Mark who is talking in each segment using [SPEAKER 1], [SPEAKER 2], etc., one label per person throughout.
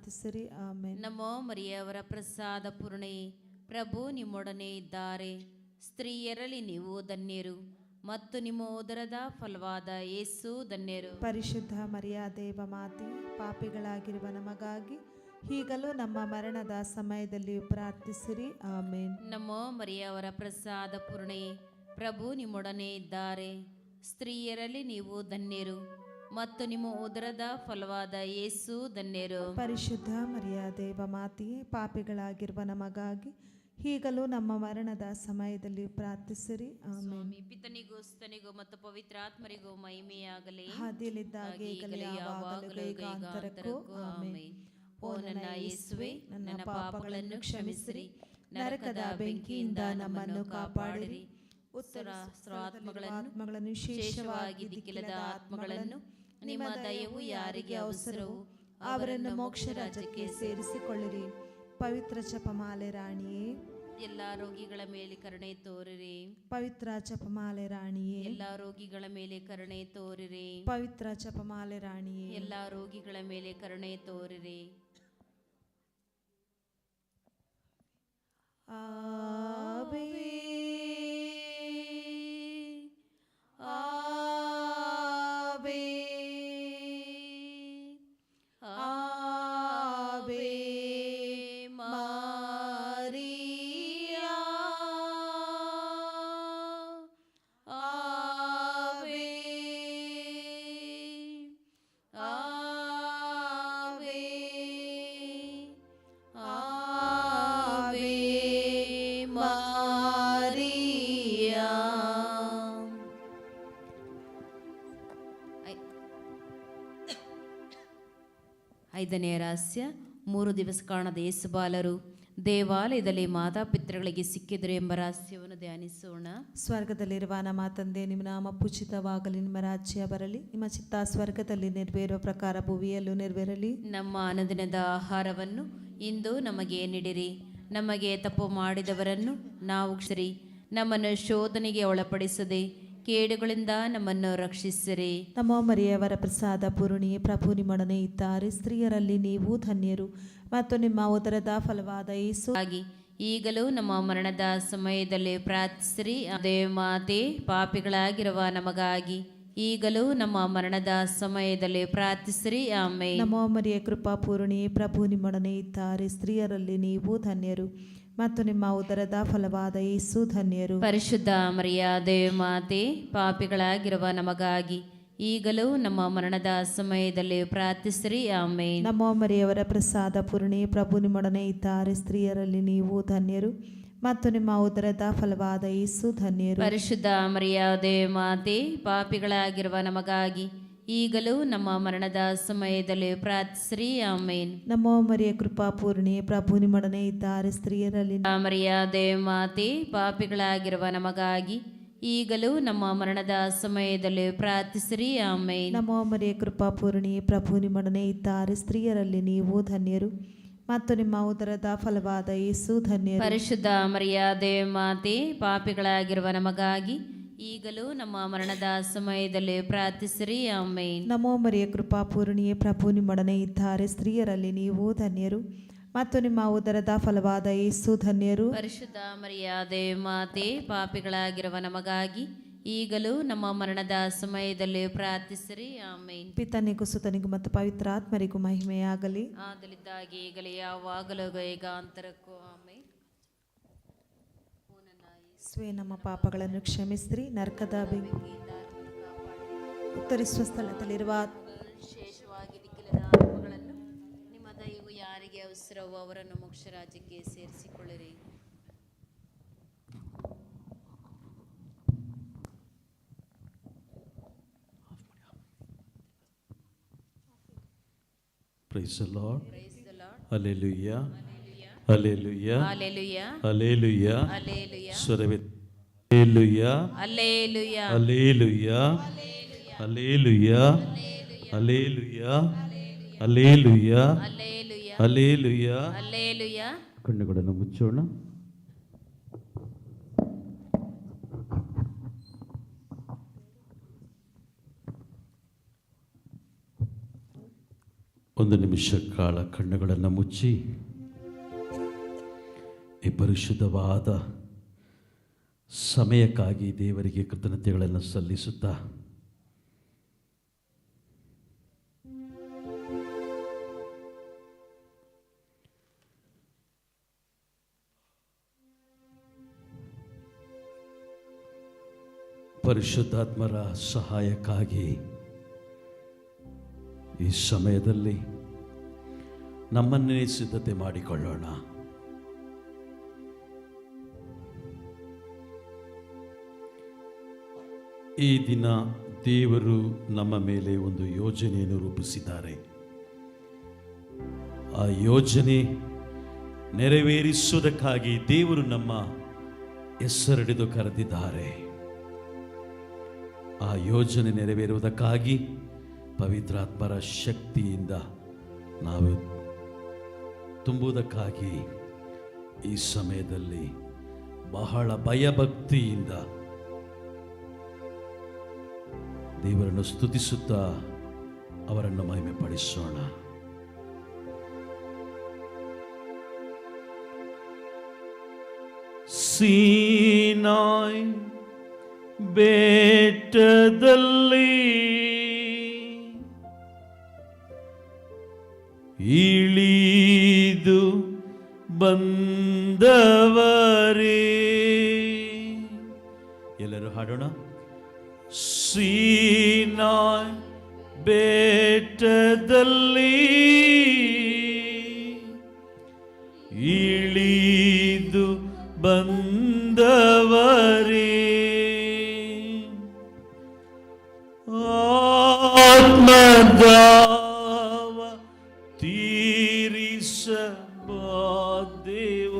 [SPEAKER 1] ಪ್ರಾರ್ಥಿಸಿರಿ. ಆಮೆನ್.
[SPEAKER 2] ನಮೋ ಮರಿಯವರ ಪ್ರಸಾದ ಪೂರ್ಣೆ, ಪ್ರಭು ನಿಮ್ಮೊಡನೆ ಇದ್ದಾರೆ. ಸ್ತ್ರೀಯರಲ್ಲಿ ನೀವು ಧನ್ಯರು, ಮತ್ತು ನಿಮ್ಮ ಉದರದ ಫಲವಾದ ಯೇಸು ಧನ್ಯರು.
[SPEAKER 1] ಪರಿಶುದ್ಧ ಮರಿಯ ದೇವ ಮಾತೆ, ಪಾಪಿಗಳಾಗಿರುವ ನಮಗಾಗಿ ಈಗಲೂ ನಮ್ಮ ಮರಣದ ಸಮಯದಲ್ಲಿ ಪ್ರಾರ್ಥಿಸಿರಿ. ಆಮೆನ್.
[SPEAKER 2] ನಮೋ ಮರಿಯವರ ಪ್ರಸಾದ ಪೂರ್ಣೆ, ಪ್ರಭು ನಿಮ್ಮೊಡನೆ ಇದ್ದಾರೆ. ಸ್ತ್ರೀಯರಲ್ಲಿ ನೀವು ಧನ್ಯರು, ಮತ್ತು ನಿಮ್ಮ ಉದರದ ಫಲವಾದ ಯೇಸು ಧನ್ಯರು.
[SPEAKER 1] ಪರಿಶುದ್ಧ ಮರಿಯ ದೇವ ಮಾತೆಯೇ, ಪಾಪಿಗಳಾಗಿರುವ ನಮಗಾಗಿ ಈಗಲೂ ನಮ್ಮ ಮರಣದ ಸಮಯದಲ್ಲಿ ಪ್ರಾರ್ಥಿಸಿರಿ. ಆಮೆನ್.
[SPEAKER 2] ಪಿತನಿಗೂ ಸ್ತನಿಗೂ ಮತ್ತು ಪವಿತ್ರಾತ್ಮರಿಗೂ ಮಹಿಮೆಯಾಗಲಿ,
[SPEAKER 1] ಆದಿಯಲ್ಲಿದ್ದಾಗೆ ಈಗಲೂ ಯಾವಾಗಲೂ ಯುಗಾಂತರಕ್ಕೂ. ಆಮೆನ್.
[SPEAKER 2] ಓ ನನ್ನ ಯೇಸುವೆ, ನನ್ನ ಪಾಪಗಳನ್ನು ಕ್ಷಮಿಸಿರಿ, ನರಕದ ಬೆಂಕಿಯಿಂದ ನಮ್ಮನ್ನು ಕಾಪಾಡಿರಿ. ಉತ್ತರ ಆತ್ಮಗಳನ್ನು, ವಿಶೇಷವಾಗಿ ದಿಕ್ಕಿಲ್ಲದ ಆತ್ಮಗಳನ್ನು ನಿಮ್ಮ ದಯವು ಯಾರಿಗೆ ಅವಸರವು
[SPEAKER 1] ಅವರನ್ನು ಮೋಕ್ಷ ರಾಜ್ಯಕ್ಕೆ ಸೇರಿಸಿಕೊಳ್ಳಿರಿ. ಪವಿತ್ರ ಜಪಮಾಲೆ ರಾಣಿಯೇ,
[SPEAKER 2] ಎಲ್ಲ ರೋಗಿಗಳ ಮೇಲೆ ಕರುಣೆ ತೋರಿರಿ.
[SPEAKER 1] ಪವಿತ್ರ ಜಪಮಾಲೆ ರಾಣಿಯೇ,
[SPEAKER 2] ಎಲ್ಲ ರೋಗಿಗಳ ಮೇಲೆ ಕರುಣೆ ತೋರಿರಿ.
[SPEAKER 1] ಪವಿತ್ರ ಜಪಮಾಲೆ ರಾಣಿಯೇ,
[SPEAKER 2] ಎಲ್ಲ ರೋಗಿಗಳ ಮೇಲೆ ಕರುಣೆ ತೋರಿರಿ.
[SPEAKER 1] ಆವೆ
[SPEAKER 2] ಐದನೆಯ ರಹಸ್ಯ, 3 ದಿವಸ ಕಾಣದ ಯೇಸು ಬಾಲರು ದೇವಾಲಯದಲ್ಲಿ ಮಾತಾಪಿತೃಗಳಿಗೆ ಸಿಕ್ಕಿದರು ಎಂಬ ರಹಸ್ಯವನ್ನು ಧ್ಯಾನಿಸೋಣ.
[SPEAKER 1] ಸ್ವರ್ಗದಲ್ಲಿರುವ ನಮ್ಮ ತಂದೆ, ನಿಮ್ಮ ನಾಮ ಪೂಜಿತವಾಗಲಿ, ನಿಮ್ಮ ರಾಜ್ಯ ಬರಲಿ, ನಿಮ್ಮ ಚಿತ್ತ ಸ್ವರ್ಗದಲ್ಲಿ ನೆರವೇರುವ ಪ್ರಕಾರ ಭೂಮಿಯಲ್ಲೂ ನೆರವೇರಲಿ.
[SPEAKER 2] ನಮ್ಮ ಅನುದಿನದ ಆಹಾರವನ್ನು ಇಂದು ನಮಗೆ ನೀಡಿರಿ. ನಮಗೆ ತಪ್ಪು ಮಾಡಿದವರನ್ನು ನಾವು ಕ್ಷಮಿಸಿರಿ. ನಮ್ಮನ್ನು ಶೋಧನೆಗೆ ಒಳಪಡಿಸದೆ ಕೇಡುಗಳಿಂದ ನಮ್ಮನ್ನು ರಕ್ಷಿಸಿರಿ.
[SPEAKER 1] ನಮೋ ಮರಿಯವರ ಪ್ರಸಾದ ಪೂರ್ಣಿಯೇ, ಪ್ರಭು ನಿಮ್ಮೊಡನೆ ಇದ್ದಾರೆ. ಸ್ತ್ರೀಯರಲ್ಲಿ ನೀವು ಧನ್ಯರು, ಮತ್ತು ನಿಮ್ಮ ಉದರದ ಫಲವಾದ ಯೇಸು.
[SPEAKER 2] ಈಗಲೂ ನಮ್ಮ ಮರಣದ ಸಮಯದಲ್ಲಿ ಪ್ರಾರ್ಥಿಸಿರಿ. ದೇವ ಮಾತೆ, ಪಾಪಿಗಳಾಗಿರುವ ನಮಗಾಗಿ ಈಗಲೂ ನಮ್ಮ ಮರಣದ ಸಮಯದಲ್ಲಿ ಪ್ರಾರ್ಥಿಸಿರಿ. ಆಮೆನ್.
[SPEAKER 1] ನಮೋ ಮರಿಯ ಕೃಪಾ ಪೂರ್ಣಿಯೇ, ಪ್ರಭು ನಿಮ್ಮೊಡನೆ ಇದ್ದಾರೆ. ಸ್ತ್ರೀಯರಲ್ಲಿ ನೀವು ಧನ್ಯರು, ಮತ್ತು ನಿಮ್ಮ ಉದರದ ಫಲವಾದ ಯೇಸು ಧನ್ಯರು.
[SPEAKER 2] ಪರಿಶುದ್ಧ ಮರಿಯ ದೇವ ಮಾತೆ, ಪಾಪಿಗಳಾಗಿರುವ ನಮಗಾಗಿ ಈಗಲೂ ನಮ್ಮ ಮರಣದ ಸಮಯದಲ್ಲಿ ಪ್ರಾರ್ಥಿಸಿರಿ. ಆಮೆನ್.
[SPEAKER 1] ನಮೋ ಮರಿಯವರ ಪ್ರಸಾದ ಪೂರ್ಣಿಯೇ, ಪ್ರಭು ನಿಮ್ಮೊಡನೆ ಇದ್ದಾರೆ. ಸ್ತ್ರೀಯರಲ್ಲಿ ನೀವು ಧನ್ಯರು, ಮತ್ತು ನಿಮ್ಮ ಉದರದ ಫಲವಾದ ಯೇಸು ಧನ್ಯರು.
[SPEAKER 2] ಪರಿಶುದ್ಧ ಮರಿಯ ದೇವ ಮಾತೆ, ಪಾಪಿಗಳಾಗಿರುವ ನಮಗಾಗಿ ಈಗಲೂ ನಮ್ಮ ಮರಣದ ಸಮಯದಲ್ಲಿ ಪ್ರಾರ್ಥಿಸಿರಿ. ಆಮೆನ್.
[SPEAKER 1] ನಮೋ ಮರಿಯ ಕೃಪಾ ಪೂರ್ಣಿಯೇ, ಪ್ರಭು ನಿಮ್ಮೊಡನೆ ಇದ್ದಾರೆ. ಸ್ತ್ರೀಯರಲ್ಲಿ
[SPEAKER 2] ಮರಿಯ ದೇವ ಮಾತೆ, ಪಾಪಿಗಳಾಗಿರುವ ನಮಗಾಗಿ ಈಗಲೂ ನಮ್ಮ ಮರಣದ ಸಮಯದಲ್ಲಿ ಪ್ರಾರ್ಥಿಸಿರಿ. ಆಮೆನ್.
[SPEAKER 1] ನಮೋ ಮರಿಯ ಕೃಪಾ ಪೂರ್ಣಿಯೇ, ಪ್ರಭು ನಿಮ್ಮೊಡನೆ ಇದ್ದಾರೆ. ಸ್ತ್ರೀಯರಲ್ಲಿ ನೀವು ಧನ್ಯರು, ಮತ್ತು ನಿಮ್ಮ ಉದರದ ಫಲವಾದ ಯೇಸು ಧನ್ಯರು.
[SPEAKER 2] ಪರಿಶುದ್ಧ ಮರಿಯ ದೇವ ಮಾತೆ, ಪಾಪಿಗಳಾಗಿರುವ ನಮಗಾಗಿ ಈಗಲೂ ನಮ್ಮ ಮರಣದ ಸಮಯದಲ್ಲಿ ಪ್ರಾರ್ಥಿಸಿರಿ. ಆಮೆನ್.
[SPEAKER 1] ನಮೋ ಮರಿಯ ಕೃಪಾ ಪೂರ್ಣಿಯೇ, ಪ್ರಭು ನಿಮ್ಮೊಡನೆ ಇದ್ದಾರೆ. ಸ್ತ್ರೀಯರಲ್ಲಿ ನೀವು ಧನ್ಯರು, ಮತ್ತು ನಿಮ್ಮ ಉದರದ ಫಲವಾದ ಯೇಸು ಧನ್ಯರು.
[SPEAKER 2] ಪರಿಶುದ್ಧ ಮರಿಯ ದೇವ ಮಾತೆ, ಪಾಪಿಗಳಾಗಿರುವ ನಮಗಾಗಿ ಈಗಲೂ ನಮ್ಮ ಮರಣದ ಸಮಯದಲ್ಲಿ ಪ್ರಾರ್ಥಿಸಿರಿ. ಆಮೆನ್.
[SPEAKER 1] ಪಿತನಿಗೂ ಸುತನಿಗೂ ಮತ್ತು ಪವಿತ್ರಾತ್ಮರಿಗೂ ಮಹಿಮೆಯಾಗಲಿ,
[SPEAKER 2] ಆದಲಿದ್ದಾಗಿ ಈಗಲೇ ಯಾವಾಗಲೂ ಯುಗಾಂತರಕ್ಕೂ. ಆಮೆನ್.
[SPEAKER 1] ಸ್ವೇ ನಮ್ಮ ಪಾಪಗಳನ್ನು ಕ್ಷಮಿಸಿರಿ, ನರಕದ ಉತ್ತರಿಸುವ ಸ್ಥಳದಲ್ಲಿರುವ
[SPEAKER 2] ವಿಶೇಷವಾಗಿ ದಿಕ್ಕಿಲ್ಲದ ಆತ್ಮಗಳನ್ನು ನಿಮ್ಮ ದಯವು ಯಾರಿಗೆ ಅವಸರವೋ ಅವರನ್ನು ಮೋಕ್ಷ ರಾಜ್ಯಕ್ಕೆ ಸೇರಿಸಿಕೊಳ್ಳಿರಿ.
[SPEAKER 3] Praise the Lord.
[SPEAKER 2] Praise the Lord.
[SPEAKER 3] Hallelujah. Hallelujah.
[SPEAKER 2] Hallelujah.
[SPEAKER 3] Hallelujah.
[SPEAKER 2] Hallelujah.
[SPEAKER 3] ಸ್ವರವಿತ್ Hallelujah.
[SPEAKER 2] Hallelujah.
[SPEAKER 3] Hallelujah. Hallelujah. Hallelujah. Hallelujah.
[SPEAKER 2] Hallelujah.
[SPEAKER 3] Hallelujah.
[SPEAKER 2] Hallelujah.
[SPEAKER 3] ಕಣ್ಣುಗಳನ್ನು ಮುಚ್ಚೋಣ. ಒಂದು ನಿಮಿಷ ಕಾಲ ಕಣ್ಣುಗಳನ್ನು ಮುಚ್ಚಿ ಈ ಪರಿಶುದ್ಧವಾದ ಸಮಯಕ್ಕಾಗಿ ದೇವರಿಗೆ ಕೃತಜ್ಞತೆಗಳನ್ನು ಸಲ್ಲಿಸುತ್ತಾ ಪರಿಶುದ್ಧಾತ್ಮರ ಸಹಾಯಕ್ಕಾಗಿ ಈ ಸಮಯದಲ್ಲಿ ನಮ್ಮನ್ನೇ ಸಿದ್ಧತೆ ಮಾಡಿಕೊಳ್ಳೋಣ. ಈ ದಿನ ದೇವರು ನಮ್ಮ ಮೇಲೆ ಒಂದು ಯೋಜನೆಯನ್ನು ರೂಪಿಸಿದ್ದಾರೆ. ಆ ಯೋಜನೆ ನೆರವೇರಿಸುವುದಕ್ಕಾಗಿ ದೇವರು ನಮ್ಮ ಹೆಸರಿಡಿದು ಕರೆದಿದ್ದಾರೆ. ಆ ಯೋಜನೆ ನೆರವೇರುವುದಕ್ಕಾಗಿ ಪವಿತ್ರಾತ್ಮರ ಶಕ್ತಿಯಿಂದ ನಾವು ತುಂಬುವುದಕ್ಕಾಗಿ ಈ ಸಮಯದಲ್ಲಿ ಬಹಳ ಭಯಭಕ್ತಿಯಿಂದ ದೇವರನ್ನು ಸ್ತುತಿಸುತ್ತಾ ಅವರನ್ನು ಮಹಿಮೆ ಪಡಿಸೋಣ. ಸೀನಾಯ್ ಬೆಟ್ಟದಲ್ಲಿ ಇಳಿದು ಬಂದವರೇ, ಎಲ್ಲರೂ ಹಾಡೋಣ. ಸೀನಾಯ್ ಬೆಟ್ಟದಲ್ಲಿ ಇಳಿದು ಬಂದವರೇ, ಆತ್ಮದಾವ ತೀರಿಸಬ ದೇವ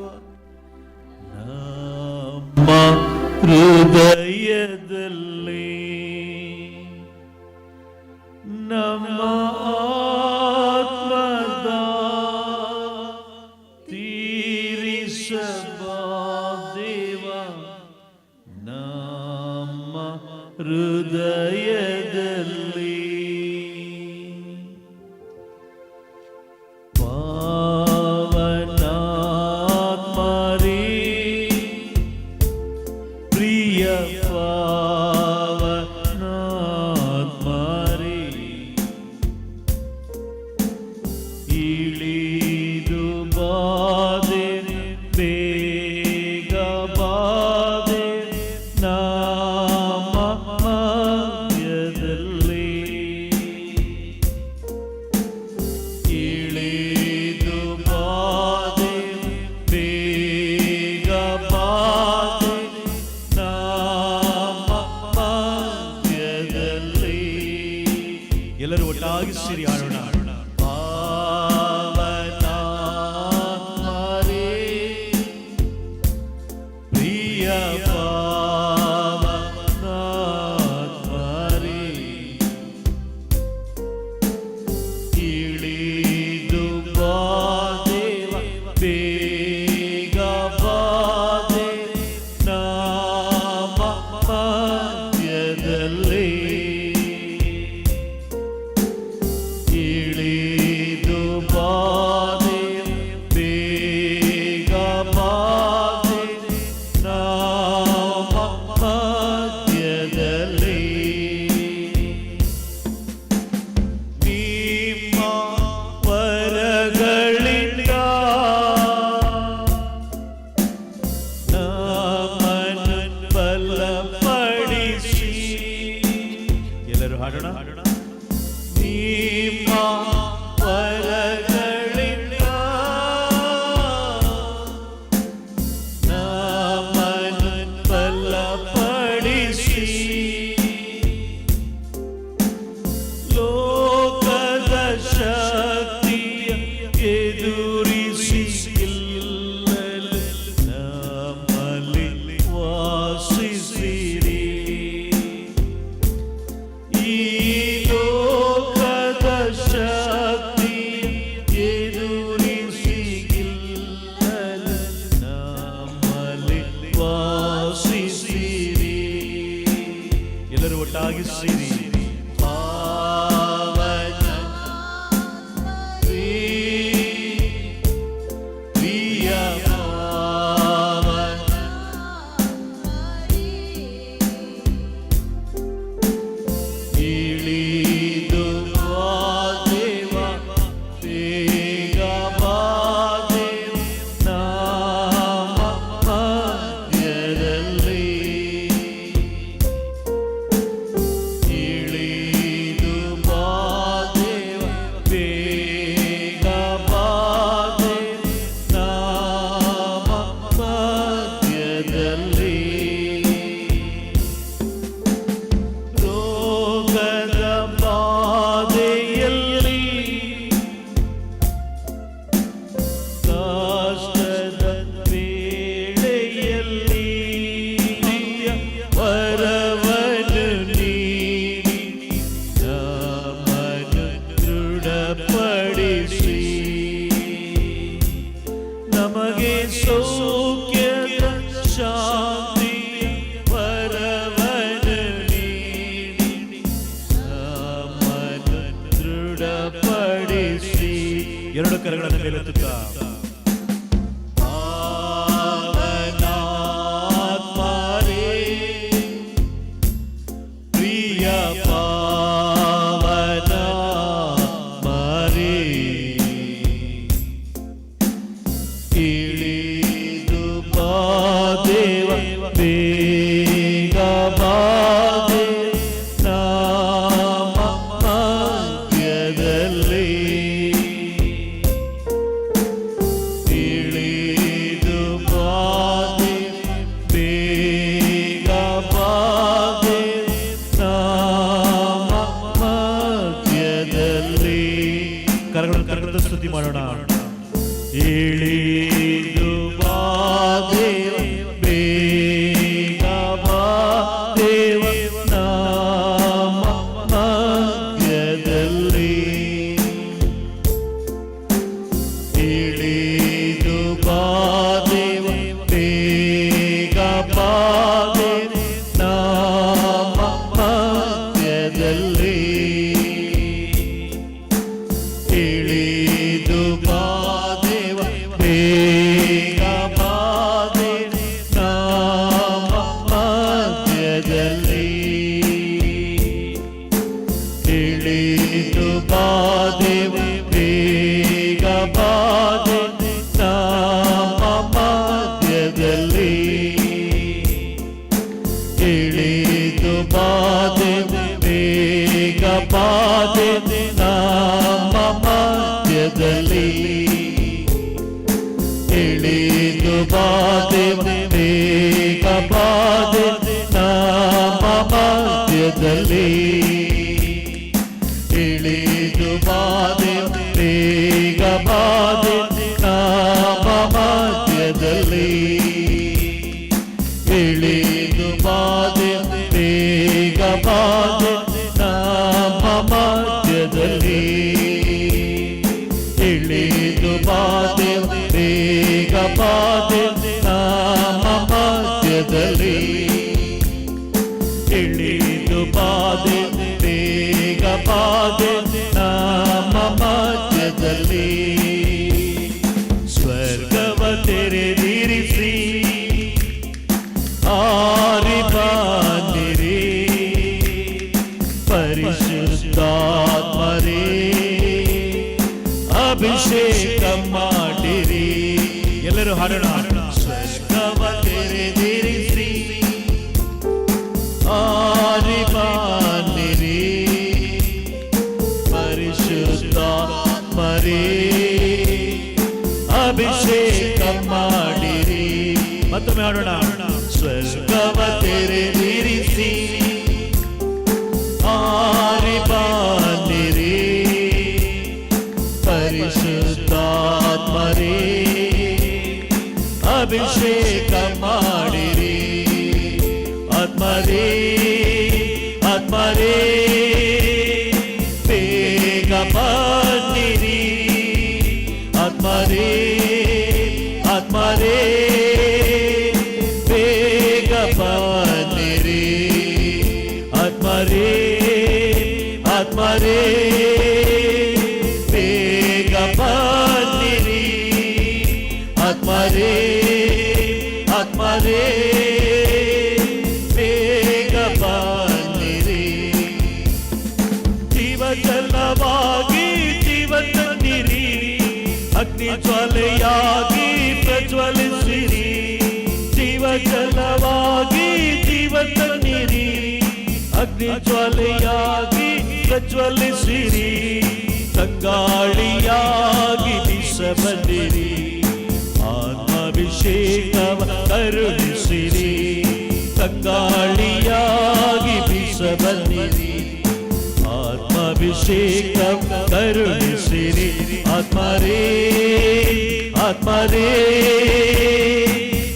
[SPEAKER 3] ನಮ್ಮ ಹೃದಯದಲ್ಲಿ, ನಮ್ಮ ಆತ್ಮದಾವ ತೀರಿಸಬ ದೇವ ನಮ್ಮ ಹೃದಯದಲ್ಲಿ. ಪಾವನಾತ್ಮರೇ, ಪ್ರಿಯ ಪಾವನಾತ್ಮರೇ, ಇಳಿದು ಬಾದೆ ಬೇಗ ಬಾದೆ ನಮ್ಮ ಮಧ್ಯದಲ್ಲಿ, ಇಳಿದು ಬಾದೆ ಬೇಗ ಬಾದೆ ನಮ್ಮ ಮಧ್ಯದಲ್ಲಿ. ಎಲ್ಲರೂ ಒಟ್ಟಾಗಿ ಸೇರಿ ಆಡೋಣ. ಪಾವನಾತ್ಮರೇ, ಪ್ರಿಯ ಪಾವನಾತ್ಮರೇ, ಇಳಿದು ಬಾದೆ ಬೇಗ ಬಾದೆ ನಮ್ಮ ಮಧ್ಯದಲ್ಲಿ, ಇಳಿದು ಬಾದೆ ಬೇಗ ಬಾದೆ ನಮ್ಮ ಮಧ್ಯದಲ್ಲಿ. ನಿಮ್ಮ ವರಗಳಿಂದ ನಮ್ಮನ್ನು ಬಲಪಡಿಸಿ, ಎಲ್ಲರೂ ಹಾಡೋಣ. ನಿಮ್ಮ ವರಗಳಿಂದ ನಮ್ಮನ್ನು ಬಲಪಡಿಸಿ, ಲೋಕದ ಶಕ್ತಿಯ ಎದುರಿಸಿ ಗೆಲ್ಲಲು ನಮ್ಮಲ್ಲಿ ವಾಸಿಸಿರಿ. ಈ ಲೋಕದ ಶಕ್ತಿಯ ಎದುರಿಸಿ ಗೆಲ್ಲಲು ನಮ್ಮಲ್ಲಿ ವಾಸಿಸಿರಿ. ಎಲ್ಲರೂ ಒಟ್ಟಾಗಿ ಸೇರಿ. ಪಾವನ
[SPEAKER 4] ಸೌಖ್ಯದ ಶಾಂತಿಯ ವರವನ್ನು ನೀಡಿ ನಮ್ಮನ್ನು ದೃಢಪಡಿಸಿ. ಎರಡು ಕರಗಳನ್ನು ಮೇಲೆತ್ತುತ್ತಾ ಪ್ರಿಯ ಪಾವನ ಮರಿ ಇಳಿದು ಬಾ ದೇವ ಬೇಗ ಬಾ ನಮ್ಮ ಮಧ್ಯದಲ್ಲಿ ಇಳಿದು ಬಾ ಬೇಗ ಬಾ ನಮ್ಮ ಮಧ್ಯದಲ್ಲಿ. ಕರಗಳನ್ನು ಸ್ತುತಿ ಮಾಡೋಣ. ಇಳಿದು ಬಾ ದೇವ ಬೇಗ ಬಾ ದೇವ ನಮ್ಮ ಮಧ್ಯದಲ್ಲಿ. ಇಳಿದು ಬಾ ದೇವ ಬೇಗ ಬಾ ದೇವ ನಮ್ಮ ಮಧ್ಯದಲ್ಲಿ. ಇಳಿದು ಬಾ ದೇವ ಬೇಗ ಬಾ ದೇವ ನಮ್ಮ ಮಧ್ಯದಲ್ಲಿ. ಇಳಿದು ಬಾ ದೇವ ಬೇಗ ಬಾ ದೇವ ನಮ್ಮ ಮಧ್ಯದಲ್ಲಿ. ಇಳಿದು ಬಾ ದೇವ ಬೇಗ ಬಾ ದೇವ ನಮ್ಮ ಮಧ್ಯದಲ್ಲಿ. ಇಳಿದು ಬಾ ದೇವ ಬೇಗ ಬಾ ದೇವ ನಮ್ಮ ಮಧ್ಯದಲ್ಲಿ. ಇಳಿದು ಬಾ ದೇವ ಬೇಗ ಬಾ ದೇವ ನಮ್ಮ ಮಧ್ಯದಲ್ಲಿ. ಇಳಿದು ಬಾ ದೇವ ಬೇಗ ಬಾ ದೇವ ನಮ್ಮ ಮಧ್ಯದಲ್ಲಿ. ಇಳಿದು ಬಾ ದೇವ ಬೇಗ ಬಾ ದೇವ ನಮ್ಮ ಮಧ್ಯದಲ್ಲಿ. ಇಳಿದು ಬಾ ದೇವ ಬೇಗ ಬಾ ದೇವ ನಮ್ಮ ಮಧ್ಯದಲ್ಲಿ. ಸ್ವರ್ಗವ ತೆರೆದಿರಿಸಿ ಆರಿ ಬಂದಿರಿ ಪರಿಶುದ್ಧಾತ್ಮರೇ ಅಭಿಷೇಕ ಮಾಡಿರಿ. ಎಲ್ಲರೂ ಹಾಡೋಣ. ಸ್ವರ್ಗವ ತೆರೆದಿರಿಸಿ ಆರಿ ಬಂದಿರಿ ಪರಿಶುದ್ಧಾತ್ಮರೇ ಅಭಿಷೇಕ ಮಾಡಿರಿ. ಮತ್ತೊಮ್ಮೆ ಹಾಡೋಣ. ಸ್ವರ್ಗವ ತೆರೆದಿರಿಸಿ ಆರಿ ಬಂದಿರಿ ಪರಿಶುದ್ಧಾತ್ಮರೇ ಅಭಿಷೇಕ ಮಾಡಿರಿ. ಆತ್ಮರೇ ಆತ್ಮರೇ ಬೇಗ ಬನ್ನಿರಿ. ಆತ್ಮರೇ ಆತ್ಮರೇ ಬೇಗ ಬನ್ನಿರಿ. ಆತ್ಮರೇ ಆತ್ಮರೇ ಬೇಗ ಬನ್ನಿರಿ. ಆತ್ಮರೇ ಆತ್ಮರೇ ಬೇಗ ಬನ್ನಿರಿ. ಜೀವಜಲವಾಗಿ ಜೀವ ತನ್ನಿರಿ. ಅಗ್ನಿ ಜ್ವಾಲೆಯಾಗಿ ಪ್ರಜ್ವಲಿಸಿರಿ. ಜೀವಜಲವಾಗಿ ಜೀವ ತನ್ನಿರಿ. ಅಗ್ನಿ ಜ್ವಾಲೆಯಾಗಿ ಪ್ರಜ್ವಲಿಸಿರಿ. ತಂಗಾಳಿಯಾಗಿ ಬೀಸ ಬಂದಿರಿ. ಆತ್ಮಾಭಿಷೇಕವ ಕರುಣಿಸಿರಿ. ತಂಗಾಳಿಯಾಗಿ ಬೀಸ ಬಂದಿರಿ. ಆತ್ಮಾಭಿಷೇಕ ಕರುಣಿಸಿರಿ. ಆತ್ಮರೇ ಆತ್ಮರೇ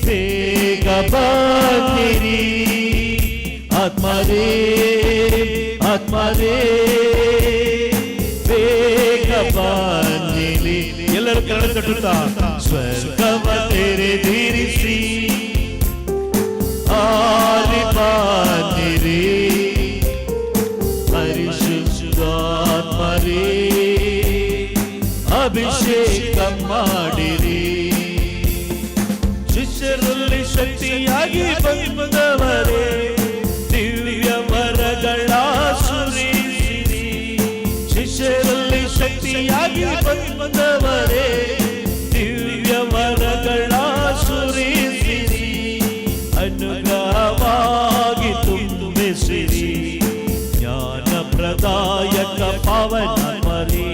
[SPEAKER 4] ಬೇಗ ಬನ್ನಿರಿ. ಆತ್ಮರೇ ಆತ್ಮರೇ ಬೇಗ ಬನ್ನಿರಿ. ಎಲ್ಲರೂ ಕನ್ನಡ ತಟ್ಟುತ್ತಾ ಸ್ವರ್ಗವ ತೆರೆದಿರಿಸಿ ಆರಿ ಬನ್ನಿರಿ ಪರಿಶುದ್ಧಾತ್ಮರೇ ಅಭಿಷೇಕ ಮಾಡಿರಿ. ಶಿಷ್ಯರಲ್ಲಿ ಶಕ್ತಿಯಾಗಿ ಬಂದವರೇ ದಿವ್ಯ ವರಗಳ ಸುರಿಸಿರಿ. ಶಿಷ್ಯರಲ್ಲಿ ಶಕ್ತಿಯಾಗಿ ಬಂದವರೇ ದಿವ್ಯ ವರಗಳ ಸುರಿಸಿರಿ. ಅನುಗ್ರಹವಾಗಿ ತುಂಬಿಸಿರಿ ಜ್ಞಾನ ಪ್ರದಾಯಕ ಪವನ ಮರಿ.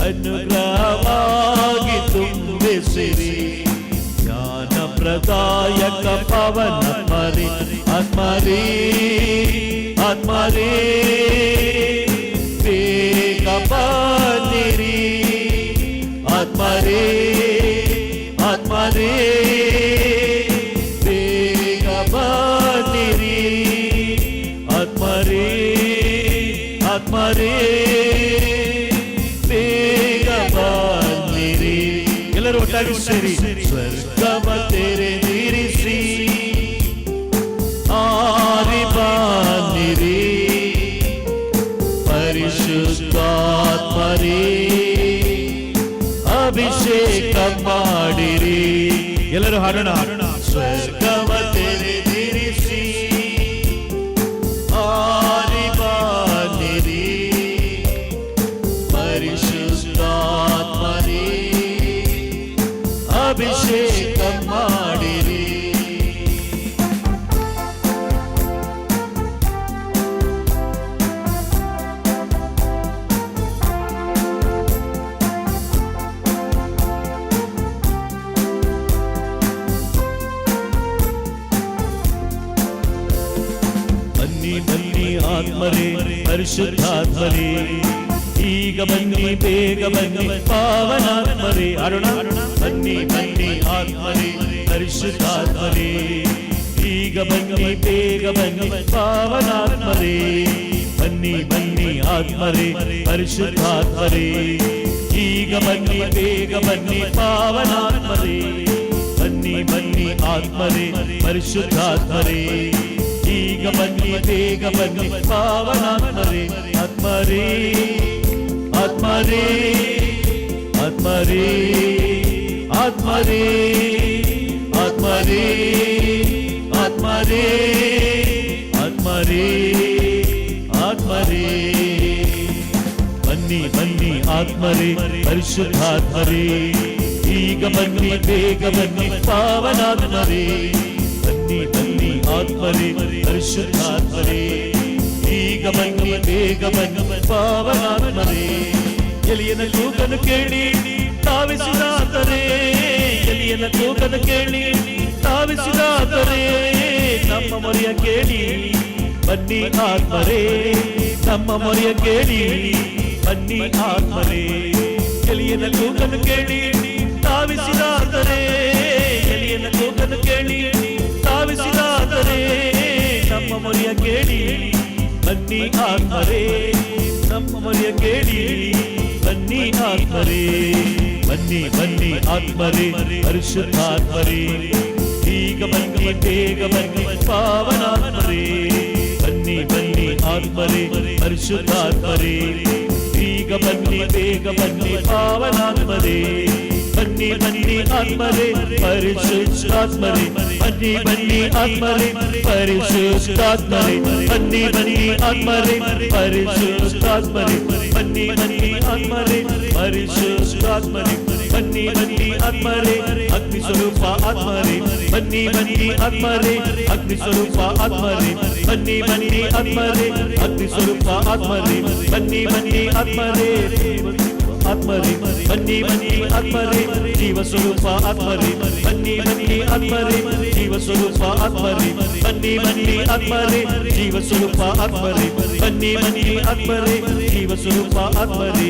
[SPEAKER 4] ಅನುಗ್ರಹವಾಗಿ ತುಂಬಿಸಿರಿ ಜ್ಞಾನ ಪ್ರದಾಯಕ ಪವನ ಮರಿ. ಆತ್ಮರೇ ಆತ್ಮರೇ ಬೇಗ ಬನ್ನಿರಿ. ಆತ್ಮರೇ ಆತ್ಮರೇ ಬೇಗ ಬನ್ನಿರಿ. ಆತ್ಮರೇ ಆತ್ಮರೇ ಬೇಗ ಬನ್ನಿರಿ. ಎಲ್ಲರೂ ಒಟ್ಟಾಗಿ ಸೇರಿ ಸ್ವರ್ಗವ ತೆರೆದಿರಿಸಿ ಆರಿ ಬನ್ನಿರಿ ಪರಿಶುದ್ಧಾತ್ಮರೇ ಅಭಿಷೇಕ ಮಾಡಿರಿ. ಎಲ್ಲರೂ ಹಾಡೋಣ. ಸ್ವರ್ಗವ ತೆರೆದಿರಿಸಿ ಆರಿ ಬನ್ನಿರಿ ಪರಿಶುದ್ಧಾತ್ಮರೇ ಅಭಿಷೇಕ ಮಾಡಿರಿ. ಬನ್ನಿ ಬನ್ನಿ ಆತ್ಮರೇ ಪರಿಶುದ್ಧಾತ್ಮರೇ ಈಗ ಬನ್ನಿ ಬೇಗ ಬನ್ನಿ ಪಾವನಾತ್ಮರೇ. ಆಡೋಣ. ಬನ್ನಿ ಬನ್ನಿ ಆತ್ಮರೇ ಪರಿಶುದ್ಧಾತ್ಮರೇ ಈಗ ಬನ್ನಿ ಬೇಗ ಬನ್ನಿ ಪಾವನಾತ್ಮರೇ. ಬನ್ನಿ ಬನ್ನಿ ಆತ್ಮರೇ ಪರಿಶುದ್ಧಾತ್ಮರೇ ಈಗ ಬನ್ನಿ ಬೇಗ ಬನ್ನಿ ಪಾವನಾತ್ಮರೇ. ಬನ್ನಿ ಬನ್ನಿ ಆತ್ಮರೇ ಪರಿಶುದ್ಧಾತ್ಮರೇ ಈಗ ಬನ್ನಿ ಬೇಗ ಬನ್ನಿ ಪಾವನಾತ್ಮರೇ. ಆತ್ಮರೇ ಆತ್ಮರೇ ಆತ್ಮರೇ ಆತ್ಮರೇ ಆತ್ಮರೇ ಆತ್ಮರೇ ಆತ್ಮರೇ ಆತ್ಮರೇ. ಬನ್ನಿ ಬನ್ನಿ ಆತ್ಮರೇ ಪರಿಶುದ್ಧಾತ್ಮರೇ ಈಗ ಬನ್ನಿ ಬೇಗ ಬನ್ನಿ ಪಾವನಾತ್ಮರೇ. ಬನ್ನಿ ಬನ್ನಿ ಆತ್ಮರೇ ಪರಿಶುದ್ಧಾತ್ಮರೇ ಈಗ ಬನ್ನಿ ಬೇಗ ಬನ್ನಿ ಪಾವನಾತ್ಮರೇ. ಎಲಿಯನ ಕೂಗನ್ನು ಕೇಳಿ ತಾವಿಸಿದಾತರೇ. ಎಲಿಯನ ಕೂಗನ್ನು ಕೇಳಿ ತಾವಿಸಿದಾತರೇ. ನಮ್ಮ ಮೊರೆಯ ಕೇಳಿ ಬನ್ನಿ ಆತ್ಮರೇ. ನಮ್ಮ ಮೊರೆಯ ಕೇಳಿ ಬನ್ನಿ ಆತ್ಮರೇ. ಎಲಿಯನ ಕೂಗನ್ನು ಕೇಳಿ ತಾವಿಸಿದಾತರೇ. ಎಲಿಯನ ಕೂಗನ್ನು ಕೇಳಿ ತಾವಿಸಿದಾತರೇ. ನಮ್ಮ ಮೊರೆಯ ಕೇಳಿ ಬನ್ನಿ ಆತ್ಮರೇ. ನಮ್ಮ ಮೊರೆಯ ಕೇಳಿ ಬನ್ನಿ ಆತ್ಮರೇ. ಬನ್ನಿ ಬನ್ನಿ ಆತ್ಮರೇ ಪರಿಶುದ್ಧಾತ್ಮರೇ ಈಗ ಬನ್ನಿ ಬೇಗ ಬನ್ನಿ ಪಾವನಾತ್ಮರೇ. ಬನ್ನಿ ಬನ್ನಿ ಆತ್ಮರೇ ಪರಿಶುದ್ಧಾತ್ಮರೇ ಈಗ ಬನ್ನಿ ಬೇಗ ಬನ್ನಿ ಪಾವನಾತ್ಮರೇ. ಬನ್ನಿ ಬನ್ನಿ ಆತ್ಮರೇ ಪರಿಶುದ್ಧಾತ್ಮರೇ. ಬನ್ನಿ ಬನ್ನಿ ಆತ್ಮರೇ ಪರಿಶುದ್ಧಾತ್ಮರೇ. ಬನ್ನಿ ಬನ್ನಿ ಆತ್ಮರೇ ಪರಿಶುದ್ಧಾತ್ಮರೇ. ಬನ್ನಿ ಬನ್ನಿ ಆತ್ಮರೇ ಪರಿಶುದ್ಧಾತ್ಮರೇ. ಬನ್ನಿ ಬನ್ನಿ ಆತ್ಮರೇ ಅಗ್ನಿ ಸ್ವರೂಪ ಆತ್ಮರೇ. ಬನ್ನಿ ಬನ್ನಿ ಆತ್ಮರೇ ಅಗ್ನಿ ಸ್ವರೂಪ ಆತ್ಮರೇ. ಬನ್ನಿ ಬನ್ನಿ ಆತ್ಮರೇ ಅಗ್ನಿ ಸ್ವರೂಪ ಆತ್ಮರೇ. ಬನ್ನಿ ಬನ್ನಿ ಆತ್ಮರೇ ಆತ್ಮರೇ. ಬನ್ನಿ ಬನ್ನಿ ಆತ್ಮರೇ ಜೀವ ಸ್ವರೂಪ ಆತ್ಮರೇ. ಬನ್ನಿ ಬನ್ನಿ ಆತ್ಮರೇ ಜೀವ ಸ್ವರೂಪ ಆತ್ಮರೇ. ಬನ್ನಿ ಬನ್ನಿ ಆತ್ಮರೇ ಜೀವ ಸ್ವರೂಪ ಆತ್ಮರೇ. ಬನ್ನಿ ಬನ್ನಿ ಆತ್ಮರೇ ಜೀವ ಸ್ವರೂಪ ಆತ್ಮರೇ.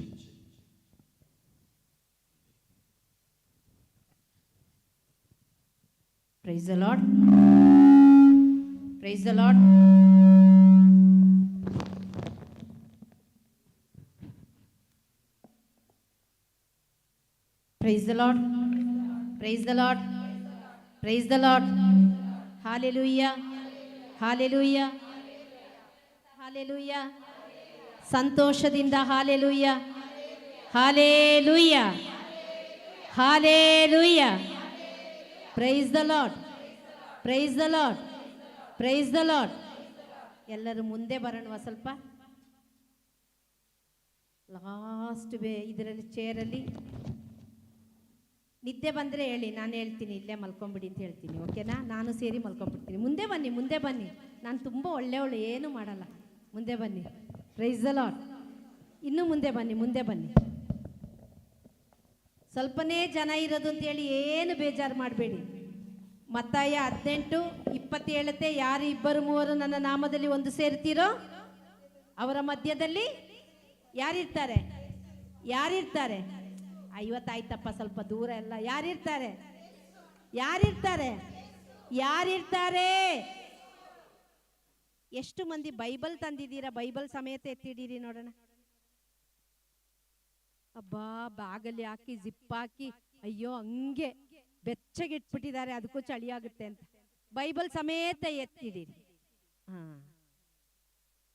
[SPEAKER 3] ಈಚೆ.
[SPEAKER 5] Praise the Lord. Praise the Lord. Praise the Lord. Praise the Lord. Praise the Lord. Hallelujah. Hallelujah. Hallelujah. ಸಂತೋಷದಿಂದ hallelujah hallelujah hallelujah. Price the lord. Praise the lord. Praise the lord. ಎಲ್ಲರೂ ಮುಂದೆ ಬರೋಣವಾ ಸ್ವಲ್ಪ. ಲಾಸ್ಟ್ ಇದರಲ್ಲಿ ಚೇರಲ್ಲಿ ನಿದ್ದೆ ಬಂದರೆ ಹೇಳಿ, ನಾನು ಹೇಳ್ತೀನಿ ಇಲ್ಲೇ ಮಲ್ಕೊಂಬಿಡಿ ಅಂತ ಹೇಳ್ತೀನಿ. ಓಕೆನಾ? ನಾನು ಸೇರಿ ಮಲ್ಕೊಂಡ್ಬಿಡ್ತೀನಿ. ಮುಂದೆ ಬನ್ನಿ, ಮುಂದೆ ಬನ್ನಿ. ನಾನು ತುಂಬ ಒಳ್ಳೆಯವಳು, ಏನೂ ಮಾಡಲ್ಲ. ಮುಂದೆ ಬನ್ನಿ. Price the lord. ಇನ್ನೂ ಮುಂದೆ ಬನ್ನಿ, ಮುಂದೆ ಬನ್ನಿ. ಸ್ವಲ್ಪನೇ ಜನ ಇರೋದು ಅಂತೇಳಿ ಏನು ಬೇಜಾರು ಮಾಡಬೇಡಿ. ಮತ್ತಾಯ 18:27 ಯಾರು ಇಬ್ಬರು ಮೂವರು ನನ್ನ ನಾಮದಲ್ಲಿ ಒಂದು ಸೇರ್ತೀರೋ ಅವರ ಮಧ್ಯದಲ್ಲಿ ಯಾರಿರ್ತಾರೆ? ಯಾರಿರ್ತಾರೆ? 50 ಆಯ್ತಪ್ಪ, ಸ್ವಲ್ಪ ದೂರ ಎಲ್ಲ. ಯಾರಿರ್ತಾರೆ? ಯಾರಿರ್ತಾರೆ? ಯಾರಿರ್ತಾರೆ? ಎಷ್ಟು ಮಂದಿ ಬೈಬಲ್ ತಂದಿದ್ದೀರಾ? ಬೈಬಲ್ ಸಮೇತ ಎತ್ತಿಡೀರಿ ನೋಡೋಣ. ಅಬ್ಬಾ, ಬಾಗಲ್ಲಿ ಹಾಕಿ ಜಿಪ್ ಹಾಕಿ, ಅಯ್ಯೋ ಹಂಗೆ ಬೆಚ್ಚಗಿಟ್ಬಿಟ್ಟಿದ್ದಾರೆ, ಅದಕ್ಕೂ ಚಳಿ ಆಗುತ್ತೆ ಅಂತ ಬೈಬಲ್ ಸಮೇತ ಎತ್ತಿಡೀರಿ. ಹಾ,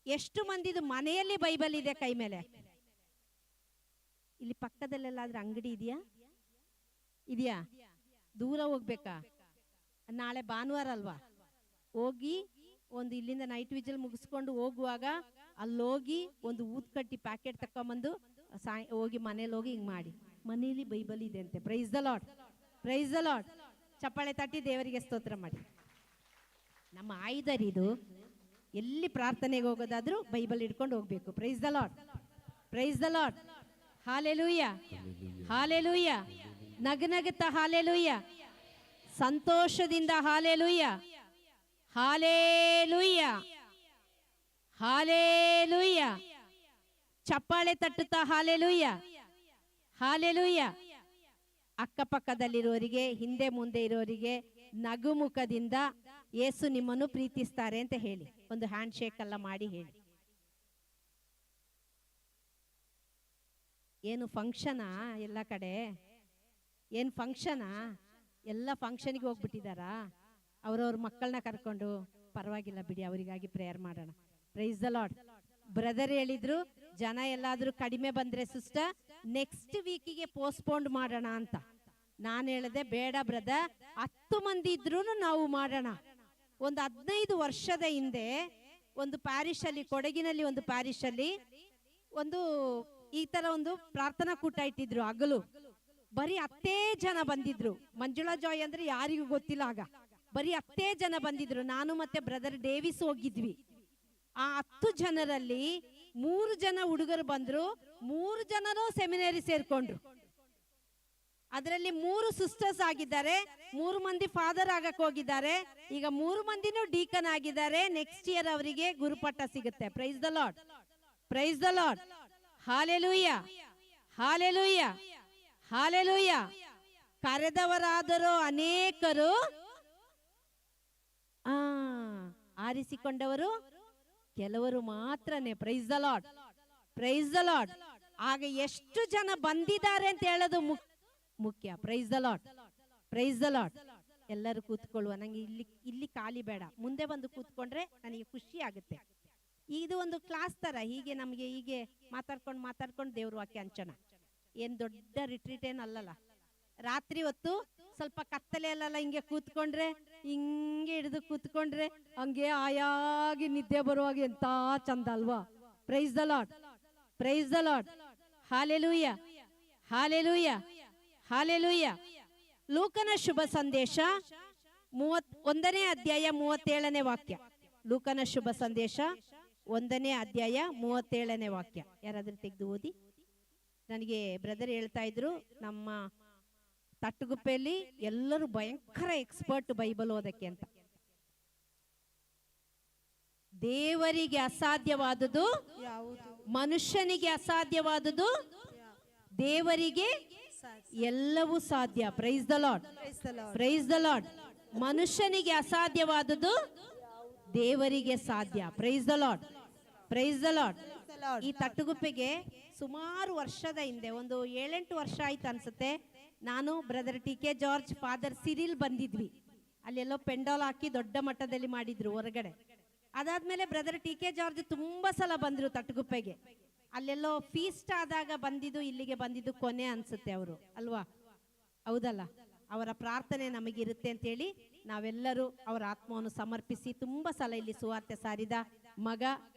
[SPEAKER 5] ಎಷ್ಟು ಮಂದಿದು ಮನೆಯಲ್ಲಿ ಬೈಬಲ್ ಇದೆ? ಕೈ ಮೇಲೆ. ಇಲ್ಲಿ ಪಕ್ಕದಲ್ಲೆಲ್ಲಾದ್ರೂ ಅಂಗಡಿ ಇದೆಯಾ? ಇದೆಯಾ? ದೂರ ಹೋಗ್ಬೇಕಾ? ನಾಳೆ ಭಾನುವಾರ ಅಲ್ವಾ? ಹೋಗಿ ಒಂದು ಇಲ್ಲಿಂದ ನೈಟ್ ವಿಜಲ್ ಮುಗಿಸ್ಕೊಂಡು ಹೋಗುವಾಗ ಅಲ್ಲೋಗಿ ಒಂದು ಊದ್ಕಟ್ಟಿ ಪ್ಯಾಕೆಟ್ ತಕೊಂಬಂದು ಹೋಗಿ ಮನೇಲಿ ಹೋಗಿ ಹಿಂಗೆ ಮಾಡಿ, ಮನೇಲಿ ಬೈಬಲ್ ಇದೆ ಅಂತೆ. Price the lord. Praise the lord. ಚಪ್ಪಾಳೆ ತಟ್ಟಿ ದೇವರಿಗೆ ಸ್ತೋತ್ರ ಮಾಡಿ. ನಮ್ಮ ಆಯುಧರಿದು. ಎಲ್ಲಿ ಪ್ರಾರ್ಥನೆಗೆ ಹೋಗೋದಾದ್ರೂ ಬೈಬಲ್ ಹಿಡ್ಕೊಂಡು ಹೋಗ್ಬೇಕು. Praise the lord. Praise the lord. Hallelujah. Hallelujah. ನಗನಗುತ್ತಾ ಹಾಲೆಲೂಯ. ಸಂತೋಷದಿಂದ ಹಾಲೆಲೂಯ. ಹಾಲೆಲೂಯ. ಹಾಲೆಲೂಯ. ಚಪ್ಪಾಳೆ ತಟ್ಟುತ್ತಾ ಹಾಲೆಲೂಯ. ಹಾಲೆಲೂಯ. ಅಕ್ಕಪಕ್ಕದಲ್ಲಿರೋರಿಗೆ, ಹಿಂದೆ ಮುಂದೆ ಇರೋರಿಗೆ ನಗುಮುಖದಿಂದ ಯೇಸು ನಿಮ್ಮನ್ನು ಪ್ರೀತಿಸ್ತಾರೆ ಅಂತ ಹೇಳಿ. ಒಂದು ಹ್ಯಾಂಡ್ ಶೇಕ್ ಎಲ್ಲ ಮಾಡಿ ಹೇಳಿ. ಏನು ಫಂಕ್ಷನಾ? ಎಲ್ಲ ಕಡೆ ಏನು ಫಂಕ್ಷನಾ? ಎಲ್ಲ ಫಂಕ್ಷನ್ಗೆ ಹೋಗ್ಬಿಟ್ಟಿದಾರಾ? ಅವ್ರವ್ರ ಮಕ್ಕಳನ್ನ ಕರ್ಕೊಂಡು. ಪರವಾಗಿಲ್ಲ ಬಿಡಿ, ಅವರಿಗಾಗಿ ಪ್ರೇಯರ್ ಮಾಡೋಣ. Price the lord. ಬ್ರದರ್ ಹೇಳಿದ್ರು, ಜನ ಎಲ್ಲಾದ್ರೂ ಕಡಿಮೆ ಬಂದ್ರೆ ಸಿಸ್ಟರ್ ನೆಕ್ಸ್ಟ್ ವೀಕಿಗೆ ಪೋಸ್ಟ್ಪೋಂಡ್ ಮಾಡೋಣ ಅಂತ. ನಾನು ಹೇಳಿದೆ, ಬೇಡ ಬ್ರದರ್, 10 ಮಂದಿ ಇದ್ರೂ ನಾವು ಮಾಡೋಣ. ಒಂದು 15 ವರ್ಷದ ಹಿಂದೆ ಒಂದು ಪ್ಯಾರಿಶ್ ಅಲ್ಲಿ, ಕೊಡಗಿನಲ್ಲಿ ಒಂದು ಪ್ಯಾರಿಶ್ ಅಲ್ಲಿ ಒಂದು ಈ ತರ ಒಂದು ಪ್ರಾರ್ಥನಾ ಕೂಟ ಇಟ್ಟಿದ್ರು. ಹಗಲು ಬರೀ 10 ಜನ ಬಂದಿದ್ರು. ಮಂಜುಳಾ ಜಾಯ್ ಅಂದ್ರೆ ಯಾರಿಗೂ ಗೊತ್ತಿಲ್ಲ ಆಗ. ಬರೀ 10 ಜನ ಬಂದಿದ್ರು. ನಾನು ಮತ್ತೆ ಬ್ರದರ್ ಡೇವಿಸ್ ಹೋಗಿದ್ವಿ. ಆ 10 ಜನರಲ್ಲಿ 3 ಜನ ಹುಡುಗರು ಬಂದ್ರು, 3 ಜನರು ಸೆಮಿನರಿ ಸೇರ್ಕೊಂಡ್ರು. ಅದರಲ್ಲಿ 3 ಸಿಸ್ಟರ್ಸ್ ಆಗಿದ್ದಾರೆ, 3 ಮಂದಿ ಫಾದರ್ ಆಗಕ್ ಹೋಗಿದ್ದಾರೆ. ಈಗ 3 ಮಂದಿನೂ ಡೀಕನ್ ಆಗಿದ್ದಾರೆ. ನೆಕ್ಸ್ಟ್ ಇಯರ್ ಅವರಿಗೆ ಗುರುಪಟ್ಟ ಸಿಗುತ್ತೆ. Praise the lord. Praise the lord. Hallelujah. Hallelujah. Hallelujah. ಕರೆದವರಾದರೂ ಅನೇಕರು, ಆರಿಸಿಕೊಂಡವರು ಕೆಲವರು ಮಾತ್ರನೇ. Praise the lord. Praise the lord. ಆಗ ಎಷ್ಟು ಜನ ಬಂದಿದ್ದಾರೆ ಅಂತ ಹೇಳೋದು ಮುಖ್ಯ. Praise the lord. Praise the lord. ಎಲ್ಲರೂ ಕೂತ್ಕೊಳ್ಳುವ. ನಂಗೆ ಇಲ್ಲಿ ಖಾಲಿ ಬೇಡ, ಮುಂದೆ ಬಂದು ಕೂತ್ಕೊಂಡ್ರೆ ನನಗೆ ಖುಷಿ ಆಗುತ್ತೆ. ಇದು ಒಂದು ಕ್ಲಾಸ್ ತರ, ಹೀಗೆ ನಮಗೆ ಹೀಗೆ ಮಾತಾಡ್ಕೊಂಡು ದೇವ್ರ ವಾಕ್ಯ ಹಂಚೋಣ. ಏನ್ ದೊಡ್ಡ ರಿಟ್ರೀಟ್ ಏನ್ ಅಲ್ಲಲ್ಲ. ರಾತ್ರಿ ಹೊತ್ತು ಸ್ವಲ್ಪ ಕತ್ತಲೆ ಅಲ್ಲಲ್ಲ, ಹಿಂಗೆ ಕೂತ್ಕೊಂಡ್ರೆ, ಹಿಂಗೆ ಹಿಡಿದು ಕೂತ್ಕೊಂಡ್ರೆ ಹಂಗೆ ಆಯಾಗಿ ನಿದ್ದೆ ಬರುವಾಗ ಎಂತ ಚಂದ ಅಲ್ವಾ? Praise the lord. Praise the lord. Hallelujah. Hallelujah. Hallelujah. ಲೂಕನ ಶುಭ ಸಂದೇಶ 1ನೇ ಅಧ್ಯಾಯ 37ನೇ ವಾಕ್ಯ. ಲೂಕನ ಶುಭ ಸಂದೇಶ 1ನೇ ಅಧ್ಯಾಯ 37ನೇ ವಾಕ್ಯ. ಯಾರಾದ್ರೂ ತೆಗೆದು ಓದಿ. ನನಗೆ ಬ್ರದರ್ ಹೇಳ್ತಾ ಇದ್ರು, ನಮ್ಮ ತಟ್ಟುಗುಪ್ಪೆಯಲ್ಲಿ ಎಲ್ಲರೂ ಭಯಂಕರ ಎಕ್ಸ್ಪರ್ಟ್ ಬೈಬಲ್ ಓದಕ್ಕೆ ಅಂತ. ದೇವರಿಗೆ ಅಸಾಧ್ಯವಾದುದು
[SPEAKER 1] ಯಾವುದು
[SPEAKER 5] ಮನುಷ್ಯನಿಗೆ ಅಸಾಧ್ಯವಾದುದು ದೇವರಿಗೆ ಎಲ್ಲವೂ ಸಾಧ್ಯ. Price the lord, praise the lord. ಮನುಷ್ಯನಿಗೆ ಅಸಾಧ್ಯವಾದುದು ದೇವರಿಗೆ ಸಾಧ್ಯ. Price the lord, praise the lord. ಈ ತಟ್ಟುಗುಪ್ಪೆಗೆ ಸುಮಾರು ವರ್ಷದ ಹಿಂದೆ, ಒಂದು 7-8 ವರ್ಷ ಆಯ್ತು ಅನ್ಸುತ್ತೆ, ನಾನು brother TK. George, father Cyril ಬಂದಿದ್ವಿ. ಅಲ್ಲೆಲ್ಲೋ ಪೆಂಡಾಲ್ ಹಾಕಿ ದೊಡ್ಡ ಮಟ್ಟದಲ್ಲಿ ಮಾಡಿದ್ರು ಹೊರಗಡೆ. ಅದಾದ್ಮೇಲೆ ಬ್ರದರ್ ಟಿ.ಕೆ. ಜಾರ್ಜ್ ತುಂಬಾ ಸಲ ಬಂದ್ರು ತಟ್ಟುಗುಪ್ಪೆಗೆ. ಅಲ್ಲೆಲ್ಲೋ ಫೀಸ್ಟ್ ಆದಾಗ ಬಂದಿದ್ದು, ಇಲ್ಲಿಗೆ ಬಂದಿದ್ದು ಕೊನೆ ಅನ್ಸುತ್ತೆ ಅವರು, ಅಲ್ವಾ? ಹೌದಲ್ಲ? ಅವರ ಪ್ರಾರ್ಥನೆ ನಮಗಿರುತ್ತೆ ಅಂತೇಳಿ ನಾವೆಲ್ಲರೂ ಅವರ ಆತ್ಮವನ್ನು ಸಮರ್ಪಿಸಿ ತುಂಬಾ ಸಲ ಇಲ್ಲಿ ಸುವಾರ್ತೆ ಸಾರಿದ ಮಗ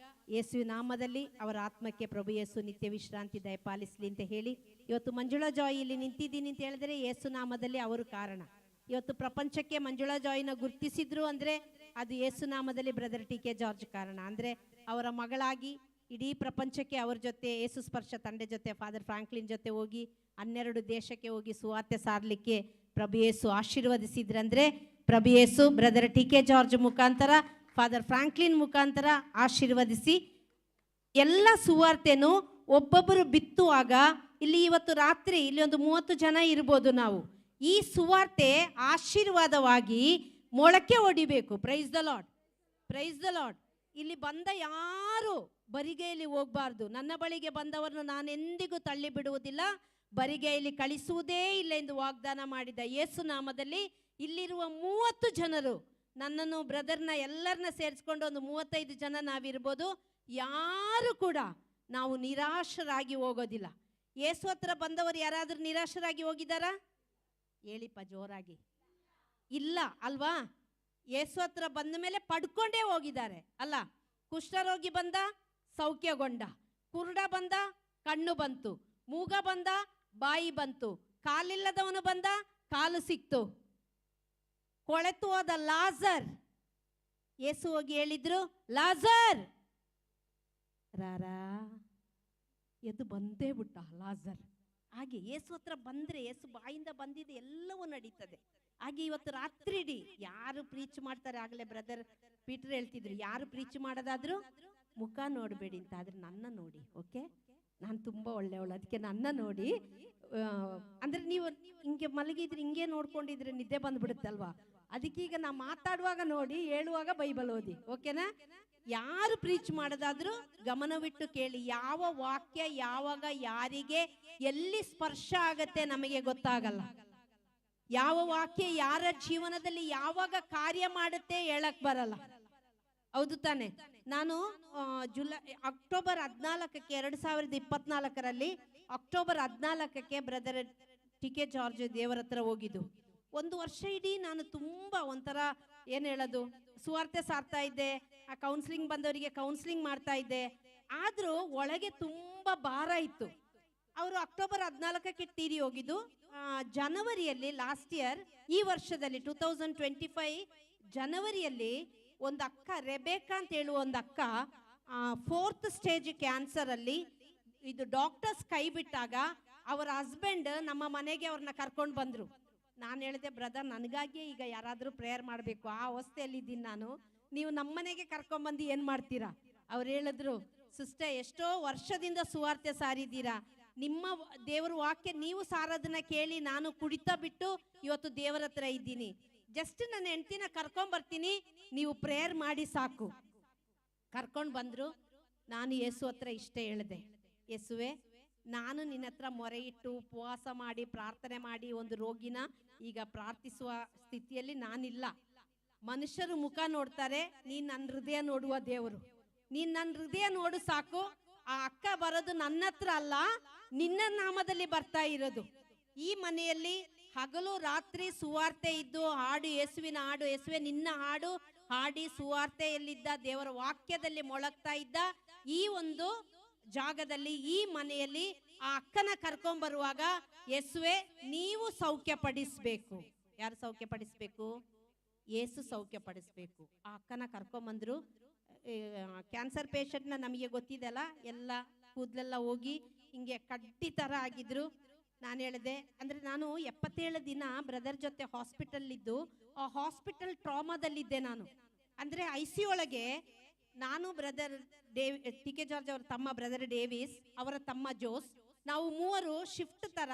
[SPEAKER 5] ಯೇಸುವಿನ ನಾಮದಲ್ಲಿ ಅವರ ಆತ್ಮಕ್ಕೆ ಪ್ರಭು ಯೇಸು ನಿತ್ಯ ವಿಶ್ರಾಂತಿ ದಯಪಾಲಿಸಲಿ ಅಂತ ಹೇಳಿ, ಇವತ್ತು ಮಂಜುಳಾ ಜಾಯ್ ಇಲ್ಲಿ ನಿಂತಿದ್ದೀನಿ ಅಂತ ಹೇಳಿದ್ರೆ ಯೇಸು ನಾಮದಲ್ಲಿ ಅವರು ಕಾರಣ. ಇವತ್ತು ಪ್ರಪಂಚಕ್ಕೆ ಮಂಜುಳಾ ಜಾಯ್ನ ಗುರ್ತಿಸಿದ್ರು ಅಂದ್ರೆ ಅದು ಯೇಸು ನಾಮದಲ್ಲಿ ಬ್ರದರ್ ಟಿ.ಕೆ. ಜಾರ್ಜ್ ಕಾರಣ. ಅಂದ್ರೆ ಅವರ ಮಗಳಾಗಿ ಇಡೀ ಪ್ರಪಂಚಕ್ಕೆ ಅವ್ರ ಜೊತೆ ಯೇಸು ಸ್ಪರ್ಶ ತಂಡೆ ಜೊತೆ ಫಾದರ್ ಫ್ರಾಂಕ್ಲಿನ್ ಜೊತೆ ಹೋಗಿ 12 ದೇಶಕ್ಕೆ ಹೋಗಿ ಸುವಾರ್ತೆ ಸಾರಲಿಕ್ಕೆ ಪ್ರಭು ಯೇಸು ಆಶೀರ್ವದಿಸಿದ್ರಂದ್ರೆ ಪ್ರಭು ಯೇಸು ಬ್ರದರ್ ಟಿ.ಕೆ. ಜಾರ್ಜ್ ಮುಖಾಂತರ, ಫಾದರ್ ಫ್ರಾಂಕ್ಲಿನ್ ಮುಖಾಂತರ ಆಶೀರ್ವದಿಸಿ ಎಲ್ಲ ಸುವಾರ್ತೆನೂ ಒಬ್ಬೊಬ್ಬರು ಬಿತ್ತುವಾಗ, ಇಲ್ಲಿ ಇವತ್ತು ರಾತ್ರಿ ಇಲ್ಲಿ ಒಂದು 30 ಜನ ಇರ್ಬೋದು ನಾವು, ಈ ಸುವಾರ್ತೆ ಆಶೀರ್ವಾದವಾಗಿ ಮೊಳಕೆ ಹೊಡಿಬೇಕು. Price the lord, praise the lord. ಇಲ್ಲಿ ಬಂದ ಯಾರು ಬರಿಗೈಯಲ್ಲಿ ಹೋಗ್ಬಾರ್ದು. ನನ್ನ ಬಳಿಗೆ ಬಂದವರನ್ನು ನಾನೆಂದಿಗೂ ತಳ್ಳಿ ಬಿಡುವುದಿಲ್ಲ, ಬರಿಗೈಯಲ್ಲಿ ಕಳಿಸುವುದೇ ಇಲ್ಲ ಎಂದು ವಾಗ್ದಾನ ಮಾಡಿದ ಯೇಸು ನಾಮದಲ್ಲಿ ಇಲ್ಲಿರುವ 30 ಜನರು, ನನ್ನನ್ನು ಬ್ರದರ್ನ ಎಲ್ಲರನ್ನ ಸೇರಿಸ್ಕೊಂಡು ಒಂದು 35 ಜನ ನಾವಿರ್ಬೋದು, ಯಾರು ಕೂಡ ನಾವು ನಿರಾಶರಾಗಿ ಹೋಗೋದಿಲ್ಲ. ಯೇಸು ಹತ್ರ ಬಂದವರು ಯಾರಾದ್ರೂ ನಿರಾಶರಾಗಿ ಹೋಗಿದ್ದಾರಾ? ಹೇಳಿಪ್ಪ ಜೋರಾಗಿ. ಇಲ್ಲ ಅಲ್ವಾ? ಯೇಸು ಹತ್ರ ಬಂದ ಮೇಲೆ ಪಡ್ಕೊಂಡೇ ಹೋಗಿದ್ದಾರೆ ಅಲ್ಲ? ಕುಷ್ಠರೋಗಿ ಬಂದ, ಸೌಖ್ಯಗೊಂಡ. ಕುರುಡ ಬಂದ, ಕಣ್ಣು ಬಂತು. ಮೂಗ ಬಂದ, ಬಾಯಿ ಬಂತು. ಕಾಲಿಲ್ಲದವನು ಬಂದ, ಕಾಲು ಸಿಕ್ತು. ಕೊಳೆತು ಹೋದ ಲಾಜರ್, ಯೇಸು ಹೋಗಿ ಹೇಳಿದ್ರು, ಲಾಜರ್ ರಾರಾ ಎದ್ದು ಬಂದೇ ಬಿಟ್ಟ ಲಾಜರ್. ಹಾಗೆ ಯೇಸು ಹತ್ರ ಬಂದ್ರೆ, ಯೇಸು ಬಾಯಿಂದ ಬಂದಿದೆ ಎಲ್ಲವೂ ನಡೀತದೆ. ಹಾಗೆ ಇವತ್ತು ರಾತ್ರಿ ಇಡೀ ಯಾರು ಪ್ರೀಚ್ ಮಾಡ್ತಾರೆ, ಆಗಲೇ ಬ್ರದರ್ ಪೀಟರ್ ಹೇಳ್ತಿದ್ರು, ಯಾರು ಪ್ರೀಚ್ ಮಾಡೋದಾದ್ರೂ ಮುಖ ನೋಡಬೇಡಿ ಅಂತ, ಆದ್ರೆ ನನ್ನ ನೋಡಿ. ಓಕೆ, ನಾನು ತುಂಬಾ ಒಳ್ಳೆಯವಳು, ಅದಕ್ಕೆ ನನ್ನ ನೋಡಿ. ಅಂದ್ರೆ ನೀವು ಹಿಂಗೆ ಮಲಗಿದ್ರೆ, ಹಿಂಗೆ ನೋಡ್ಕೊಂಡಿದ್ರೆ ನಿದ್ದೆ ಬಂದ್ಬಿಡುತ್ತಲ್ವಾ? ಅದಕ್ಕೆ ಈಗ ನಾ ಮಾತಾಡುವಾಗ ನೋಡಿ, ಹೇಳುವಾಗ ಬೈಬಲ್ ಓದಿ. ಓಕೆನಾ? ಯಾರು ಪ್ರೀಚ್ ಮಾಡೋದಾದ್ರೂ ಗಮನವಿಟ್ಟು ಕೇಳಿ. ಯಾವ ವಾಕ್ಯ ಯಾವಾಗ ಯಾರಿಗೆ ಎಲ್ಲಿ ಸ್ಪರ್ಶ ಆಗತ್ತೆ ನಮಗೆ ಗೊತ್ತಾಗಲ್ಲ. ಯಾವ ವಾಕ್ಯ ಯಾರ ಜೀವನದಲ್ಲಿ ಯಾವಾಗ ಕಾರ್ಯ ಮಾಡುತ್ತೆ ಹೇಳಕ್ ಬರಲ್ಲ. ಹೌದು ತಾನೆ? ನಾನು October 14ಕ್ಕೆ 2024ರಲ್ಲಿ October 14ಕ್ಕೆ brother TK. George ದೇವರ ಹತ್ರ ಹೋಗಿದ್ದು. 1 ವರ್ಷ ಇಡೀ ನಾನು ತುಂಬಾ ಒಂಥರ ಏನ್ ಹೇಳೋದು, ಸುವಾರ್ತೆ ಸಾರ್ತಾ ಇದ್ದೆ, ಆ ಕೌನ್ಸಿಲಿಂಗ್ ಬಂದವರಿಗೆ ಕೌನ್ಸಿಲಿಂಗ್ ಮಾಡ್ತಾ ಇದ್ದೆ. ಆದ್ರೂ ಒಳಗೆ ತುಂಬಾ ಭಾರ ಇತ್ತು. ಅವರು ಅಕ್ಟೋಬರ್ 14ಕ್ಕೆ ತೀರಿ ಹೋಗಿದ್ದು. ಜನವರಿಯಲ್ಲಿ ಲಾಸ್ಟ್ ಇಯರ್, ಈ ವರ್ಷದಲ್ಲಿ 2025 ಜನವರಿಯಲ್ಲಿ ಒಂದು ಅಕ್ಕ, ರೆಬೆಕಾ ಅಂತ ಹೇಳುವ ಒಂದು ಅಕ್ಕ, 4th ಸ್ಟೇಜ್ ಕ್ಯಾನ್ಸರ್ ಅಲ್ಲಿ ಇದು ಡಾಕ್ಟರ್ಸ್ ಕೈ ಬಿಟ್ಟಾಗ ಅವರ ಹಸ್ಬೆಂಡ್ ನಮ್ಮ ಮನೆಗೆ ಅವ್ರನ್ನ ಕರ್ಕೊಂಡು ಬಂದ್ರು. ನಾನು ಹೇಳಿದೆ, ಬ್ರದರ್ ನನಗಾಗಿಯೇ ಈಗ ಯಾರಾದ್ರೂ ಪ್ರೇಯರ್ ಮಾಡಬೇಕು, ಆ ಅವಸ್ಥೆಯಲ್ಲಿ ಇದ್ದೀನಿ ನಾನು, ನೀವು ನಮ್ಮನೆಗೆ ಕರ್ಕೊಂಡ್ಬಂದು ಏನ್ ಮಾಡ್ತೀರಾ? ಅವ್ರು ಹೇಳಿದ್ರು, ಸಿಸ್ಟರ್ ಎಷ್ಟೋ ವರ್ಷದಿಂದ ಸುವಾರ್ತೆ ಸಾರಿದ್ದೀರಾ, ನಿಮ್ಮ ದೇವರ ವಾಕ್ಯ ನೀವು ಸಾರೋದನ್ನ ಕೇಳಿ ನಾನು ಕುಡಿತಾ ಬಿಟ್ಟು ಇವತ್ತು ದೇವರ ಹತ್ರ ಇದ್ದೀನಿ. ಜಸ್ಟ್ ನನ್ನ ಹೆಂಡತಿನ ಕರ್ಕೊಂಡ್ ಬರ್ತೀನಿ, ನೀವು ಪ್ರೇಯರ್ ಮಾಡಿ ಸಾಕು. ಕರ್ಕೊಂಡ್ ಬಂದ್ರು. ನಾನು ಯೇಸು ಹತ್ರ ಇಷ್ಟೇ ಹೇಳಿದೆ, ಯೇಸುವೆ, ನಾನು ನಿನ್ನ ಹತ್ರ ಮೊರೆ ಇಟ್ಟು ಉಪವಾಸ ಮಾಡಿ ಪ್ರಾರ್ಥನೆ ಮಾಡಿ ಒಂದು ರೋಗಿನ ಈಗ ಪ್ರಾರ್ಥಿಸುವ ಸ್ಥಿತಿಯಲ್ಲಿ ನಾನಿಲ್ಲ. ಮನುಷ್ಯರು ಮುಖ ನೋಡ್ತಾರೆ, ನೀನ್ ನನ್ನ ಹೃದಯ ನೋಡುವ ದೇವರು, ನೀನ್ ನನ್ನ ಹೃದಯ ನೋಡು ಸಾಕು. ಆ ಅಕ್ಕ ಬರೋದು ನನ್ನ ಹತ್ರ ಅಲ್ಲ, ನಿನ್ನ ನಾಮದಲ್ಲಿ ಬರ್ತಾ ಇರೋದು. ಈ ಮನೆಯಲ್ಲಿ ಹಗಲು ರಾತ್ರಿ ಸುವಾರ್ತೆ ಇದ್ದು ಹಾಡು, ಯೇಸುವಿನ ಹಾಡು, ಯೇಸುವೆ ನಿನ್ನ ಹಾಡು ಹಾಡಿ ಸುವಾರ್ತೆಯಲ್ಲಿದ್ದ, ದೇವರ ವಾಕ್ಯದಲ್ಲಿ ಮೊಳಗ್ತಾ ಇದ್ದ ಈ ಒಂದು ಜಾಗದಲ್ಲಿ, ಈ ಮನೆಯಲ್ಲಿ ಆ ಅಕ್ಕನ ಕರ್ಕೊಂಡ್ ಬರುವಾಗ, ಯೇಸುವೆ ನೀವು ಸೌಖ್ಯ ಪಡಿಸ್ಬೇಕು. ಯಾರು ಸೌಖ್ಯ ಪಡಿಸ್ಬೇಕು? ಯೇಸು ಸೌಖ್ಯ ಪಡಿಸ್ಬೇಕು. ಆ ಅಕ್ಕನ ಕರ್ಕೊಂಬಂದ್ರು. ಕ್ಯಾನ್ಸರ್ ಪೇಷಂಟ್ನ ನಮಗೆ ಗೊತ್ತಿದೆಲ್ಲ, ಎಲ್ಲ ಕೂದಲೆಲ್ಲ ಹೋಗಿ ಹಿಂಗೆ ಕಡ್ಡಿ ತರ ಆಗಿದ್ರು. ನಾನು ಹೇಳಿದೆ, ಅಂದ್ರೆ ನಾನು 77 ದಿನ ಬ್ರದರ್ ಜೊತೆ ಹಾಸ್ಪಿಟಲ್ ಇದ್ದು, ಆ ಹಾಸ್ಪಿಟಲ್ ಟ್ರಾಮಾದಲ್ಲಿದ್ದೆ ನಾನು. ಅಂದ್ರೆ ICU ಒಳಗೆ ನಾನು ಬ್ರದರ್ ಟಿ ಕೆ ಜಾರ್ಜ್ ಅವರ ತಮ್ಮ ಬ್ರದರ್ ಡೇವಿಸ್, ಅವರ ತಮ್ಮ ಜೋಸ್, ನಾವು ಮೂವರು ಶಿಫ್ಟ್ ತರ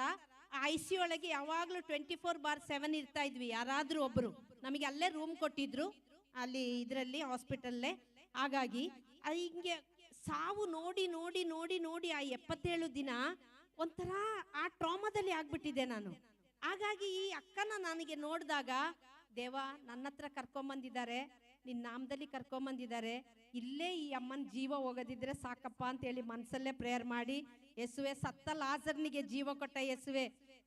[SPEAKER 5] ICU ಒಳಗೆ ಯಾವಾಗಲೂ 24/7 ಇರ್ತಾ ಇದ್ವಿ. ಯಾರಾದ್ರೂ ಒಬ್ರು ನಮಗೆ ಅಲ್ಲೇ ರೂಮ್ ಕೊಟ್ಟಿದ್ರು, ಅಲ್ಲಿ ಇದರಲ್ಲಿ ಹಾಸ್ಪಿಟಲ್ಲೇ. ಹಾಗಾಗಿ ಹಿಂಗೆ ಸಾವು ನೋಡಿ ನೋಡಿ ನೋಡಿ ನೋಡಿ ಆ 77 ದಿನ ಒಂಥರ ಆ ಟ್ರಾಮಾದಲ್ಲಿ ಆಗ್ಬಿಟ್ಟಿದೆ ನಾನು. ಹಾಗಾಗಿ ಈ ಅಕ್ಕನ ನನಗೆ ನೋಡಿದಾಗ, ದೇವ ನನ್ನ ಹತ್ರ ಕರ್ಕೊಂಬಂದಿದ್ದಾರೆ, ನಿನ್ನ ನಾಮದಲ್ಲಿ ಕರ್ಕೊಂಬಂದಿದ್ದಾರೆ, ಇಲ್ಲೇ ಈ ಅಮ್ಮನ ಜೀವ ಹೋಗೋದಿದ್ರೆ ಸಾಕಪ್ಪ ಅಂತೇಳಿ ಮನಸ್ಸಲ್ಲೇ ಪ್ರೇಯರ್ ಮಾಡಿ, ಯೇಸುವೆ ಸತ್ತ ಲಾಜರ್ನಿಗೆ ಜೀವ ಕೊಟ್ಟ ಯೇಸುವೆ,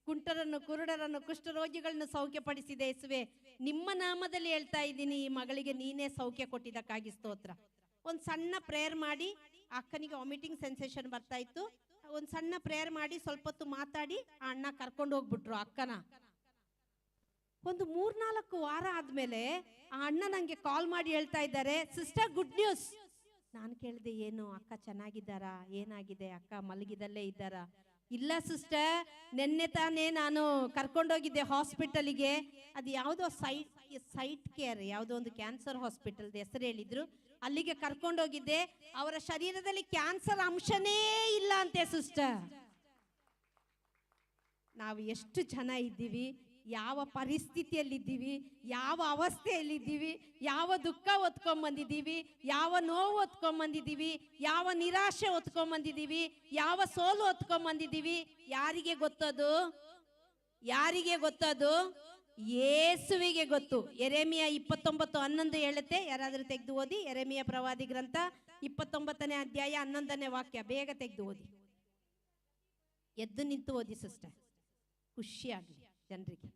[SPEAKER 5] ಕುಂಟರನ್ನು ಕುರುಡರನ್ನು ಕುಷ್ಠರೋಗಿಗಳನ್ನು ಸೌಖ್ಯಪಡಿಸಿದೆ ಯೇಸುವೆ, ನಿಮ್ಮ ನಾಮದಲ್ಲಿ ಹೇಳ್ತಾ ಇದ್ದೀನಿ, ಈ ಮಗಳಿಗೆ ನೀನೇ ಸೌಖ್ಯ ಕೊಟ್ಟಿದ್ದಕ್ಕಾಗಿ ಸ್ತೋತ್ರ. ಒಂದು ಸಣ್ಣ ಪ್ರೇಯರ್ ಮಾಡಿ, ಅಕ್ಕನಿಗೆ ವಾಮಿಟಿಂಗ್ ಸೆನ್ಸೇಷನ್ ಬರ್ತಾ ಇತ್ತು, ಒಂದು ಸಣ್ಣ ಪ್ರೇಯರ್ ಮಾಡಿ ಸ್ವಲ್ಪ ಹೊತ್ತು ಮಾತಾಡಿ ಆ ಅಣ್ಣ ಕರ್ಕೊಂಡು ಹೋಗ್ಬಿಟ್ರು ಅಕ್ಕನ. ಒಂದು 3-4 ವಾರ ಆದ್ಮೇಲೆ ಆ ಅಣ್ಣ ನಂಗೆ ಕಾಲ್ ಮಾಡಿ ಹೇಳ್ತಾ ಇದ್ದಾರೆ, ಸಿಸ್ಟರ್ ಗುಡ್ ನ್ಯೂಸ್. ನಾನು ಕೇಳಿದೆ, ಏನು ಅಕ್ಕ ಚೆನ್ನಾಗಿದ್ದಾರಾ, ಏನಾಗಿದೆ, ಅಕ್ಕ ಮಲಗಿದಲ್ಲೇ ಇದ್ದಾರಾ? ಇಲ್ಲ ಸಿಸ್ಟರ್, ನಿನ್ನೆ ತಾನೇ ನಾನು ಕರ್ಕೊಂಡೋಗಿದ್ದೆ ಹಾಸ್ಪಿಟಲಿಗೆ, ಅದು ಯಾವುದೋ ಸೈಟ್ ಕೇರ್, ಯಾವುದೋ ಒಂದು ಕ್ಯಾನ್ಸರ್ ಹಾಸ್ಪಿಟಲ್ ಹೆಸರು ಹೇಳಿದ್ರು, ಅಲ್ಲಿಗೆ ಕರ್ಕೊಂಡೋಗಿದ್ದೆ. ಅವರ ಶರೀರದಲ್ಲಿ ಕ್ಯಾನ್ಸರ್ ಅಂಶನೇ ಇಲ್ಲ ಅಂತೆ ಸಿಸ್ಟರ್. ನಾವು ಎಷ್ಟು ಜನ ಇದ್ದೀವಿ, ಯಾವ ಪರಿಸ್ಥಿತಿಯಲ್ಲಿದ್ದೀವಿ, ಯಾವ ಅವಸ್ಥೆಯಲ್ಲಿದ್ದೀವಿ, ಯಾವ ದುಃಖ ಹೊತ್ಕೊಂಡ್ಬಂದಿದ್ದೀವಿ, ಯಾವ ನೋವು ಹೊತ್ಕೊಂಡ್ಬಂದಿದ್ದೀವಿ, ಯಾವ ನಿರಾಶೆ ಹೊತ್ಕೊಂಡ್ಬಂದಿದ್ದೀವಿ, ಯಾವ ಸೋಲು ಹೊತ್ಕೊಂಡ್ಬಂದಿದ್ದೀವಿ, ಯಾರಿಗೆ ಗೊತ್ತದು? ಯಾರಿಗೆ ಗೊತ್ತದು? ಯೇಸುವಿಗೆ ಗೊತ್ತು. ಯೆರೆಮೀಯ 29:11 ಹೇಳುತ್ತೆ, ಯಾರಾದ್ರೂ ತೆಗೆದು ಓದಿ. ಯೆರೆಮೀಯ ಪ್ರವಾದಿ ಗ್ರಂಥ 29ನೇ ಅಧ್ಯಾಯ 11ನೇ ವಾಕ್ಯ, ಬೇಗ ತೆಗೆದು ಓದಿ. ಎದ್ದು ನಿಂತು ಓದಿ ಸಿಸ್ಟರ್, ಖುಷಿಯಾಗಲಿ ಜನರಿಗೆ.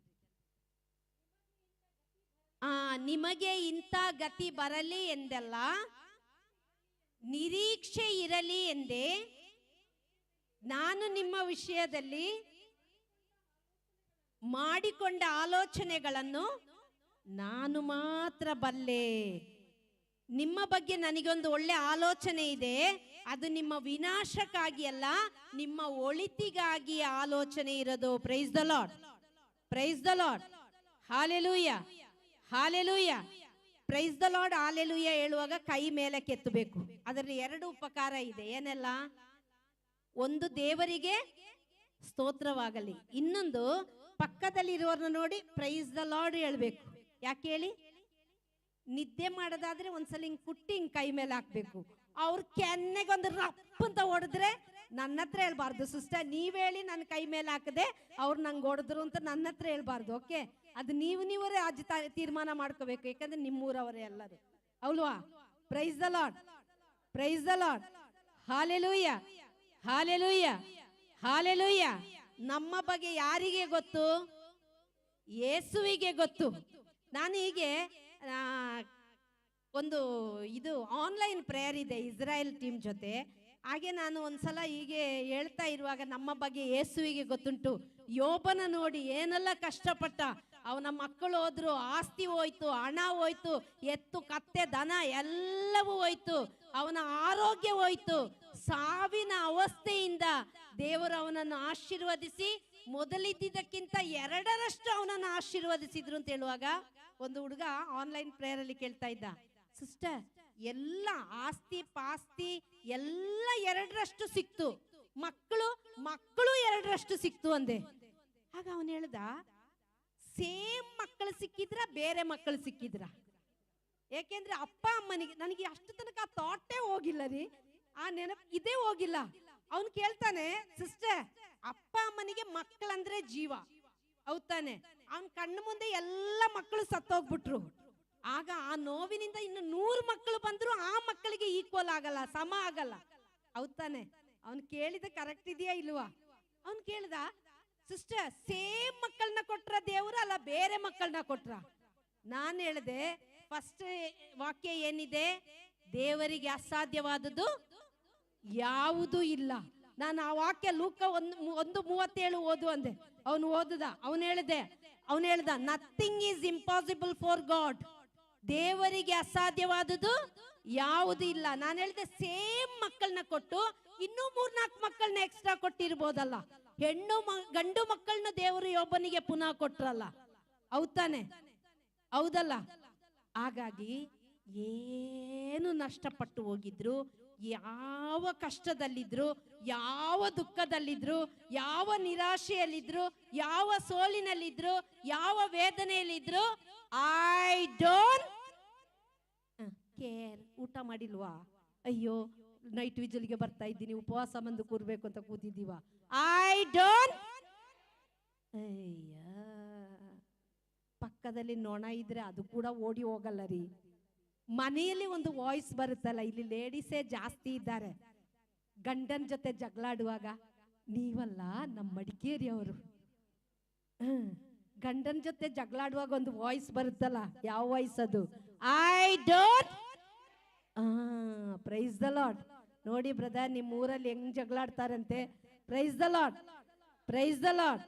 [SPEAKER 5] ನಿಮಗೆ ಇಂಥ ಗತಿ ಬರಲಿ ಎಂದೆಲ್ಲ ನಿರೀಕ್ಷೆ ಇರಲಿ ಎಂದೇ ನಾನು ನಿಮ್ಮ ವಿಷಯದಲ್ಲಿ ಮಾಡಿಕೊಂಡ ಆಲೋಚನೆಗಳನ್ನು ನಾನು ಮಾತ್ರ ಬಲ್ಲೆ. ನಿಮ್ಮ ಬಗ್ಗೆ ನನಗೊಂದು ಒಳ್ಳೆ ಆಲೋಚನೆ ಇದೆ, ಅದು ನಿಮ್ಮ ವಿನಾಶಕ್ಕಾಗಿ ಅಲ್ಲ, ನಿಮ್ಮ ಒಳಿತಿಗಾಗಿ ಆಲೋಚನೆ ಇರೋದು. Price the lord, praise the lord, hallelujah, hallelujah, price the lord, hallelujah ಹೇಳುವಾಗ ಕೈ ಮೇಲೆ ಕೆತ್ತಬೇಕು. ಅದರಲ್ಲಿ 2 ಉಪಕಾರ ಇದೆ. ಏನೆಲ್ಲ? ಒಂದು ದೇವರಿಗೆ ಸ್ತೋತ್ರವಾಗಲಿ, ಇನ್ನೊಂದು ಪಕ್ಕದಲ್ಲಿರುವವ್ರನ್ನ ನೋಡಿ ಪ್ರೈಸ್ ದ ಲಾರ್ಡ್ ಹೇಳ್ಬೇಕು. ಯಾಕೆ ಹೇಳಿ? ನಿದ್ದೆ ಮಾಡೋದಾದ್ರೆ ಒಂದ್ಸಲ ಹಿಂಗ್ ಕುಟ್ಟಿ ಹಿಂಗ್ ಕೈ ಮೇಲೆ ಹಾಕ್ಬೇಕು. ಅವ್ರ ಕೆನ್ನೆಗೊಂದು ರಪ್ ಅಂತ ಹೊಡೆದ್ರೆ ನನ್ನ ಹತ್ರ ಹೇಳ್ಬಾರ್ದು ಸಿಸ್ಟರ್, ನೀವ್ ಹೇಳಿ ನನ್ನ ಕೈ ಮೇಲೆ ಹಾಕದೆ ಅವ್ರು ನಂಗೆ ಹೊಡೆದ್ರು ಅಂತ ನನ್ನ ಹತ್ರ ಹೇಳ್ಬಾರ್ದು. ಓಕೆ, ಅದು ನೀವರೇ ಅಜ್ಜಿ ತೀರ್ಮಾನ ಮಾಡ್ಕೋಬೇಕು, ಯಾಕಂದ್ರೆ ನಿಮ್ಮೂರವರೇ ಎಲ್ಲರೂ, ಅಲ್ವಾ? Praise the lord, praise the lord, hallelujah, hallelujah, hallelujah. ನಮ್ಮ ಬಗ್ಗೆ ಯಾರಿಗೆ ಗೊತ್ತು? ಯೇಸುವಿಗೆ ಗೊತ್ತು. ನಾನು ಹೀಗೆ ಒಂದು ಇದು ಆನ್ಲೈನ್ ಪ್ರೇಯರ್ ಇದೆ ಇಸ್ರಾಯೇಲ್ ಟೀಮ್ ಜೊತೆ. ಹಾಗೆ ನಾನು ಒಂದ್ಸಲ ಹೀಗೆ ಹೇಳ್ತಾ ಇರುವಾಗ ನಮ್ಮ ಬಗ್ಗೆ ಯೇಸುವಿಗೆ ಗೊತ್ತುಂಟು. ಯೋಬನ ನೋಡಿ ಏನೆಲ್ಲ ಕಷ್ಟಪಟ್ಟ, ಅವನ ಮಕ್ಕಳು ಹೋದ್ರು, ಆಸ್ತಿ ಹೋಯ್ತು, ಹಣ ಹೋಯ್ತು, ಎತ್ತು ಕತ್ತೆ ದನ ಎಲ್ಲವೂ ಹೋಯ್ತು, ಅವನ ಆರೋಗ್ಯ ಹೋಯ್ತು. ಸಾವಿನ ಅವಸ್ಥೆಯಿಂದ ದೇವರು ಅವನನ್ನು ಆಶೀರ್ವದಿಸಿ ಮೊದಲಿದ್ದಕ್ಕಿಂತ 2ರಷ್ಟು ಅವನನ್ನು ಆಶೀರ್ವದಿಸಿದ್ರು ಅಂತ ಹೇಳುವಾಗ ಒಂದು ಹುಡುಗ ಆನ್ಲೈನ್ ಪ್ರೇಯರ್ ಅಲ್ಲಿ ಕೇಳ್ತಾ ಇದ್ದ, ಸಿಸ್ಟರ್ ಎಲ್ಲ ಆಸ್ತಿ ಪಾಸ್ತಿ ಎಲ್ಲ 2ರಷ್ಟು ಸಿಕ್ತು, ಮಕ್ಕಳು 2ರಷ್ಟು ಸಿಕ್ತು ಅಂದೆ. ಆಗ ಅವನು ಹೇಳ್ದ, ಸೇಮ್ ಮಕ್ಕಳು ಸಿಕ್ಕಿದ್ರ ಬೇರೆ ಮಕ್ಕಳು ಸಿಕ್ಕಿದ್ರ? ಯಾಕೆಂದ್ರೆ ಅಪ್ಪ ಅಮ್ಮನಿಗೆ, ನನಗೆ ಅಷ್ಟು ತನಕ ಆ ಥಾಟೇ ಹೋಗಿಲ್ಲ ರೀ, ಆ ನೆನಪು ಇದೇ ಹೋಗಿಲ್ಲ. ಅವನು ಕೇಳ್ತಾನೆ, ಸಿಸ್ಟರ್ ಅಪ್ಪ ಅಮ್ಮನಿಗೆ ಮಕ್ಕಳಂದ್ರೆ ಜೀವ, ಹೌದಾನೆ? ಅವನ್ ಕಣ್ಣು ಮುಂದೆ ಎಲ್ಲ ಮಕ್ಕಳು ಸತ್ತೋಗ್ಬಿಟ್ರು. ಆಗ ಆ ನೋವಿನಿಂದ ಇನ್ನು 100 ಮಕ್ಕಳು ಬಂದ್ರು ಆ ಮಕ್ಕಳಿಗೆ ಈಕ್ವಲ್ ಆಗಲ್ಲ, ಸಮ ಆಗಲ್ಲ, ಹೌದಾನೆ? ಅವನು ಕೇಳಿದ ಕರೆಕ್ಟ್ ಇದೆಯಾ ಇಲ್ವಾ? ಅವನು ಕೇಳ್ದ, ಸಿಸ್ಟರ್ ಸೇಮ್ ಮಕ್ಕಳನ್ನ ಕೊಟ್ರ ದೇವ್ರ ಅಲ್ಲ ಬೇರೆ ಮಕ್ಕಳನ್ನ ಕೊಟ್ರ? ನಾನು ಹೇಳಿದೆ, ಫಸ್ಟ್ ವಾಕ್ಯ ಏನಿದೆ? ದೇವರಿಗೆ ಅಸಾಧ್ಯವಾದದ್ದು ಯಾವುದೂ ಇಲ್ಲ. ನಾನು ಆ ವಾಕ್ಯ ಲೂಕ 1:37 ಓದು ಅಂದೆ. ಅವನು ಓದುದ, ಅವನು ಹೇಳ್ದ nothing is impossible for god. ದೇವರಿಗೆ ಅಸಾಧ್ಯವಾದದ್ದು ಯಾವುದು ಇಲ್ಲ. ನಾನು ಹೇಳಿದೆ, ಸೇಮ್ ಮಕ್ಕಳನ್ನ ಕೊಟ್ಟು ಇನ್ನೂ 3-4 ಮಕ್ಕಳನ್ನ ಎಕ್ಸ್ಟ್ರಾ ಕೊಟ್ಟಿರ್ಬೋದಲ್ಲ, ಗಂಡು ಮಕ್ಕಳನ್ನ ದೇವರು ಯೋಬನಿಗೆ ಪುನಃ ಕೊಟ್ರಲ್ಲ, ಹೌದಾನೆ? ಹೌದಲ್ಲ? ಹಾಗಾಗಿ ಏನು ನಷ್ಟಪಟ್ಟು ಹೋಗಿದ್ರು, ಯಾವ ಕಷ್ಟದಲ್ಲಿದ್ರು, ಯಾವ ದುಃಖದಲ್ಲಿದ್ರು, ಯಾವ ನಿರಾಶೆಯಲ್ಲಿದ್ರು, ಯಾವ ಸೋಲಿನಲ್ಲಿದ್ರು, ಯಾವ ವೇದನೆಯಲ್ಲಿದ್ರು, ಐ ಡೋಂಟ್ ಕೇರ್. ಊಟ ಮಾಡಿಲ್ವಾ? ಅಯ್ಯೋ ನೈಟ್ ವಿಜಲ್ಗೆ ಬರ್ತಾ ಇದ್ದೀನಿ, ಉಪವಾಸ ಬಂದು ಕೂರ್ಬೇಕು ಅಂತ ಕೂತಿದ್ದೀವ. I don't. ಅಯ್ಯ, ಪಕ್ಕದಲ್ಲಿ ನೊಣ ಇದ್ರೆ ಅದು ಕೂಡ ಓಡಿ ಹೋಗಲ್ಲ ರೀ. ಮನೆಯಲ್ಲಿ ಒಂದು ವಾಯ್ಸ್ ಬರುತ್ತಲ್ಲ, ಇಲ್ಲಿ ಲೇಡೀಸೇ ಜಾಸ್ತಿ ಇದ್ದಾರೆ. ಗಂಡನ ಜೊತೆ ಜಗಳಾಡುವಾಗ, ನೀವಲ್ಲ ನಮ್ಮ ಮಡಿಕೇರಿಯವರು, ಗಂಡನ ಜೊತೆ ಜಗಳಾಡುವಾಗ ಒಂದು ವಾಯ್ಸ್ ಬರುತ್ತಲ್ಲ, ಯಾವ ವಾಯ್ಸ್ ಅದು? I don't. Praise the lord. ನೋಡಿ ಬ್ರದರ್, ನಿಮ್ಮ ಊರಲ್ಲಿ ಹೆಂಗ್ ಜಗಳಾಡ್ತಾರಂತೆ. Praise the lord, praise the lord.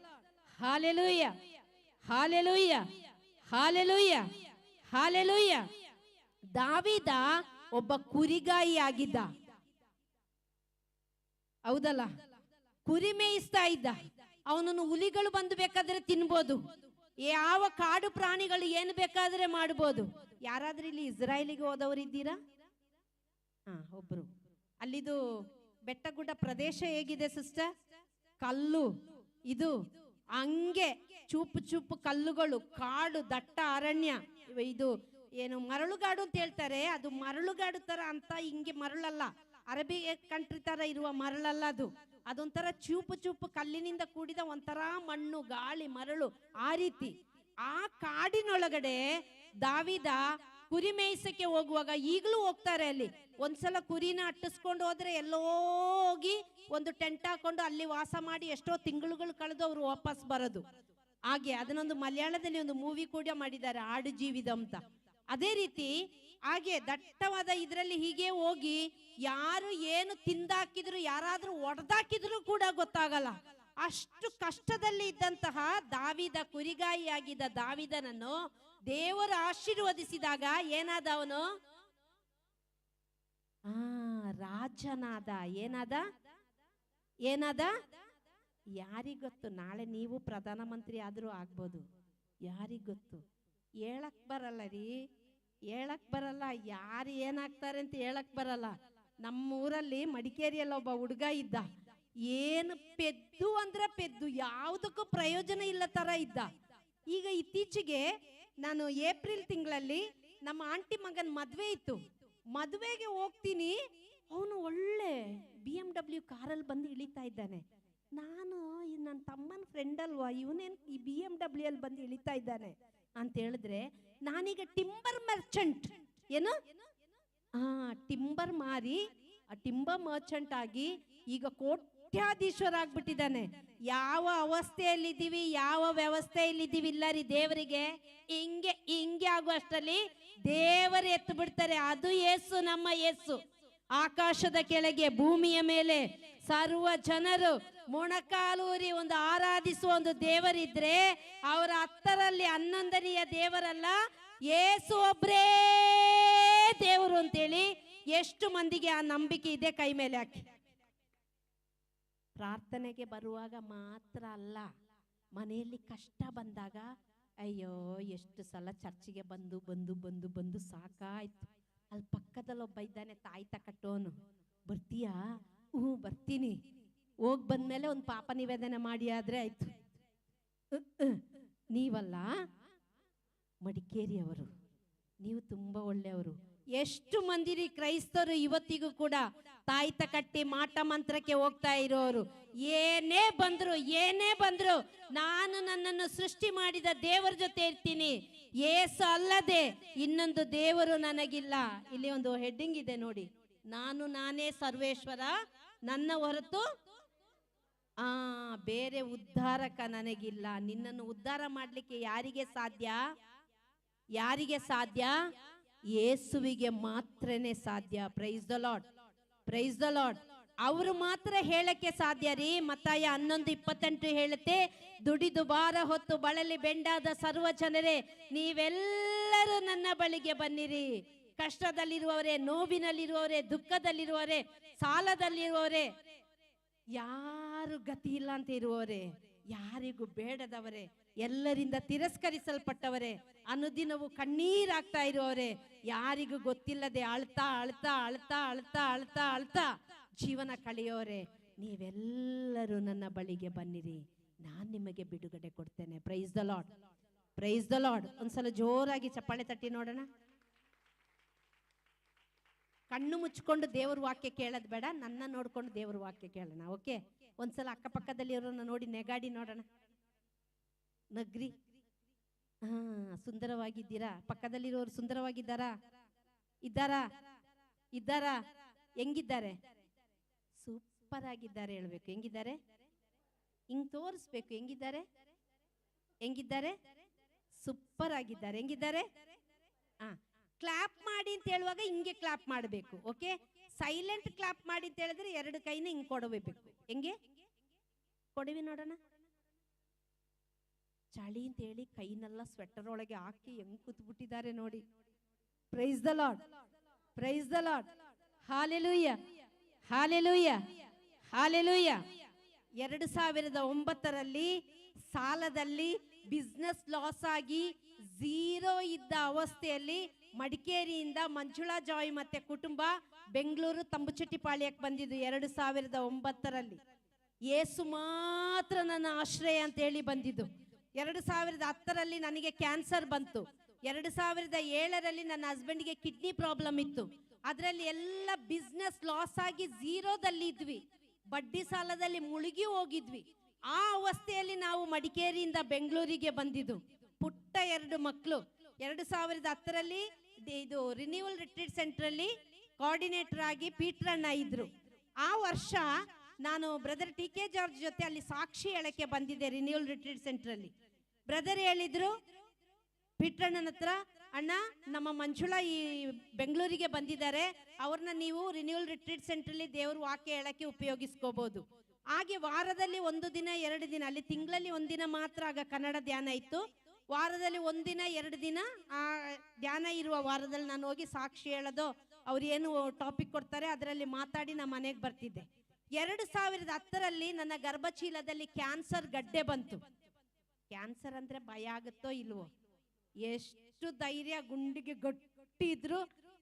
[SPEAKER 5] Hallelujah, hallelujah, hallelujah, hallelujah. ದಾವೀದ ಒಬ್ಬ ಕುರಿಗಾಯಿ ಆಗಿದ್ದ, ಹೌದಲ್ಲ? ಕುರಿ ಮೇಯಿಸ್ತಾ ಇದ್ದ. ಅವನನ್ನು ಹುಲಿಗಳು ಬಂದು ಬೇಕಾದ್ರೆ ತಿನ್ಬೋದು, ಯಾವ ಕಾಡು ಪ್ರಾಣಿಗಳು ಏನು ಬೇಕಾದ್ರೆ ಮಾಡ್ಬೋದು. ಯಾರಾದ್ರೂ ಇಲ್ಲಿ ಇಸ್ರಾಯೇಲಿಗೆ ಹೋದವರು ಇದ್ದೀರಾ? ಒಬ್ರು. ಅಲ್ಲಿದು ಬೆಟ್ಟ ಗುಡ್ಡ ಪ್ರದೇಶ ಹೇಗಿದೆ ಸಿಸ್ಟರ್? ಕಲ್ಲು, ಇದು ಹಂಗೆ ಚೂಪು ಚೂಪು ಕಲ್ಲುಗಳು, ಕಾಡು, ದಟ್ಟ ಅರಣ್ಯ. ಇದು ಏನು ಮರಳುಗಾಡು ಅಂತ ಹೇಳ್ತಾರೆ, ಅದು ಮರಳುಗಾಡು ತರ ಅಂತ ಹಿಂಗೆ ಮರಳಲ್ಲ, ಅರಬಿ ಕಂಟ್ರಿ ತರ ಇರುವ ಮರಳಲ್ಲ ಅದು. ಅದೊಂಥರ ಚೂಪು ಚೂಪು ಕಲ್ಲಿನಿಂದ ಕೂಡಿದ ಒಂಥರ ಮಣ್ಣು, ಗಾಳಿ, ಮರಳು, ಆ ರೀತಿ. ಆ ಕಾಡಿನೊಳಗಡೆ ದಾವೀದ ಕುರಿ ಮೇಯಿಸಕ್ಕೆ ಹೋಗುವಾಗ, ಈಗಲೂ ಹೋಗ್ತಾರೆ ಅಲ್ಲಿ. ಒಂದ್ಸಲ ಕುರಿನ ಅಟ್ಟಿಸ್ಕೊಂಡು ಹೋದ್ರೆ ಎಲ್ಲೋ ಹೋಗಿ ಒಂದು ಟೆಂಟ್ ಹಾಕೊಂಡು ಅಲ್ಲಿ ವಾಸ ಮಾಡಿ ಎಷ್ಟೋ ತಿಂಗಳುಗಳು ಕಳೆದು ಅವರು ವಾಪಸ್ ಬರೋದು. ಹಾಗೆ ಅದನ್ನೊಂದು ಮಲಯಾಳದಲ್ಲಿ ಒಂದು ಮೂವಿ ಕೂಡ ಮಾಡಿದ್ದಾರೆ, ಆಡು ಜೀವಿತ ಅಂತ. ಅದೇ ರೀತಿ ಹಾಗೆ ದಟ್ಟವಾದ ಇದರಲ್ಲಿ ಹೀಗೆ ಹೋಗಿ ಯಾರು ಏನು ತಿಂದಾಕಿದ್ರು, ಯಾರಾದ್ರೂ ಒಡೆದಾಕಿದ್ರು ಕೂಡ ಗೊತ್ತಾಗಲ್ಲ. ಅಷ್ಟು ಕಷ್ಟದಲ್ಲಿ ಇದ್ದಂತಹ ದಾವೀದ, ಕುರಿಗಾಯಿಯಾಗಿದ್ದ ದಾವೀದನನ್ನು ದೇವರು ಆಶೀರ್ವದಿಸಿದಾಗ ಏನಾದ ಅವನು? ರಾಜನಾದ. ಏನಾದ? ಏನಾದ? ಯಾರಿಗೊತ್ತು? ನಾಳೆ ನೀವು ಪ್ರಧಾನಮಂತ್ರಿ ಆದ್ರೂ ಆಗ್ಬೋದು, ಯಾರಿಗೊತ್ತು? ಹೇಳಕ್ ಬರಲ್ಲ ರೀ, ಹೇಳಕ್ ಬರಲ್ಲ. ಯಾರು ಏನಾಗ್ತಾರೆ ಅಂತ ಹೇಳಕ್ ಬರಲ್ಲ. ನಮ್ಮೂರಲ್ಲಿ ಮಡಿಕೇರಿಯಲ್ಲಿ ಒಬ್ಬ ಹುಡುಗ ಇದ್ದ, ಏನು ಪೆದ್ದು ಅಂದ್ರೆ ಪೆದ್ದು, ಯಾವುದಕ್ಕೂ ಪ್ರಯೋಜನ ಇಲ್ಲ ತರ ಇದ್ದ. ಈಗ ಇತ್ತೀಚೆಗೆ ನಾನು ಏಪ್ರಿಲ್ ತಿಂಗಳಲ್ಲಿ ನಮ್ಮ ಆಂಟಿ ಮಗನ್ ಮದ್ವೆ ಇತ್ತು, ಮದುವೆಗೆ ಹೋಗ್ತೀನಿ, ಅವನು ಒಳ್ಳೆ BMW ಕಾರಲ್ಲಿ ಬಂದು ಇಳಿತಾ ಇದ್ದಾನೆ. ನಾನು ನನ್ನ ತಮ್ಮನ ಫ್ರೆಂಡ್ ಅಲ್ವಾ, ಇವನೇನು ಈ BMW ಅಲ್ಲಿ ಬಂದು ಇಳಿತಾ ಇದ್ದಾನೆ ಅಂತ ಹೇಳಿದ್ರೆ, ನಾನೀಗ ಟಿಂಬರ್ ಮರ್ಚೆಂಟ್, ಏನು ಟಿಂಬರ್ ಮಾರಿ ಆ ಟಿಂಬರ್ ಮರ್ಚೆಂಟ್ ಆಗಿ ಈಗ ಕೋಟ್ಯಾಧೀಶ್ವರ ಆಗ್ಬಿಟ್ಟಿದ್ದಾನೆ. ಯಾವ ಅವಸ್ಥೆಯಲ್ಲಿದ್ದೀವಿ, ಯಾವ ವ್ಯವಸ್ಥೆಯಲ್ಲಿದ್ದೀವಿ ಇಲ್ಲ ರೀ, ದೇವರಿಗೆ ಹಿಂಗೆ ಹಿಂಗೆ ಆಗುವಷ್ಟರಲ್ಲಿ ದೇವರು ಎತ್ತು ಬಿಡ್ತಾರೆ. ಅದು ಯೇಸು, ನಮ್ಮ ಯೇಸು. ಆಕಾಶದ ಕೆಳಗೆ ಭೂಮಿಯ ಮೇಲೆ ಸರ್ವ ಜನರು ಮೊಣಕಾಲೂರಿ ಒಂದು ಆರಾಧಿಸುವ ಒಂದು ದೇವರಿದ್ರೆ, ಅವರ 10ರಲ್ಲಿ 11ನೆಯ ದೇವರಲ್ಲ, ಯೇಸು ಒಬ್ರೇ ದೇವರು ಅಂತೇಳಿ ಎಷ್ಟು ಮಂದಿಗೆ ಆ ನಂಬಿಕೆ ಇದೆ? ಕೈ ಮೇಲೆ ಹಾಕಿ. ಪ್ರಾರ್ಥನೆಗೆ ಬರುವಾಗ ಮಾತ್ರ ಅಲ್ಲ, ಮನೆಯಲ್ಲಿ ಕಷ್ಟ ಬಂದಾಗ, ಅಯ್ಯೋ ಎಷ್ಟು ಸಲ ಚರ್ಚಿಗೆ ಬಂದು ಬಂದು ಬಂದು ಬಂದು ಸಾಕಾಯ್ತು. ಅಲ್ಲಿ ಪಕ್ಕದಲ್ಲಿ ಒಬ್ಬ ಇದ್ದಾನೆ, ತಾಯ್ತ ಕಟ್ಟೋನು, ಬರ್ತೀಯಾ? ಬರ್ತೀನಿ. ಹೋಗಿ ಬಂದ್ಮೇಲೆ ಒಂದು ಪಾಪ ನಿವೇದನೆ ಮಾಡಿ ಆದ್ರೆ ಆಯ್ತು. ನೀವಲ್ಲ, ಮಡಿಕೇರಿಯವರು, ನೀವು ತುಂಬಾ ಒಳ್ಳೆಯವರು. ಎಷ್ಟು ಮಂದಿರಿ ಕ್ರೈಸ್ತರು ಇವತ್ತಿಗೂ ಕೂಡ ತಾಯ್ತ ಕಟ್ಟಿ ಮಾಟ ಮಂತ್ರಕ್ಕೆ ಹೋಗ್ತಾ ಇರೋರು. ಏನೇ ಬಂದ್ರು ನಾನು ನನ್ನನ್ನು ಸೃಷ್ಟಿ ಮಾಡಿದ ದೇವರ ಜೊತೆ ಇರ್ತೀನಿ, ಯೇಸು ಅಲ್ಲದೆ ಇನ್ನೊಂದು ದೇವರು ನನಗಿಲ್ಲ. ಇಲ್ಲಿ ಒಂದು ಹೆಡ್ಡಿಂಗ್ ಇದೆ ನೋಡಿ, ನಾನೇ ಸರ್ವೇಶ್ವರ, ನನ್ನ ಹೊರತು ಬೇರೆ ಉದ್ಧಾರಕ ನನಗಿಲ್ಲ. ನಿನ್ನನ್ನು ಉದ್ಧಾರ ಮಾಡ್ಲಿಕ್ಕೆ ಯಾರಿಗೆ ಸಾಧ್ಯ? ಯಾರಿಗೆ ಸಾಧ್ಯ? ಯೇಸುವಿಗೆ ಮಾತ್ರನೇ ಸಾಧ್ಯ. Price the lord, praise the lord. ಅವರು ಮಾತ್ರ ಹೇಳಕ್ಕೆ ಸಾಧ್ಯ ರೀ. ಮತ್ತಾಯ 11:28 ಹೇಳುತ್ತೆ, ದುಡಿದು ಭಾರ ಹೊತ್ತು ಬಳಲಿ ಬೆಂಡಾದ ಸರ್ವ ಜನರೇ, ನೀವೆಲ್ಲರೂ ನನ್ನ ಬಳಿಗೆ ಬನ್ನಿರಿ. ಕಷ್ಟದಲ್ಲಿರುವವರೇ, ನೋವಿನಲ್ಲಿರುವವರೇ, ದುಃಖದಲ್ಲಿರುವವರೇ, ಸಾಲದಲ್ಲಿರುವವರೇ, ಯಾರು ಗತಿ ಇಲ್ಲ ಅಂತ ಇರುವವರೇ, ಯಾರಿಗೂ ಬೇಡದವರೇ, ಎಲ್ಲರಿಂದ ತಿರಸ್ಕರಿಸಲ್ಪಟ್ಟವರೇ, ಅನುದಿನವೂ ಕಣ್ಣೀರಾಗ್ತಾ ಇರುವವರೇ, ಯಾರಿಗೂ ಗೊತ್ತಿಲ್ಲದೆ ಅಳ್ತಾ ಅಳ್ತಾ ಅಳ್ತಾ ಅಳ್ತಾ ಅಳ್ತಾ ಅಳ್ತಾ ಜೀವನ ಕಳೆಯೋರೆ, ನೀವೆಲ್ಲರೂ ನನ್ನ ಬಳಿಗೆ ಬನ್ನಿರಿ, ನಾನು ನಿಮಗೆ ಬಿಡುಗಡೆ ಕೊಡ್ತೇನೆ. Price the lord, praise the lord. ಒಂದ್ಸಲ ಜೋರಾಗಿ ಚಪ್ಪಾಳೆ ತಟ್ಟಿ ನೋಡೋಣ. ಕಣ್ಣು ಮುಚ್ಕೊಂಡು ದೇವ್ರ ವಾಕ್ಯ ಕೇಳೋದು ಬೇಡ, ನನ್ನ ನೋಡ್ಕೊಂಡು ದೇವ್ರ ವಾಕ್ಯ ಕೇಳೋಣ. ಓಕೆ, ಒಂದ್ಸಲ ಅಕ್ಕಪಕ್ಕದಲ್ಲಿ ಇರೋರನ್ನ ನೋಡಿ ನೆಗಾಡಿ ನೋಡೋಣ. ನಗ್ರಿ. ಸುಂದರವಾಗಿದ್ದೀರಾ? ಪಕ್ಕದಲ್ಲಿರೋರು ಸುಂದರವಾಗಿದ್ದಾರಾ? ಇದ್ದಾರಾ? ಹೆಂಗಿದ್ದಾರೆ? ಸೂಪರ್ ಆಗಿದ್ದಾರೆ ಹೇಳ್ಬೇಕು. ಹೆಂಗಿದ್ದಾರೆ? ಹಿಂಗ್ ತೋರಿಸ್ಬೇಕು. ಹೆಂಗಿದ್ದಾರೆ? ಸೂಪರ್ ಆಗಿದ್ದಾರೆ. ಹೆಂಗಿದ್ದಾರೆ? ಕ್ಲಾಪ್ ಮಾಡಿ ಅಂತ ಹೇಳುವಾಗ ಹಿಂಗೆ ಕ್ಲಾಪ್ ಮಾಡಬೇಕು. ಓಕೆ, ಸೈಲೆಂಟ್ ಕ್ಲಾಪ್ ಮಾಡಿ ಅಂತ ಹೇಳಿದ್ರೆ 2 ಕೈನ ಹಿಂಗ್ ಕೊಡಬೇಕು. ಹೆಂಗೆ ಕೊಡವಿ ನೋಡೋಣ. ಚಳಿ ಅಂತ ಹೇಳಿ ಕೈನೆಲ್ಲ ಸ್ವೆಟರ್ ಒಳಗೆ ಹಾಕಿ ಹೆಂಗ್ ಕೂತ್ಬಿಟ್ಟಿದ್ದಾರೆ ನೋಡಿ. Praise the lord, praise the lord. Hallelujah, hallelujah, hallelujah. 2009ರಲ್ಲಿ ಸಾಲದಲ್ಲಿ ಬಿಸ್ನೆಸ್ ಲಾಸ್ ಆಗಿ 0 ಇದ್ದ ಅವಸ್ಥೆಯಲ್ಲಿ ಮಡಿಕೇರಿಯಿಂದ ಮಂಜುಳಾ ಜಾಯ್ ಮತ್ತೆ ಕುಟುಂಬ ಬೆಂಗಳೂರು ತಂಬುಚೆಟ್ಟಿಪಾಳ್ಯಕ್ಕೆ ಬಂದಿದ್ದು 2009ರಲ್ಲಿ. ಯೇಸು ಮಾತ್ರ ನನ್ನ ಆಶ್ರಯ ಅಂತ ಹೇಳಿ ಬಂದಿದ್ದು. 2010ರಲ್ಲಿ ನನಗೆ ಕ್ಯಾನ್ಸರ್ ಬಂತು. 2007ರಲ್ಲಿ ನನ್ನ ಹಸ್ಬೆಂಡ್ಗೆ ಕಿಡ್ನಿ ಪ್ರಾಬ್ಲಮ್ ಇತ್ತು. ಅದರಲ್ಲಿ ಎಲ್ಲ ಬಿಸ್ನೆಸ್ ಲಾಸ್ ಆಗಿ 0ದಲ್ಲಿ ಇದ್ವಿ. ಬಡ್ಡಿ ಸಾಲದಲ್ಲಿ ಮುಳುಗಿ ಹೋಗಿದ್ವಿ. ಆ ಅವಸ್ಥೆಯಲ್ಲಿ ನಾವು ಮಡಿಕೇರಿಯಿಂದ ಬೆಂಗಳೂರಿಗೆ ಬಂದಿದ್ದು. ಪುಟ್ಟ 2 ಮಕ್ಕಳು. 2010ರಲ್ಲಿ ಇದು ರಿನ್ಯೂವಲ್ ರಿಟ್ರೀಟ್ ಸೆಂಟರ್ ಅಲ್ಲಿ ಕೋಆರ್ಡಿನೇಟರ್ ಆಗಿ ಪೀಟ್ರಣ್ಣ ಇದ್ರು. ಆ ವರ್ಷ ನಾನು ಬ್ರದರ್ ಟಿ ಕೆ ಜಾರ್ಜ್ ಜೊತೆ ಅಲ್ಲಿ ಸಾಕ್ಷಿ ಹೇಳಕ್ಕೆ ಬಂದಿದ್ದೆ ರಿನ್ಯೂವಲ್ ರಿಟ್ರೀಟ್ ಸೆಂಟರ್ ಅಲ್ಲಿ. ಬ್ರದರ್ ಹೇಳಿದ್ರು ಪೀಟ್ರಣ್ಣನ ಹತ್ರ, ಅಣ್ಣ ನಮ್ಮ ಮಂಜುಳಾ ಈ ಬೆಂಗಳೂರಿಗೆ ಬಂದಿದ್ದಾರೆ, ಅವ್ರನ್ನ ನೀವು ರಿನ್ಯೂವಲ್ ರಿಟ್ರೀಟ್ ಸೆಂಟರ್ ಅಲ್ಲಿ ದೇವ್ರ ವಾಕ್ಯ ಹೇಳಕ್ಕೆ ಉಪಯೋಗಿಸ್ಕೋಬಹುದು. ಹಾಗೆ ವಾರದಲ್ಲಿ 1 ದಿನ 2 ದಿನ, ಅಲ್ಲಿ ತಿಂಗಳಲ್ಲಿ 1 ದಿನ ಮಾತ್ರ ಆಗ ಕನ್ನಡ ಧ್ಯಾನ ಇತ್ತು. ವಾರದಲ್ಲಿ 1 ದಿನ 2 ದಿನ ಆ ಧ್ಯಾನ ಇರುವ ವಾರದಲ್ಲಿ ನಾನು ಹೋಗಿ ಸಾಕ್ಷಿ ಹೇಳೋದು, ಅವ್ರು ಏನು ಟಾಪಿಕ್ ಕೊಡ್ತಾರೆ ಅದರಲ್ಲಿ ಮಾತಾಡಿ ನಮ್ಮ ಮನೆಗೆ ಬರ್ತಿದ್ದೆ. 2010ರಲ್ಲಿ ನನ್ನ ಗರ್ಭಚೀಲದಲ್ಲಿ ಕ್ಯಾನ್ಸರ್ ಗಡ್ಡೆ ಬಂತು. ಕ್ಯಾನ್ಸರ್ ಅಂದ್ರೆ ಭಯ ಆಗುತ್ತೋ ಇಲ್ವೋ? ಎಷ್ಟು ಧೈರ್ಯ, ಗುಂಡಿಗೆ ಗಟ್ಟಿ ಇದ್ರು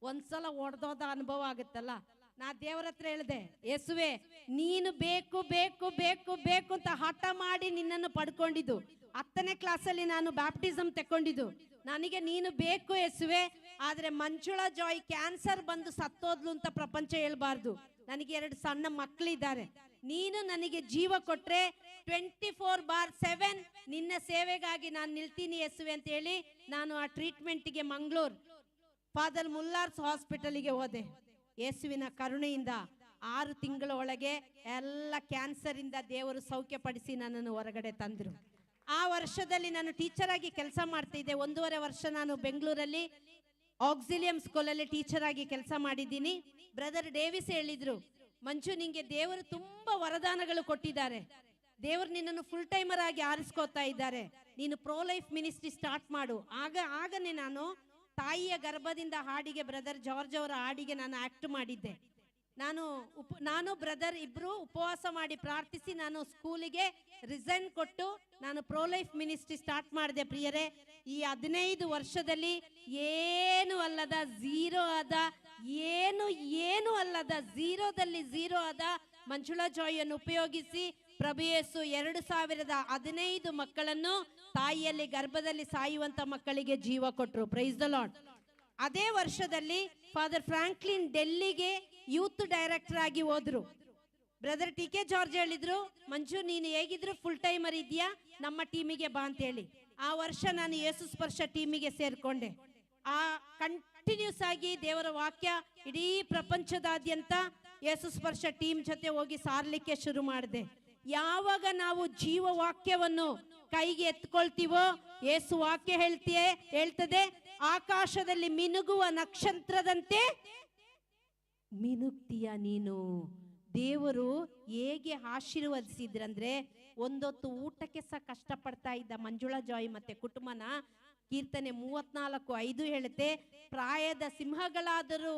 [SPEAKER 5] ಒಂದ್ಸಲ ಒಡೆದೋದ ಅನುಭವ ಆಗುತ್ತಲ್ಲ. ನಾ ದೇವರ ಹತ್ರ ಹೇಳಿದೆ, ಯೇಸುವೆ ನೀನು ಬೇಕು ಬೇಕು ಬೇಕು ಬೇಕು ಅಂತ ಹಠ ಮಾಡಿ ನಿನ್ನನ್ನು ಪಡ್ಕೊಂಡಿದ್ದು. 10ನೇ ಕ್ಲಾಸಲ್ಲಿ ನಾನು ಬ್ಯಾಪ್ಟಿಸಮ್ ತಕೊಂಡಿದ್ದು. ನನಗೆ ನೀನು ಬೇಕು ಯೇಸುವೆ, ಆದ್ರೆ ಮಂಜುಳಾ ಜಾಯ್ ಕ್ಯಾನ್ಸರ್ ಬಂದು ಸತ್ತೋದ್ಲು ಅಂತ ಪ್ರಪಂಚ ಹೇಳ್ಬಾರ್ದು. ನನಗೆ 2 ಸಣ್ಣ ಮಕ್ಕಳಿದ್ದಾರೆ. ನೀನು ನನಗೆ ಜೀವ ಕೊಟ್ರೆ 24/7 ನಿನ್ನ ಸೇವೆಗಾಗಿ ನಾನು ನಿಲ್ತೀನಿ ಯೇಸುವೆ ಅಂತ ಹೇಳಿ ನಾನು ಆ ಟ್ರೀಟ್ಮೆಂಟ್ಗೆ ಮಂಗಳೂರು ಫಾದರ್ ಮುಲ್ಲಾರ್ಸ್ ಹಾಸ್ಪಿಟಲ್ಗೆ ಹೋದೆ. ಯೇಸುವಿನ ಕರುಣೆಯಿಂದ 6 ತಿಂಗಳ ಒಳಗೆ ಎಲ್ಲ ಕ್ಯಾನ್ಸರ್ ಇಂದ ದೇವರು ಸೌಖ್ಯಪಡಿಸಿ ನನ್ನನ್ನು ಹೊರಗಡೆ ತಂದ್ರು. ಆ ವರ್ಷದಲ್ಲಿ ನಾನು ಟೀಚರ್ ಆಗಿ ಕೆಲಸ ಮಾಡ್ತಿದ್ದೆ. 1.5 ವರ್ಷ ನಾನು ಬೆಂಗಳೂರಲ್ಲಿ ಆಕ್ಸಿಲಿಯಂ ಸ್ಕೂಲಲ್ಲಿ ಟೀಚರ್ ಆಗಿ ಕೆಲಸ ಮಾಡಿದ್ದೀನಿ. ಬ್ರದರ್ ಡೇವಿಸ್ ಹೇಳಿದ್ರು, ಮಂಜು ನಿಂಗೆ ದೇವರು ತುಂಬಾ ವರದಾನಗಳು ಕೊಟ್ಟಿದ್ದಾರೆ, ದೇವರು ನಿನ್ನನ್ನು ಫುಲ್ ಟೈಮರ್ ಆಗಿ ಆರಿಸ್ಕೋತಾ ಇದ್ದಾರೆ, ನೀನು ಪ್ರೋ ಲೈಫ್ ಮಿನಿಸ್ಟ್ರಿ ಸ್ಟಾರ್ಟ್ ಮಾಡು. ಆಗನೇ ನಾನು ತಾಯಿಯ ಗರ್ಭದಿಂದ ಹಾಡಿಗೆ ಬ್ರದರ್ ಜಾರ್ಜ್ ಅವರ ಹಾಡಿಗೆ ನಾನು ಆಕ್ಟ್ ಮಾಡಿದ್ದೆ. ನಾನು ಬ್ರದರ್ ಇಬ್ರು ಉಪವಾಸ ಮಾಡಿ ಪ್ರಾರ್ಥಿಸಿ ನಾನು ಸ್ಕೂಲಿಗೆ ರಿಸೈನ್ ಕೊಟ್ಟು ನಾನು ಪ್ರೋ ಲೈಫ್ ಮಿನಿಸ್ಟ್ರಿ ಸ್ಟಾರ್ಟ್ ಮಾಡಿದೆ. ಪ್ರಿಯರೇ, ಈ 15 ವರ್ಷದಲ್ಲಿ ಏನು ಅಲ್ಲದ ಝೀರೋ ಆದ, ಏನು ಅಲ್ಲದ ಝೀರೋದಲ್ಲಿ ಝೀರೋ ಆದ ಮಂಜುಳಾ ಜಾಯನ್ನು ಉಪಯೋಗಿಸಿ ಪ್ರಭು ಯೇಸು 2015 ಮಕ್ಕಳನ್ನು ತಾಯಿಯಲ್ಲಿ ಗರ್ಭದಲ್ಲಿ ಸಾಯುವಂತ ಮಕ್ಕಳಿಗೆ ಜೀವ ಕೊಟ್ಟರು. Price the lord. ಅದೇ ವರ್ಷದಲ್ಲಿ ಫಾದರ್ ಫ್ರಾಂಕ್ಲಿನ್ ಡೆಲ್ಲಿಗೆ ಯೂತ್ ಡೈರೆಕ್ಟರ್ ಆಗಿ ಹೋದ್ರು. ಬ್ರದರ್ ಟಿ ಕೆ ಜಾರ್ಜ್ ಹೇಳಿದ್ರು, ಮಂಜು ನೀನು ಹೇಗಿದ್ರು ಫುಲ್ ಟೈಮರ್ ಇದೆಯಾ, ನಮ್ಮ ಟೀಮಿಗೆ ಬಾ ಅಂತ ಹೇಳಿ. ಆ ವರ್ಷ ನಾನು ಯೇಸು ಸ್ಪರ್ಶ ಟೀಮಿಗೆ ಸೇರ್ಕೊಂಡೆ. ಆ ಕಂಟಿನ್ಯೂಸ್ ಆಗಿ ದೇವರ ವಾಕ್ಯ ಇಡೀ ಪ್ರಪಂಚದಾದ್ಯಂತ ಯೇಸು ಸ್ಪರ್ಶ ಟೀಮ್ ಜೊತೆ ಹೋಗಿ ಸಾರ್ಲಿಕ್ಕೆ ಶುರು ಮಾಡಿದೆ. ಯಾವಾಗ ನಾವು ಜೀವ ವಾಕ್ಯವನ್ನು ಕೈಗೆ ಎತ್ಕೊಳ್ತೀವೋ, ಯೇಸು ವಾಕ್ಯ ಹೇಳ್ತದೆ, ಆಕಾಶದಲ್ಲಿ ಮಿನುಗುವ ನಕ್ಷತ್ರದಂತೆ ಮಿನುಗ್ತೀಯ ನೀನು. ದೇವರು ಹೇಗೆ ಆಶೀರ್ವದಿಸಿದ್ರಂದ್ರೆ, ಒಂದೊತ್ತು ಊಟಕ್ಕೆ ಸಹ ಕಷ್ಟಪಡ್ತಾ ಇದ್ದ ಮಂಜುಳಾ ಜಾಯ್ ಮತ್ತೆ ಕುಟುಂಬನ ಕೀರ್ತನೆ 34:5 ಹೇಳುತ್ತೆ, ಪ್ರಾಯದ ಸಿಂಹಗಳಾದರೂ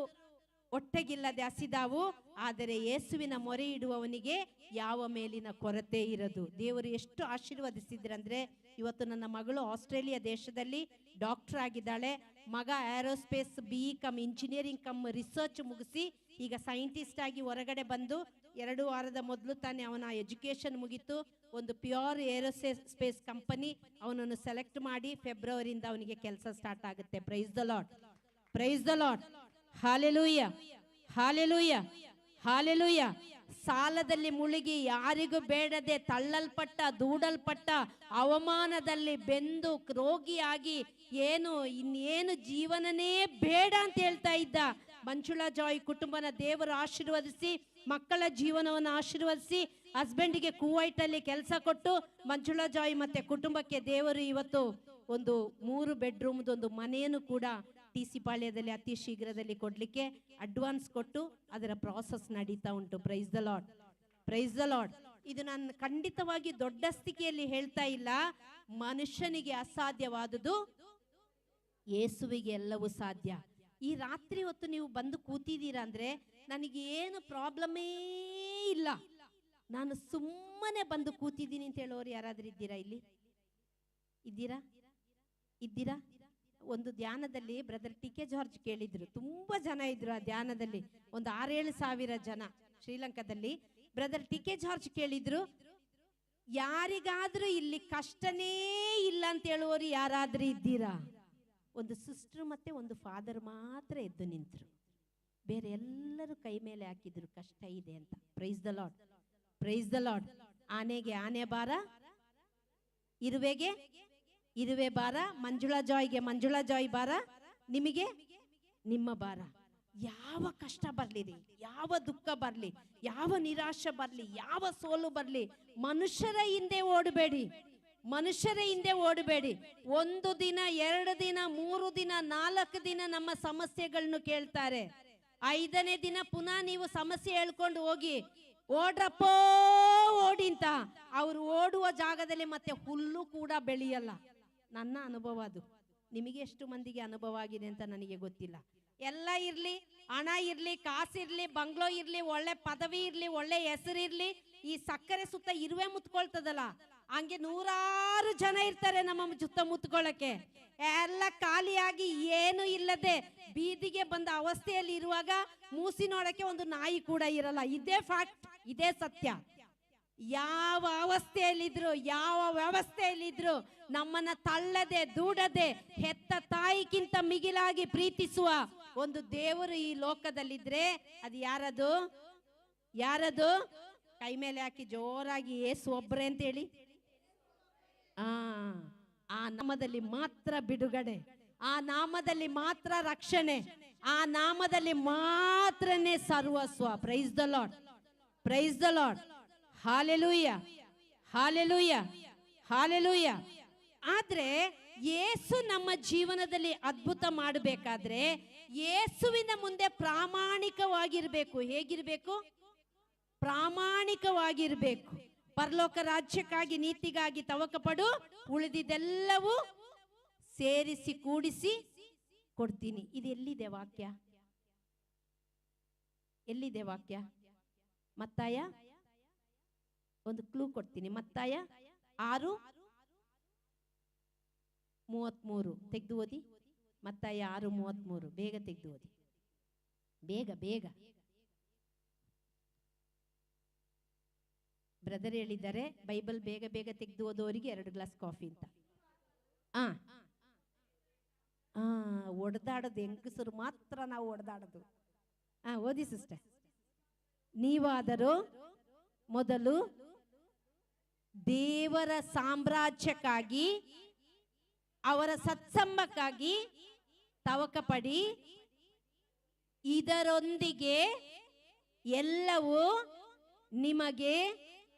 [SPEAKER 5] ಒಟ್ಟಗಿಲ್ಲದೆ ಹಸಿದಾವು, ಆದರೆ ಯೇಸುವಿನ ಮೊರೆ ಇಡುವವನಿಗೆ ಯಾವ ಮೇಲಿನ ಕೊರತೆ ಇರದು. ದೇವರು ಎಷ್ಟು ಆಶೀರ್ವದಿಸಿದ್ರಂದ್ರೆ, ಇವತ್ತು ನನ್ನ ಮಗಳು ಆಸ್ಟ್ರೇಲಿಯಾ ದೇಶದಲ್ಲಿ ಡಾಕ್ಟರ್ ಆಗಿದ್ದಾಳೆ. ಮಗ aerospace BE.Com engineering come research ಮುಗಿಸಿ ಈಗ ಸೈಂಟಿಸ್ಟ್ ಆಗಿ ಹೊರಗಡೆ ಬಂದು 2 ವಾರದ ಮೊದಲು ತಾನೇ ಅವನ ಎಜುಕೇಶನ್ ಮುಗಿತು. ಒಂದು ಪ್ಯೂರ್ ಏರೋಸ್ಪೇಸ್ ಕಂಪನಿ ಅವನನ್ನು ಸೆಲೆಕ್ಟ್ ಮಾಡಿ ಫೆಬ್ರವರಿಯಿಂದ ಅವನಿಗೆ ಕೆಲಸ ಸ್ಟಾರ್ಟ್ ಆಗುತ್ತೆ. Price the lord, praise the lord, hallelujah, hallelujah, hallelujah. ಸಾಲದಲ್ಲಿ ಮುಳುಗಿ ಯಾರಿಗೂ ಬೇಡದೆ ತಳ್ಳಲ್ಪಟ್ಟ, ದೂಡಲ್ಪಟ್ಟ, ಅವಮಾನದಲ್ಲಿ ಬೆಂದು ರೋಗಿಯಾಗಿ ಇನ್ನೇನು ಜೀವನನೇ ಬೇಡ ಅಂತ ಹೇಳ್ತಾ ಇದ್ದ ಮಂಜುಳಾ ಜಾಯ್ ಕುಟುಂಬನ ದೇವರು ಆಶೀರ್ವದಿಸಿ, ಮಕ್ಕಳ ಜೀವನವನ್ನು ಆಶೀರ್ವದಿಸಿ, ಹಸ್ಬೆಂಡಿಗೆ ಕುವೈಟಲ್ಲಿ ಕೆಲಸ ಕೊಟ್ಟು ಮಂಜುಳಾ ಜಾಯ್ ಮತ್ತೆ ಕುಟುಂಬಕ್ಕೆ ದೇವರು ಇವತ್ತು ಒಂದು 3 ಬೆಡ್ರೂಮ್ದೊಂದು ಮನೆಯನ್ನು ಕೂಡ TC ಪಾಳ್ಯದಲ್ಲಿ ಅತಿ ಶೀಘ್ರದಲ್ಲಿ ಕೊಡ್ಲಿಕ್ಕೆ ಅಡ್ವಾನ್ಸ್ ಕೊಟ್ಟು ಅದರ ಪ್ರಾಸೆಸ್ ನಡೀತಾ ಉಂಟು. Price the lord, praise the lord. ಇದು ನಾನು ಖಂಡಿತವಾಗಿ ದೊಡ್ಡ ಸ್ಥಿತಿಯಲ್ಲಿ ಹೇಳ್ತಾ ಇಲ್ಲ. ಮನುಷ್ಯನಿಗೆ ಅಸಾಧ್ಯವಾದುದು ಯೇಸುವಿಗೆ ಎಲ್ಲವೂ ಸಾಧ್ಯ. ಈ ರಾತ್ರಿ ಹೊತ್ತು ನೀವು ಬಂದು ಕೂತಿದ್ದೀರಾ ಅಂದ್ರೆ ನನಗೆ ಏನು ಪ್ರಾಬ್ಲಮೇ ಇಲ್ಲ, ನಾನು ಸುಮ್ಮನೆ ಬಂದು ಕೂತಿದ್ದೀನಿ ಅಂತ ಹೇಳೋರು ಯಾರಾದ್ರೂ ಇದ್ದೀರಾ? ಇಲ್ಲಿ ಇದ್ದೀರಾ? ಇದ್ದೀರಾ? ಒಂದು ಧ್ಯಾನದಲ್ಲಿ ಬ್ರದರ್ TK ಜಾರ್ಜ್ ಕೇಳಿದ್ರು, ತುಂಬಾ ಜನ ಇದ್ರು ಆ ಧ್ಯಾನದಲ್ಲಿ, ಒಂದು 6-7 ಸಾವಿರ ಜನ ಶ್ರೀಲಂಕಾದಲ್ಲಿ. ಬ್ರದರ್ TK ಜಾರ್ಜ್ ಕೇಳಿದ್ರು, ಯಾರಿಗಾದ್ರೂ ಇಲ್ಲಿ ಕಷ್ಟನೇ ಇಲ್ಲ ಅಂತ ಹೇಳುವವರು ಯಾರಾದ್ರೂ ಇದ್ದೀರಾ? ಒಂದು ಸಿಸ್ಟರ್ ಮತ್ತೆ ಒಂದು ಫಾದರ್ ಮಾತ್ರ ಎದ್ದು ನಿಂತರು, ಬೇರೆ ಎಲ್ಲರೂ ಕೈ ಮೇಲೆ ಹಾಕಿದ್ರು ಕಷ್ಟ ಇದೆ ಅಂತ. Price the lord, praise the lord. ಆನೆಗೆ ಆನೆ ಭಾರ, ಇರುವೆಗೆ ಇರುವೆ ಭಾರ, ಮಂಜುಳಾ ಜಾಯ್ಗೆ ಮಂಜುಳಾ ಜಾಯ್ ಭಾರ, ನಿಮಗೆ ನಿಮ್ಮ ಭಾರ. ಯಾವ ಕಷ್ಟ ಬರ್ಲಿ, ಯಾವ ದುಃಖ ಬರ್ಲಿ, ಯಾವ ನಿರಾಶೆ ಬರ್ಲಿ, ಯಾವ ಸೋಲು ಬರ್ಲಿ, ಮನುಷ್ಯರ ಹಿಂದೆ ಓಡಬೇಡಿ, ಮನುಷ್ಯರ ಹಿಂದೆ ಓಡಬೇಡಿ. 1 ದಿನ 2 ದಿನ 3 ದಿನ 4 ದಿನ ನಮ್ಮ ಸಮಸ್ಯೆಗಳನ್ನು ಕೇಳ್ತಾರೆ. 5ನೇ ದಿನ ಪುನಃ ನೀವು ಸಮಸ್ಯೆ ಹೇಳ್ಕೊಂಡು ಹೋಗಿ ಓಡ್ರಪ್ಪೋ ಓಡಿ ಅಂತ ಅವ್ರು ಓಡುವ ಜಾಗದಲ್ಲಿ ಮತ್ತೆ ಹುಲ್ಲು ಕೂಡ ಬೆಳೆಯಲ್ಲ. ನನ್ನ ಅನುಭವ ಅದು. ನಿಮಗೆ ಎಷ್ಟು ಮಂದಿಗೆ ಅನುಭವ ಆಗಿದೆ ಅಂತ ನನಗೆ ಗೊತ್ತಿಲ್ಲ. ಎಲ್ಲ ಇರ್ಲಿ, ಹಣ ಇರ್ಲಿ, ಕಾಸಿರ್ಲಿ, ಬಂಗ್ಲೋ ಇರ್ಲಿ, ಒಳ್ಳೆ ಪದವಿ ಇರ್ಲಿ, ಒಳ್ಳೆ ಹೆಸರಿರ್ಲಿ, ಈ ಸಕ್ಕರೆ ಸುತ್ತ ಇರುವೆ ಮುತ್ಕೊಳ್ತದಲ್ಲ, ಹಂಗೆ 100 ಜನ ಇರ್ತಾರೆ ನಮ್ಮ ಸುತ್ತ ಮುತ್ಕೊಳ್ಳಕ್ಕೆ. ಎಲ್ಲ ಖಾಲಿಯಾಗಿ ಏನು ಇಲ್ಲದೆ ಬೀದಿಗೆ ಬಂದ ಅವಸ್ಥೆಯಲ್ಲಿ ಇರುವಾಗ ಮೂಸಿ ನೋಡಕ್ಕೆ ಒಂದು ನಾಯಿ ಕೂಡ ಇರಲ್ಲ. ಇದೇ ಫ್ಯಾಕ್ಟ್, ಇದೇ ಸತ್ಯ. ಯಾವ ಅವಸ್ಥೆಯಲ್ಲಿದ್ರು, ಯಾವ ವ್ಯವಸ್ಥೆಯಲ್ಲಿದ್ರು ನಮ್ಮನ್ನ ತಳ್ಳದೆ ದೂಡದೆ ಹೆತ್ತ ತಾಯಿಗಿಂತ ಮಿಗಿಲಾಗಿ ಪ್ರೀತಿಸುವ ಒಂದು ದೇವರು ಈ ಲೋಕದಲ್ಲಿದ್ರೆ ಅದು ಯಾರದು? ಯಾರದು? ಕೈ ಮೇಲೆ ಹಾಕಿ ಜೋರಾಗಿ ಯೇಸು ಒಬ್ರೇ ಅಂತ ಹೇಳಿ. ಆ ನಾಮದಲ್ಲಿ ಮಾತ್ರ ಬಿಡುಗಡೆ, ಆ ನಾಮದಲ್ಲಿ ಮಾತ್ರ ರಕ್ಷಣೆ, ಆ ನಾಮದಲ್ಲಿ ಮಾತ್ರನೇ ಸರ್ವಸ್ವ. Praise the lord, praise the lord, hallelujah, hallelujah, hallelujah. ಆದ್ರೆ ಯೇಸು ನಮ್ಮ ಜೀವನದಲ್ಲಿ ಅದ್ಭುತ ಮಾಡಬೇಕಾದ್ರೆ ಯೇಸುವಿನ ಮುಂದೆ ಪ್ರಾಮಾಣಿಕವಾಗಿರ್ಬೇಕು. ಹೇಗಿರ್ಬೇಕು? ಪ್ರಾಮಾಣಿಕವಾಗಿರ್ಬೇಕು. ಪರಲೋಕ ರಾಜ್ಯಕ್ಕಾಗಿ ನೀತಿಗಾಗಿ ತವಕ ಪಡು, ಉಳಿದಿದ್ದೆಲ್ಲವೂ ಸೇರಿಸಿ ಕೂಡಿಸಿ ಕೊಡ್ತೀನಿ. ಇದು ಎಲ್ಲಿದೆ ವಾಕ್ಯ? ಎಲ್ಲಿದೆ ವಾಕ್ಯ? ಮತ್ತಾಯ, ಒಂದು ಕ್ಲೂ ಕೊಡ್ತೀನಿ. ಮತ್ತಾಯ 6:33 ತೆಗೆದು ಓದಿ. ಮತ್ತಾಯ 6:33 ಬೇಗ ತೆಗೆದು ಓದಿ, ಬೇಗ ಬೇಗ. ಬ್ರದರ್ ಹೇಳಿದ್ದಾರೆ ಬೈಬಲ್ ಬೇಗ ಬೇಗ ತೆಗೆದು ಓದೋರಿಗೆ 2 ಗ್ಲಾಸ್ ಕಾಫಿ ಅಂತ. ಒಡೆದಾಡೋದು ಹೆಂಗಸರು ಮಾತ್ರ, ನಾವು ಒಡೆದಾಡೋದು. ಓದಿ ಸಿಸ್ಟರ್. ನೀವಾದರೂ ಮೊದಲು ದೇವರ ಸಾಮ್ರಾಜ್ಯಕ್ಕಾಗಿ ಅವರ ಸತ್ಸಂಬಕ್ಕಾಗಿ ತವಕ ಪಡಿ, ಇದರೊಂದಿಗೆ ಎಲ್ಲವೂ ನಿಮಗೆ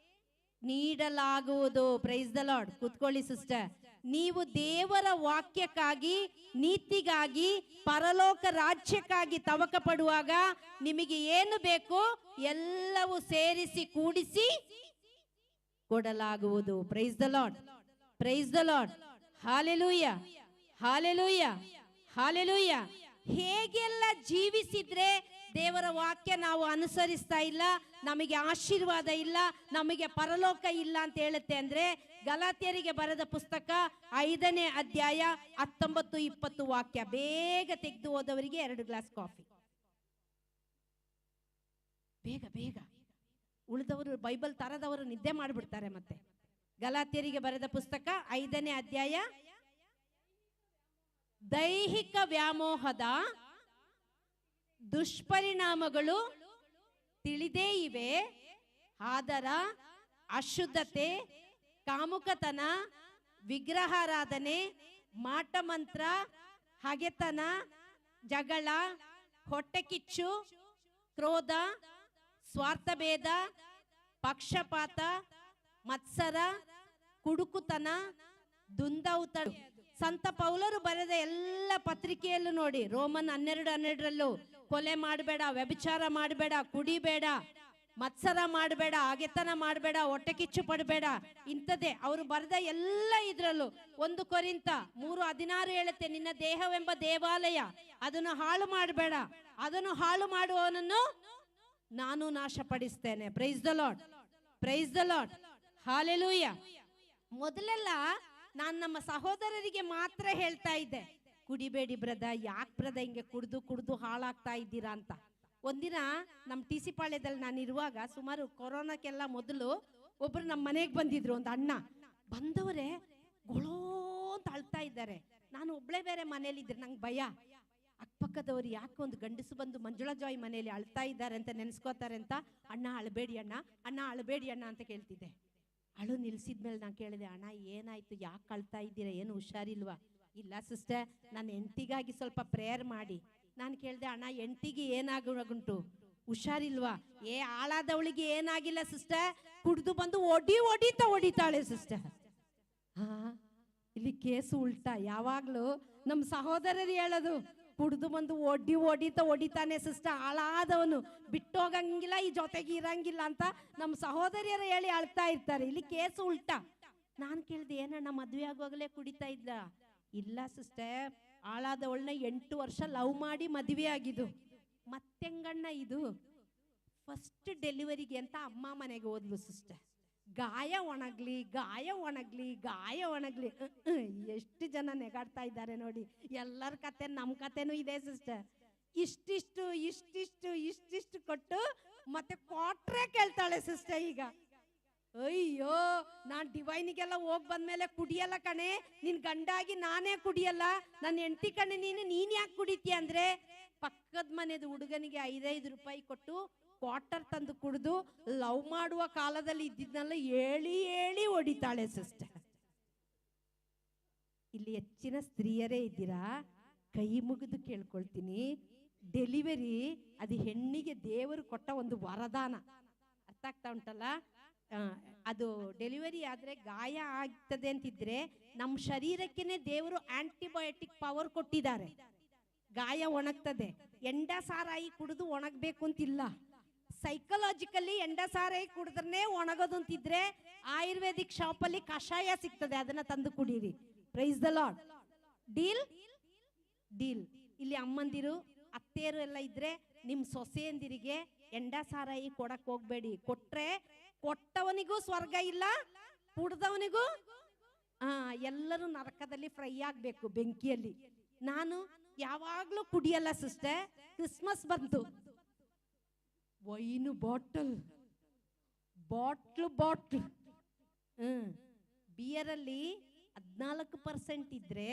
[SPEAKER 5] ನೀಡಲಾಗುವುದು. Price the lord. ಕೂತ್ಕೊಳ್ಳಿ ಸಿಸ್ಟರ್. ನೀವು ದೇವರ ವಾಕ್ಯಕ್ಕಾಗಿ, ನೀತಿಗಾಗಿ, ಪರಲೋಕ ರಾಜ್ಯಕ್ಕಾಗಿ ತವಕ ಪಡುವಾಗ ನಿಮಗೆ ಏನು ಬೇಕು ಎಲ್ಲವೂ ಸೇರಿಸಿ ಕೂಡಿಸಿ ಕೊಡಲಾಗುವುದು. Price the lord, praise the lord. Hallelujah, hallelujah, hallelujah. ಹೇಗೆಲ್ಲ ಜೀವಿಸಿದ್ರೆ ದೇವರ ವಾಕ್ಯ ನಾವು ಅನುಸರಿಸ್ತಾ ಇಲ್ಲ, ನಮಗೆ ಆಶೀರ್ವಾದ ಇಲ್ಲ, ನಮಗೆ ಪರಲೋಕ ಇಲ್ಲ ಅಂತ ಹೇಳುತ್ತೆ ಅಂದ್ರೆ ಗಲಾತ್ಯರಿಗೆ ಬರೆದ ಪುಸ್ತಕ 5ನೇ ಅಧ್ಯಾಯ 19-20 ವಾಕ್ಯ. ಬೇಗ ತೆಗೆದು ಹೋದವರಿಗೆ 2 ಗ್ಲಾಸ್ ಕಾಫಿ. ಬೇಗ ಬೇಗ. ಉಳಿದವರು ಬೈಬಲ್ ತರದವರು ನಿದ್ದೆ ಮಾಡಿಬಿಡ್ತಾರೆ. ಮತ್ತೆ ಗಲಾತ್ಯರಿಗೆ ಬರೆದ ಪುಸ್ತಕ 5ನೇ ಅಧ್ಯಾಯ. ದೈಹಿಕ ವ್ಯಾಮೋಹದ ದುಷ್ಪರಿಣಾಮಗಳು ತಿಳಿದೇ ಇವೆ. ಆದರ ಅಶುದ್ಧತೆ, ಕಾಮುಕತನ, ವಿಗ್ರಹಾರಾಧನೆ, ಮಾಟಮಂತ್ರ, ಹಗೆತನ, ಜಗಳ, ಹೊಟ್ಟೆಕಿಚ್ಚು, ಕ್ರೋಧ, ಸ್ವಾರ್ಥಭೇದ, ಪಕ್ಷಪಾತ, ಮತ್ಸರ, ಕುಡುಕುತನ, ದುಂದೌತ. ಸಂತ ಪೌಲರು ಬರೆದ ಎಲ್ಲ ಪತ್ರಿಕೆಯಲ್ಲೂ ನೋಡಿ, ರೋಮನ್ 12:12ರಲ್ಲೂ ಕೊಲೆ ಮಾಡಬೇಡ, ವ್ಯಭಿಚಾರ ಮಾಡಬೇಡ, ಕುಡಿಬೇಡ, ಮತ್ಸರ ಮಾಡಬೇಡ, ಹಗೆತನ ಮಾಡಬೇಡ, ಹೊಟ್ಟೆಕಿಚ್ಚು ಪಡಬೇಡ, ಇಂಥದ್ದೇ ಅವರು ಬರೆದ ಎಲ್ಲ ಇದ್ರಲ್ಲೂ. 1 ಕೊರಿಂಥ 3:16 ಹೇಳುತ್ತೆ, ನಿನ್ನ ದೇಹವೆಂಬ ದೇವಾಲಯ, ಅದನ್ನು ಹಾಳು ಮಾಡಬೇಡ, ಅದನ್ನು ಹಾಳು ಮಾಡುವವನನ್ನು ನಾನು ನಾಶಪಡಿಸ್ತೇನೆ. Praise the lord, praise the lord, hallelujah. ಮೊದಲೆಲ್ಲ ನಾನು ನಮ್ಮ ಸಹೋದರರಿಗೆ ಮಾತ್ರ ಹೇಳ್ತಾ ಇದ್ದೆ, ಕುಡಿಬೇಡಿ ಬ್ರದ, ಯಾಕೆ ಬ್ರದ ಹಿಂಗೆ ಕುಡ್ದು ಕುಡ್ದು ಹಾಳಾಗ್ತಾ ಇದ್ದೀರಾ ಅಂತ. ಒಂದಿನ ನಮ್ಮ TC ಪಾಳ್ಯದಲ್ಲಿ ನಾನು ಇರುವಾಗ, ಸುಮಾರು ಕೊರೋನಾಕ್ಕೆಲ್ಲ ಮೊದಲು ಒಬ್ರು ನಮ್ಮ ಮನೆಗೆ ಬಂದಿದ್ರು. ಒಂದು ಅಣ್ಣ ಬಂದವರೇ ಗೊಳೋ ಅಂತ ಅಳ್ತಾ ಇದ್ದಾರೆ. ನಾನು ಒಬ್ಳೆ ಬೇರೆ ಮನೇಲಿದ್ದೆ, ನಂಗೆ ಭಯ. ಅಕ್ಕಪಕ್ಕದವ್ರು ಯಾಕೆ ಒಂದು ಗಂಡಸು ಬಂದು ಮಂಜುಳಾ ಜಾಯ್ ಮನೇಲಿ ಅಳ್ತಾ ಇದ್ದಾರೆ ಅಂತ ನೆನೆಸ್ಕೋತಾರೆ ಅಂತ, ಅಣ್ಣ ಅಳಬೇಡಿ ಅಣ್ಣ, ಅಣ್ಣ ಅಳಬೇಡಿ ಅಣ್ಣ ಅಂತ ಕೇಳ್ತಿದ್ದೆ. ಅಳು ನಿಲ್ಸಿದ್ಮೇಲೆ ನಾನು ಕೇಳಿದೆ, ಅಣ್ಣ ಏನಾಯ್ತು, ಯಾಕೆ ಅಳ್ತಾ ಇದ್ದೀರಾ, ಏನು ಹುಷಾರಿಲ್ವಾ? ಇಲ್ಲ ಸಿಸ್ಟರ್, ನನ್ನ ಹೆಂಡತಿಗಾಗಿ ಸ್ವಲ್ಪ ಪ್ರೇಯರ್ ಮಾಡಿ. ನಾನು ಕೇಳಿದೆ, ಅಣ್ಣ ಹೆಂಡತಿಗೆ ಏನಾಗುಂಟು, ಹುಷಾರಿಲ್ವಾ? ಹಾಳಾದವಳಿಗೆ ಏನಾಗಿಲ್ಲ ಸಿಸ್ಟರ್, ಕುಡ್ದು ಬಂದು ಹೊಡಿತಾಳೆ ಸಿಸ್ಟರ್. ಹಾ, ಇಲ್ಲಿ ಕೇಸು ಉಲ್ಟಾ. ಯಾವಾಗ್ಲೂ ನಮ್ಮ ಸಹೋದರರು ಹೇಳೋದು, ಕುಡ್ದು ಬಂದು ಹೊಡಿತಾನೆ ಸಿಸ್ಟರ್, ಹಾಳಾದವನು ಬಿಟ್ಟೋಗಂಗಿಲ್ಲ, ಈ ಜೊತೆಗೆ ಇರಂಗಿಲ್ಲ ಅಂತ ನಮ್ಮ ಸಹೋದರಿಯರು ಹೇಳಿ ಅಳ್ತಾ ಇರ್ತಾರೆ. ಇಲ್ಲಿ ಕೇಸು ಉಲ್ಟಾ. ನಾನು ಕೇಳಿದೆ, ಏನಣ್ಣ ಮದುವೆ ಆಗುವಾಗಲೇ ಕುಡಿತಾ ಇದ್ದ? ಇಲ್ಲ ಸಿಸ್ಟರ್, ಹಾಳಾದವಳನ್ನ 8 ವರ್ಷ ಲವ್ ಮಾಡಿ ಮದುವೆ ಆಗಿದ್ದು. ಮತ್ತೆಂಗಣ್ಣ ಇದು? ಫಸ್ಟ್ ಡೆಲಿವರಿಗೆ ಅಂತ ಅಮ್ಮ ಮನೆಗೆ ಹೋದ್ಲು ಸಿಸ್ಟರ್. ಗಾಯ ಒಣಗ್ಲಿ, ಗಾಯ ಒಣಗ್ಲಿ, ಗಾಯ ಒಣಗ್ಲಿ. ಎಷ್ಟು ಜನ ನೆಗಾಡ್ತಾ ಇದ್ದಾರೆ ನೋಡಿ. ಎಲ್ಲರ ಕತೆ ನಮ್ಮ ಕತೆನೂ ಇದೆ ಸಿಸ್ಟರ್. ಇಷ್ಟಿಷ್ಟು ಕೊಟ್ಟು ಮತ್ತೆ ಕ್ವಾಟ್ರೇ ಕೇಳ್ತಾಳೆ ಸಿಸ್ಟರ್ ಈಗ. ಅಯ್ಯೋ, ನಾನ್ ಡಿವೈನಿಗೆಲ್ಲ ಹೋಗಿ ಬಂದ್ಮೇಲೆ ಕುಡಿಯಲ್ಲ ಕಣೆ, ನಿನ್ ಗಂಡಾಗಿ ನಾನೇ ಕುಡಿಯಲ್ಲ, ನನ್ನ ಹೆಂಡತಿ ಕಣೆ ನೀನ್ ಯಾಕೆ ಕುಡಿತೀಯ ಅಂದ್ರೆ, ಪಕ್ಕದ ಮನೆದು ಹುಡುಗನಿಗೆ 5 ರೂಪಾಯಿ ಕೊಟ್ಟು ಕ್ವಾರ್ಟರ್ ತಂದು ಕುಡಿದು ಲವ್ ಮಾಡುವ ಕಾಲದಲ್ಲಿ ಇದ್ದಿದ್ನೆಲ್ಲ ಹೇಳಿ ಹೊಡಿತಾಳೆ ಸಿಸ್ಟರ್. ಇಲ್ಲಿ ಹೆಚ್ಚಿನ ಸ್ತ್ರೀಯರೇ ಇದ್ದೀರಾ, ಕೈ ಮುಗಿದು ಕೇಳ್ಕೊಳ್ತೀನಿ, ಡೆಲಿವರಿ ಅದು ಹೆಣ್ಣಿಗೆ ದೇವರು ಕೊಟ್ಟ ಒಂದು ವರದಾನ. ಅರ್ಥ ಆಗ್ತಾ ಉಂಟಲ್ಲ? ಅದು ಡೆಲಿವರಿ ಆದ್ರೆ ಗಾಯ ಆಗ್ತದೆ ಅಂತಿದ್ರೆ ನಮ್ಮ ಶರೀರಕ್ಕೇನೆ ದೇವರು ಆಂಟಿಬಯೋಟಿಕ್ ಪವರ್ ಕೊಟ್ಟಿದ್ದಾರೆ. ಗಾಯ ಒಣಗ್ತದೆ. ಎಂಡ ಸಾರಾಯಿ ಕುಡಿದು ಒಣಗಬೇಕು ಅಂತಿಲ್ಲ. ಸೈಕಲಾಜಿಕಲಿ ಎಂಡ ಸಾರಾಯಿ ಕುಡಿದ್ರೆ ಒಣಗೋದು ಅಂತಿದ್ರೆ ಆಯುರ್ವೇದಿಕ್ ಶಾಪ್ ಅಲ್ಲಿ ಕಷಾಯ ಸಿಗ್ತದೆ, ಅದನ್ನ ತಂದು ಕುಡೀರಿ. Price the lord. Deal deal. ಇಲ್ಲಿ ಅಮ್ಮಂದಿರು ಅತ್ತೆಯರು ಎಲ್ಲ ಇದ್ರೆ ನಿಮ್ ಸೊಸೆಯಂದಿರಿಗೆ ಎಂಡ ಸಾರಾಯಿ ಕೊಡಕ್ ಹೋಗ್ಬೇಡಿ. ಕೊಟ್ರೆ ಕೊಟ್ಟವನಿಗೂ ಸ್ವರ್ಗ ಇಲ್ಲ, ಕುಡ್ದವನಿಗೂ ಎಲ್ಲರೂ ನರಕದಲ್ಲಿ ಫ್ರೈ ಆಗ್ಬೇಕು ಬೆಂಕಿಯಲ್ಲಿ. ನಾನು ಯಾವಾಗ್ಲೂ ಕುಡಿಯಲ್ಲ ಸಿಸ್ಟರ್. ಕ್ರಿಸ್ಮಸ್ ಬಂತು, ವೈನು ಬಾಟಲ್ ಬಿಯರಲ್ಲಿ 14% ಇದ್ರೆ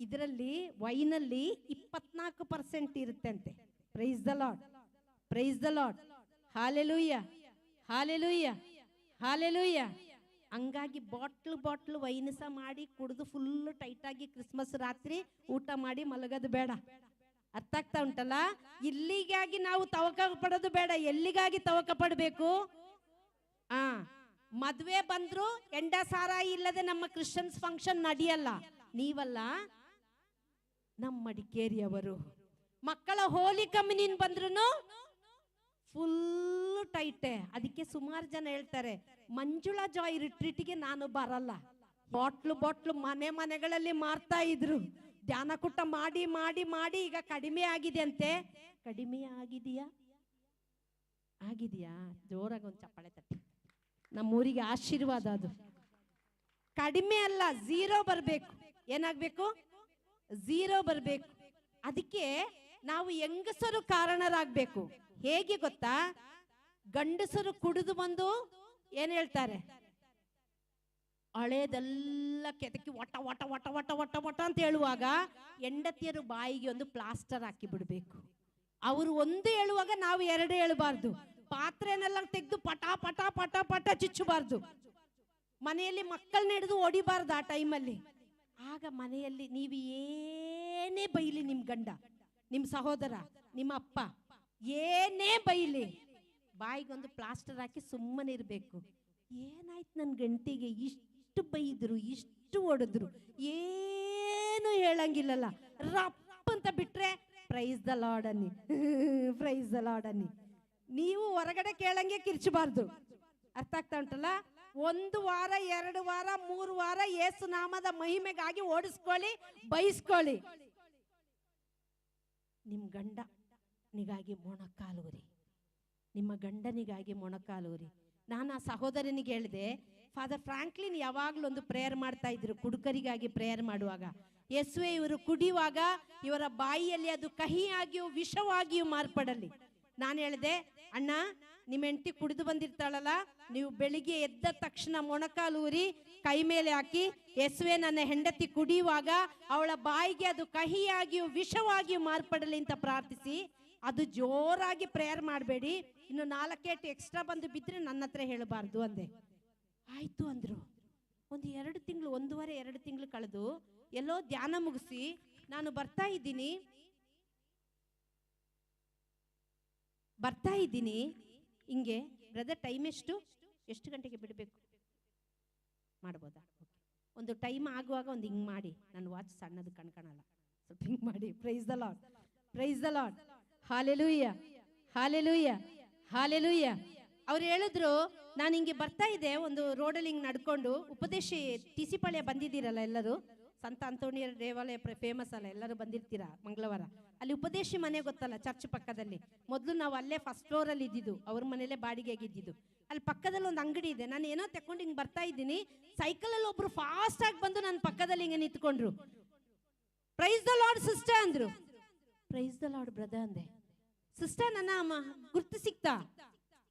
[SPEAKER 5] ಇದರಲ್ಲಿ ವೈನಲ್ಲಿ 24% ಇರುತ್ತಂತೆ. Praise the lord, praise the lord. Hallelujah, hallelujah, hallelujah. ಹಂಗಾಗಿ ಬಾಟ್ಲು ವೈನ್ ಸಹ ಮಾಡಿ ಕುಡಿದು ಫುಲ್ ಟೈಟ್ ಆಗಿ ಕ್ರಿಸ್ಮಸ್ ರಾತ್ರಿ ಊಟ ಮಾಡಿ ಮಲಗೋದು ಬೇಡ. ಅರ್ಥ ಆಗ್ತಾ ಉಂಟಲ್ಲ? ಇಲ್ಲಿಗಾಗಿ ನಾವು ತವಕ ಪಡೋದು ಬೇಡ. ಎಲ್ಲಿಗಾಗಿ ತವಕ ಪಡಬೇಕು? ಮದ್ವೆ ಬಂದ್ರು ಎಂಡ ಸಾರಾಯಿ ಇಲ್ಲದೆ ನಮ್ಮ ಕ್ರಿಶ್ಚಿಯನ್ಸ್ ಫಂಕ್ಷನ್ ನಡೆಯಲ್ಲ. ನೀವಲ್ಲ, ನಮ್ಮ ಮಡಿಕೇರಿಯವರು. ಮಕ್ಕಳ ಹೋಲಿ ಕಮ್ಯುನಿಯನ್ ಬಂದ್ರು ಫುಲ್ ಟೈಟೆ. ಅದಕ್ಕೆ ಸುಮಾರು ಜನ ಹೇಳ್ತಾರೆ, ಮಂಜುಳಾ ಜಾಯ್ ರಿಟ್ರೀಟಿಗೆ ನಾನು ಬರಲ್ಲ. ಬಾಟ್ಲು ಮನೆಗಳಲ್ಲಿ ಮಾರ್ತಾ ಇದ್ರು. ಧ್ಯಾನ ಕೂಟ ಮಾಡಿ ಮಾಡಿ ಮಾಡಿ ಈಗ ಕಡಿಮೆ ಆಗಿದೆ ಅಂತೆ. ಕಡಿಮೆ ಆಗಿದೆಯಾ? ಆಗಿದೆಯಾ? ಜೋರಾಗಿ ಒಂದು ಚಪ್ಪಾಳೆ ತಟ್ಟಿ. ನಮ್ಮೂರಿಗೆ ಆಶೀರ್ವಾದ ಅದು. ಕಡಿಮೆ ಅಲ್ಲ, 0 ಬರಬೇಕು. ಏನಾಗಬೇಕು? 0 ಬರಬೇಕು. ಅದಕ್ಕೆ ನಾವು ಹೆಂಗಸರು ಕಾರಣರಾಗಬೇಕು. ಹೇಗೆ ಗೊತ್ತಾ? ಗಂಡಸರು ಕುಡಿದು ಬಂದು ಏನ್ ಹೇಳ್ತಾರೆ? ಹಳೇದೆಲ್ಲ ಕೆದಕಿ ಒಟ ಒಟ ಒಟ ಒಟ ಒಟ ಒಟ ಅಂತ ಹೇಳುವಾಗ ಹೆಂಡತಿಯರು ಬಾಯಿಗೆ ಒಂದು ಪ್ಲಾಸ್ಟರ್ ಹಾಕಿ ಬಿಡ್ಬೇಕು. ಅವರು ಒಂದು ಹೇಳುವಾಗ ನಾವು 2 ಹೇಳಬಾರ್ದು. ಪಾತ್ರೆನೆಲ್ಲ ತೆಗೆದು ಪಟ ಪಟ ಪಟ ಪಟ ಚುಚ್ಚಬಾರ್ದು. ಮನೆಯಲ್ಲಿ ಮಕ್ಕಳನ್ನ ಹಿಡಿದು ಹೊಡಿಬಾರ್ದು ಆ ಟೈಮಲ್ಲಿ. ಆಗ ಮನೆಯಲ್ಲಿ ನೀವು ಏನೇ ಬೈಲಿ, ನಿಮ್ಮ ಗಂಡ, ನಿಮ್ಮ ಸಹೋದರ, ನಿಮ್ಮ ಅಪ್ಪ ಏನೇ ಬೈಲಿ, ಬಾಯಿಗೊಂದು ಪ್ಲಾಸ್ಟರ್ ಹಾಕಿ ಸುಮ್ಮನೆ ಇರಬೇಕು. ಏನಾಯ್ತು ನನ್ನ ಗಂಟಿಗೆ? ಇಷ್ಟು ಬೈದ್ರು, ಇಷ್ಟು ಹೊಡೆದ್ರು, ಏನು ಹೇಳಂಗಿಲ್ಲಲ್ಲ, ರಪ್ ಅಂತ ಬಿಟ್ರೆ ಪ್ರೈಸ್ ದ ಲಾರ್ಡ್ ಅನ್ನಿ, ಪ್ರೈಸ್ ದ ಲಾರ್ಡ್ ಅನ್ನಿ. ನೀವು ಹೊರಗಡೆ ಕೇಳಂಗೆ ಕಿರ್ಚಬಾರ್ದು. ಅರ್ಥ ಆಗ್ತಾ ಉಂಟಲ್ಲ? 1 ವಾರ 2 ವಾರ 3 ವಾರ ಯೇಸು ನಾಮದ ಮಹಿಮೆಗಾಗಿ ಓಡಿಸ್ಕೊಳ್ಳಿ, ಬಯಸ್ಕೊಳ್ಳಿ. ನಿಮ್ಮ ಗಂಡನಿಗಾಗಿ ಮೊಣಕಾಲೂರಿ, ನಿಮ್ಮ ಗಂಡನಿಗಾಗಿ ಮೊಣಕಾಲೂರಿ. ನಾನು ಆ ಸಹೋದರನಿಗೆ ಹೇಳಿದೆ, ಫಾದರ್ ಫ್ರಾಂಕ್ಲಿನ್ ಯಾವಾಗಲೂ ಒಂದು ಪ್ರೇಯರ್ ಮಾಡ್ತಾ ಇದ್ರು ಕುಡುಕರಿಗಾಗಿ ಪ್ರೇಯರ್ ಮಾಡುವಾಗ. ಯೇಸುವೆ, ಇವರು ಕುಡಿಯುವಾಗ ಇವರ ಬಾಯಿಯಲ್ಲಿ ಅದು ಕಹಿಯಾಗಿಯೂ ವಿಷವಾಗಿಯೂ ಮಾರ್ಪಡಲಿ. ನಾನು ಹೇಳಿದೆ, ಅಣ್ಣ, ನಿಮ್ಮ ಹೆಂಡತಿ ಕುಡಿದು ಬಂದಿರ್ತಾಳಲ್ಲ, ನೀವು ಬೆಳಿಗ್ಗೆ ಎದ್ದ ತಕ್ಷಣ ಮೊಣಕಾಲೂರಿ ಕೈ ಮೇಲೆ ಹಾಕಿ, ಯೇಸುವೆ, ನನ್ನ ಹೆಂಡತಿ ಕುಡಿಯುವಾಗ ಅವಳ ಬಾಯಿಗೆ ಅದು ಕಹಿಯಾಗಿಯೂ ವಿಷವಾಗಿಯೂ ಮಾರ್ಪಡಲಿ ಅಂತ ಪ್ರಾರ್ಥಿಸಿ. ಅದು ಜೋರಾಗಿ ಪ್ರೇಯರ್ ಮಾಡಬೇಡಿ, ಇನ್ನು 4 ಏಟು ಎಕ್ಸ್ಟ್ರಾ ಬಂದು ಬಿದ್ದರೆ ನನ್ನ ಹತ್ರ ಹೇಳಬಾರ್ದು ಅಂದೆ. ಆಯ್ತು ಅಂದ್ರು. ಒಂದು 2 ತಿಂಗಳು, 1.5-2 ತಿಂಗಳು ಕಳೆದು ಎಲ್ಲೋ ಧ್ಯಾನ ಮುಗಿಸಿ ನಾನು ಬರ್ತಾ ಇದ್ದೀನಿ ಹಿಂಗೆ, ಬ್ರದರ್ ಟೈಮ್ ಎಷ್ಟು ಗಂಟೆಗೆ ಬಿಡಬೇಕು ಮಾಡ್ಬೋದಾ? ಒಂದು ಟೈಮ್ ಆಗುವಾಗ ಒಂದು ಹಿಂಗೆ ಮಾಡಿ, ನನ್ನ ವಾಚ್ ಸಣ್ಣದು ಕಣ್ಕಾಣಲ್ಲ, ಸ್ವಲ್ಪ ಹಿಂಗೆ ಮಾಡಿ. Price the lord, praise the lord, hallelujah, hallelujah, hallelujah. ಅವ್ರು ಹೇಳಿದ್ರು, ನಾನು ಹಿಂಗೆ ಬರ್ತಾ ಇದ್ದೆ ಒಂದು ರೋಡಲ್ಲಿ ಹಿಂಗೆ ನಡ್ಕೊಂಡು, ಉಪದೇಶಿ ಟಿಸಿಪಾಳ್ಯ ಬಂದಿದ್ದೀರಲ್ಲ ಎಲ್ಲರೂ, ಸಂತ ಅಂತೋಣಿಯರ್ ದೇವಾಲಯ ಫೇಮಸ್ ಅಲ್ಲ, ಎಲ್ಲರೂ ಬಂದಿರ್ತೀರಾ ಮಂಗಳವಾರ. ಅಲ್ಲಿ ಉಪದೇಶಿ ಮನೆ ಗೊತ್ತಲ್ಲ, ಚರ್ಚ್ ಪಕ್ಕದಲ್ಲಿ. ಮೊದಲು ನಾವು ಅಲ್ಲೇ ಫಸ್ಟ್ ಫ್ಲೋರಲ್ಲಿ ಇದ್ದಿದ್ದು, ಅವ್ರ ಮನೇಲೆ ಬಾಡಿಗೆಗೆ ಇದ್ದಿದ್ದು. ಅಲ್ಲಿ ಪಕ್ಕದಲ್ಲಿ ಒಂದು ಅಂಗಡಿ ಇದೆ. ನಾನು ಏನೋ ತಕೊಂಡು ಹಿಂಗೆ ಬರ್ತಾ ಇದ್ದೀನಿ, ಸೈಕಲಲ್ಲಿ ಒಬ್ರು ಫಾಸ್ಟ್ ಆಗಿ ಬಂದು ನನ್ನ ಪಕ್ಕದಲ್ಲಿ ಹಿಂಗೆ ನಿಂತ್ಕೊಂಡ್ರು. ಪ್ರೈಸ್ ದ ಲಾರ್ಡ್ ಸಿಸ್ಟರ್ ಅಂದ್ರು. ಪ್ರೈಸ್ ದ ಲಾರ್ಡ್ ಬ್ರದರ್ ಅಂದೆ. ಸಿಸ್ಟರ್ ನನ್ನ ಗುರ್ತು ಸಿಕ್ತಾ?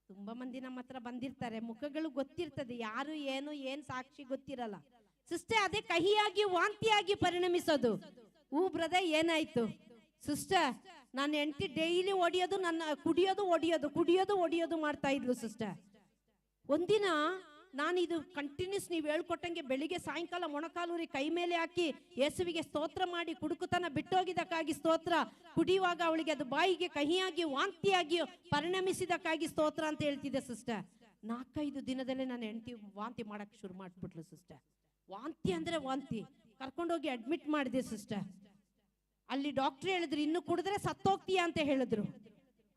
[SPEAKER 5] ತುಂಬಾ ಮಂದಿ ನಮ್ಮ ಹತ್ರ ಬಂದಿರ್ತಾರೆ, ಮುಖಗಳು ಗೊತ್ತಿರ್ತದೆ, ಯಾರು ಏನು ಏನ್ ಸಾಕ್ಷಿ ಗೊತ್ತಿರಲ್ಲ. ಸಿಸ್ಟರ್, ಅದೇ ಕಹಿಯಾಗಿ ವಾಂತಿಯಾಗಿ ಪರಿಣಮಿಸೋದು. ಬ್ರದರ್ ಏನಾಯ್ತು? ಸಿಸ್ಟರ್, ನನ್ನ ಹೆಂಡತಿ ಡೈಲಿ ಹೊಡಿಯೋದು, ನನ್ನ ಕುಡಿಯೋದು ಹೊಡಿಯೋದು ಮಾಡ್ತಾ ಇದ್ಲು ಸಿಸ್ಟರ್. ಒಂದಿನ ನಾನು ಇದು ಕಂಟಿನ್ಯೂಸ್ ನೀವು ಹೇಳ್ಕೊಟ್ಟಂಗೆ ಬೆಳಿಗ್ಗೆ ಸಾಯಂಕಾಲ ಮೊಣಕಾಲೂರಿ ಕೈ ಮೇಲೆ ಹಾಕಿ ಯೇಸುವಿಗೆ ಸ್ತೋತ್ರ ಮಾಡಿ, ಕುಡುಕುತನ ಬಿಟ್ಟೋಗಿದ್ದಕ್ಕಾಗಿ ಸ್ತೋತ್ರ, ಕುಡಿಯುವಾಗ ಅವಳಿಗೆ ಅದು ಬಾಯಿಗೆ ಕಹಿಯಾಗಿ ವಾಂತಿಯಾಗಿ ಪರಿಣಮಿಸಿದಕ್ಕಾಗಿ ಸ್ತೋತ್ರ ಅಂತ ಹೇಳ್ತಿದ್ದೆ ಸಿಸ್ಟರ್. 4-5 ದಿನದಲ್ಲೇ ನನ್ನ ಹೆಂಡತಿ ವಾಂತಿ ಮಾಡಕ್ ಶುರು ಮಾಡ್ಬಿಟ್ಲು ಸಿಸ್ಟರ್. ವಾಂತಿ ಅಂದ್ರೆ ವಾಂತಿ. ಕರ್ಕೊಂಡೋಗಿ ಅಡ್ಮಿಟ್ ಮಾಡಿದೆ ಸಿಸ್ಟರ್. ಅಲ್ಲಿ ಡಾಕ್ಟರ್ ಹೇಳಿದ್ರು, ಇನ್ನು ಕುಡಿದ್ರೆ ಸತ್ತೋಗ್ತೀಯಾ ಅಂತ ಹೇಳಿದ್ರು.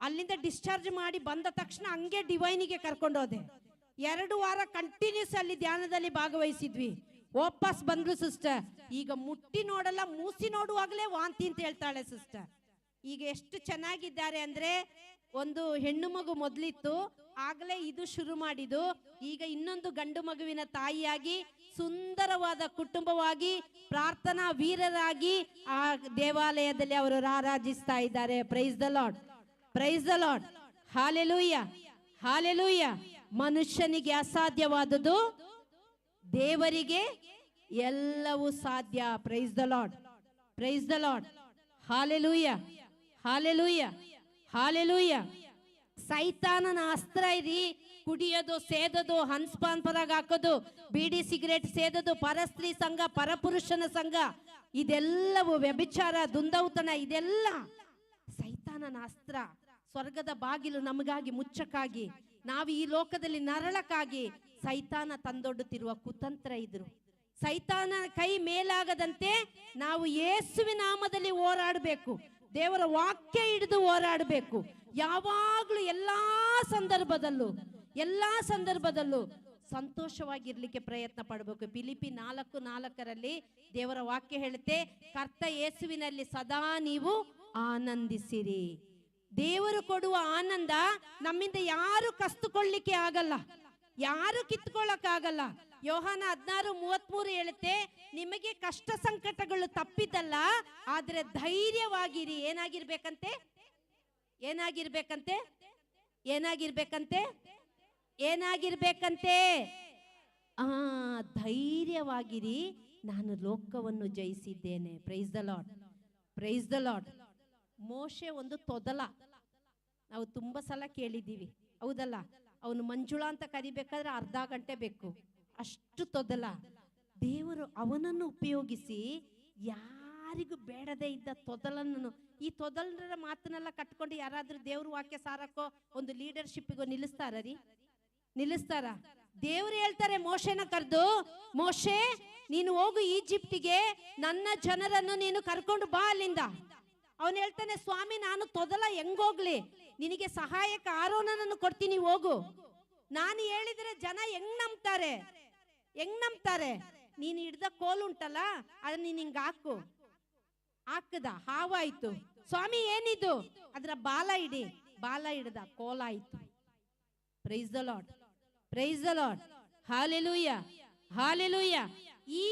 [SPEAKER 5] ಅಲ್ಲಿಂದ ಡಿಸ್ಚಾರ್ಜ್ ಮಾಡಿ ಬಂದ ತಕ್ಷಣ ಹಂಗೆ ಡಿವೈನಿಗೆ ಕರ್ಕೊಂಡೋದೆ. 2 ವಾರ ಕಂಟಿನ್ಯೂಸ್ ಅಲ್ಲಿ ಧ್ಯಾನದಲ್ಲಿ ಭಾಗವಹಿಸಿದ್ವಿ. ವಾಪಸ್ ಬಂದ್ರು ಸಿಸ್ಟರ್. ಈಗ ಮುಟ್ಟಿ ನೋಡಲ್ಲ, ಮೂಸಿ ನೋಡುವಾಗಲೇ ವಾಂತಿ ಅಂತ ಹೇಳ್ತಾಳೆ ಸಿಸ್ಟರ್. ಈಗ ಎಷ್ಟು ಚೆನ್ನಾಗಿದ್ದಾರೆ ಅಂದ್ರೆ, ಒಂದು ಹೆಣ್ಣು ಮಗು ಮೊದಲಿತ್ತು, ಆಗಲೇ ಇದು ಶುರು ಮಾಡಿದ್ದು. ಈಗ ಇನ್ನೊಂದು ಗಂಡು ಮಗುವಿನ ತಾಯಿಯಾಗಿ ಸುಂದರವಾದ ಕುಟುಂಬವಾಗಿ ಪ್ರಾರ್ಥನಾ ವೀರರಾಗಿ ಆ ದೇವಾಲಯದಲ್ಲಿ ಅವರು ಆರಾಧಿಸ್ತಾ ಇದ್ದಾರೆ. Price the lord, praise the lord, hallelujah, hallelujah. ಮನುಷ್ಯನಿಗೆ ಅಸಾಧ್ಯವಾದುದು ದೇವರಿಗೆ ಎಲ್ಲವೂ ಸಾಧ್ಯ. Price the lord, praise the lord, hallelujah, hallelujah, hallelujah. ಸೈತಾನನ ಅಸ್ತ್ರ ಇರಿ, ಕುಡಿಯೋದು, ಸೇದೋದು, ಹನ್ಸ್ಪಾನ್ ಪರಾಗ ಹಾಕೋದು, ಬೀಡಿ ಸಿಗರೇಟ್ ಸೇದೋದು, ಪರಸ್ತ್ರೀ ಸಂಘ, ಪರಪುರುಷನ ಸಂಘ, ಇದೆಲ್ಲವೂ ವ್ಯಭಿಚಾರ, ದುಂದೌತಣ, ಇದೆಲ್ಲ ಸೈತಾನನ ಅಸ್ತ್ರ. ಸ್ವರ್ಗದ ಬಾಗಿಲು ನಮಗಾಗಿ ಮುಚ್ಚಕ್ಕಾಗಿ, ನಾವು ಈ ಲೋಕದಲ್ಲಿ ನರಳಕ್ಕಾಗಿ ಸೈತಾನ ತಂದೊಡ್ಡುತ್ತಿರುವ ಕುತಂತ್ರ ಇದ್ರು. ಸೈತಾನ ಕೈ ಮೇಲಾಗದಂತೆ ನಾವು ಯೇಸುವಿನ ನಾಮದಲ್ಲಿ ಹೋರಾಡಬೇಕು. ದೇವರ ವಾಕ್ಯ ಹಿಡಿದು ಹೋರಾಡಬೇಕು. ಯಾವಾಗ್ಲೂ ಎಲ್ಲಾ ಸಂದರ್ಭದಲ್ಲೂ ಸಂತೋಷವಾಗಿರ್ಲಿಕ್ಕೆ ಪ್ರಯತ್ನ ಪಡಬೇಕು. ಫಿಲಿಪ್ಪಿ 4:4 ದೇವರ ವಾಕ್ಯ ಹೇಳುತ್ತೆ, ಕರ್ತ ಯೇಸುವಿನಲ್ಲಿ ಸದಾ ನೀವು ಆನಂದಿಸಿರಿ. ದೇವರು ಕೊಡುವ ಆನಂದ ನಮ್ಮಿಂದ ಯಾರು ಕಸ್ತುಕೊಳ್ಳಿಕ್ಕೆ ಆಗಲ್ಲ, ಯಾರು ಕಿತ್ಕೊಳ್ಳಕ್ಕಾಗಲ್ಲ. ಯೋಹಾನ 16:33 ಹೇಳುತ್ತೆ, ನಿಮಗೆ ಕಷ್ಟ ಸಂಕಟಗಳು ತಪ್ಪಿದ್ದಲ್ಲ, ಆದ್ರೆ ಧೈರ್ಯವಾಗಿರಿ. ಏನಾಗಿರ್ಬೇಕಂತೆ? ಏನಾಗಿರ್ಬೇಕಂತೆ? ಏನಾಗಿರ್ಬೇಕಂತೆ? ಏನಾಗಿರ್ಬೇಕಂತೆ? ಧೈರ್ಯವಾಗಿರಿ, ನಾನು ಲೋಕವನ್ನು ಜಯಿಸಿದ್ದೇನೆ. Praise the lord, praise the lord. ಮೋಶೆ ಒಂದು ತೊದಲ, ನಾವು ತುಂಬಾ ಸಲ ಕೇಳಿದ್ದೀವಿ, ಹೌದಲ್ಲ? ಅವನು ಮಂಜುಳಾ ಅಂತ ಕರಿಬೇಕಾದ್ರೆ ಅರ್ಧ ಗಂಟೆ ಬೇಕು, ಅಷ್ಟು ತೊದಲ. ದೇವರು ಅವನನ್ನು ಉಪಯೋಗಿಸಿ ಯಾರಿಗೂ ಬೇಡದೇ ಇದ್ದ ತೊದಲನ್ನು, ಈ ತೊದಲರ ಮಾತನ್ನೆಲ್ಲ ಕಟ್ಕೊಂಡು ಯಾರಾದ್ರೂ ದೇವ್ರ ವಾಕ್ಯ ಸಾರಕ್ಕೋ ಒಂದು ಲೀಡರ್ಶಿಪ್ಗೋ ನಿಲ್ಲಿಸ್ತಾರ ರೀ? ನಿಲ್ಲಿಸ್ತಾರ? ದೇವ್ರು ಹೇಳ್ತಾರೆ ಮೋಶೆನ ಕರೆದು, ಮೋಶೆ ನೀನು ಹೋಗು ಈಜಿಪ್ಟಿಗೆ, ನನ್ನ ಜನರನ್ನು ನೀನು ಕರ್ಕೊಂಡು ಬಾ ಅಲ್ಲಿಂದ. ಅವನು ಹೇಳ್ತಾನೆ, ಸ್ವಾಮಿ ನಾನು ತೊದಲ ಹೆಂಗೋಗ್ಲಿ, ನಿನಗೆ ಸಹಾಯಕ ಆರೋನನನ್ನು ಕೊಡ್ತೀನಿ, ಹೋಗು. ನಾನು ಹೇಳಿದ್ರೆ ಜನ ಹೆಂಗ್ ನಂಬ್ತಾರೆ? ಹೆಂಗ್ ನಂಬ್ತಾರೆ? ನೀನು ಹಿಡ್ದ ಕೋಲು ಉಂಟಲ್ಲ, ಅದನ್ನ ನೀನ್ ಹಿಂಗ ಹಾಕು. ಹಾಕದ ಹಾವಾಯ್ತು. ಸ್ವಾಮಿ ಏನಿದು? ಅದ್ರ ಬಾಲ ಇಡಿ. ಬಾಲ ಹಿಡ್ದ ಕೋಲಾಯ್ತು. Praise the lord, praise the lord. Hallelujah, hallelujah. ಈ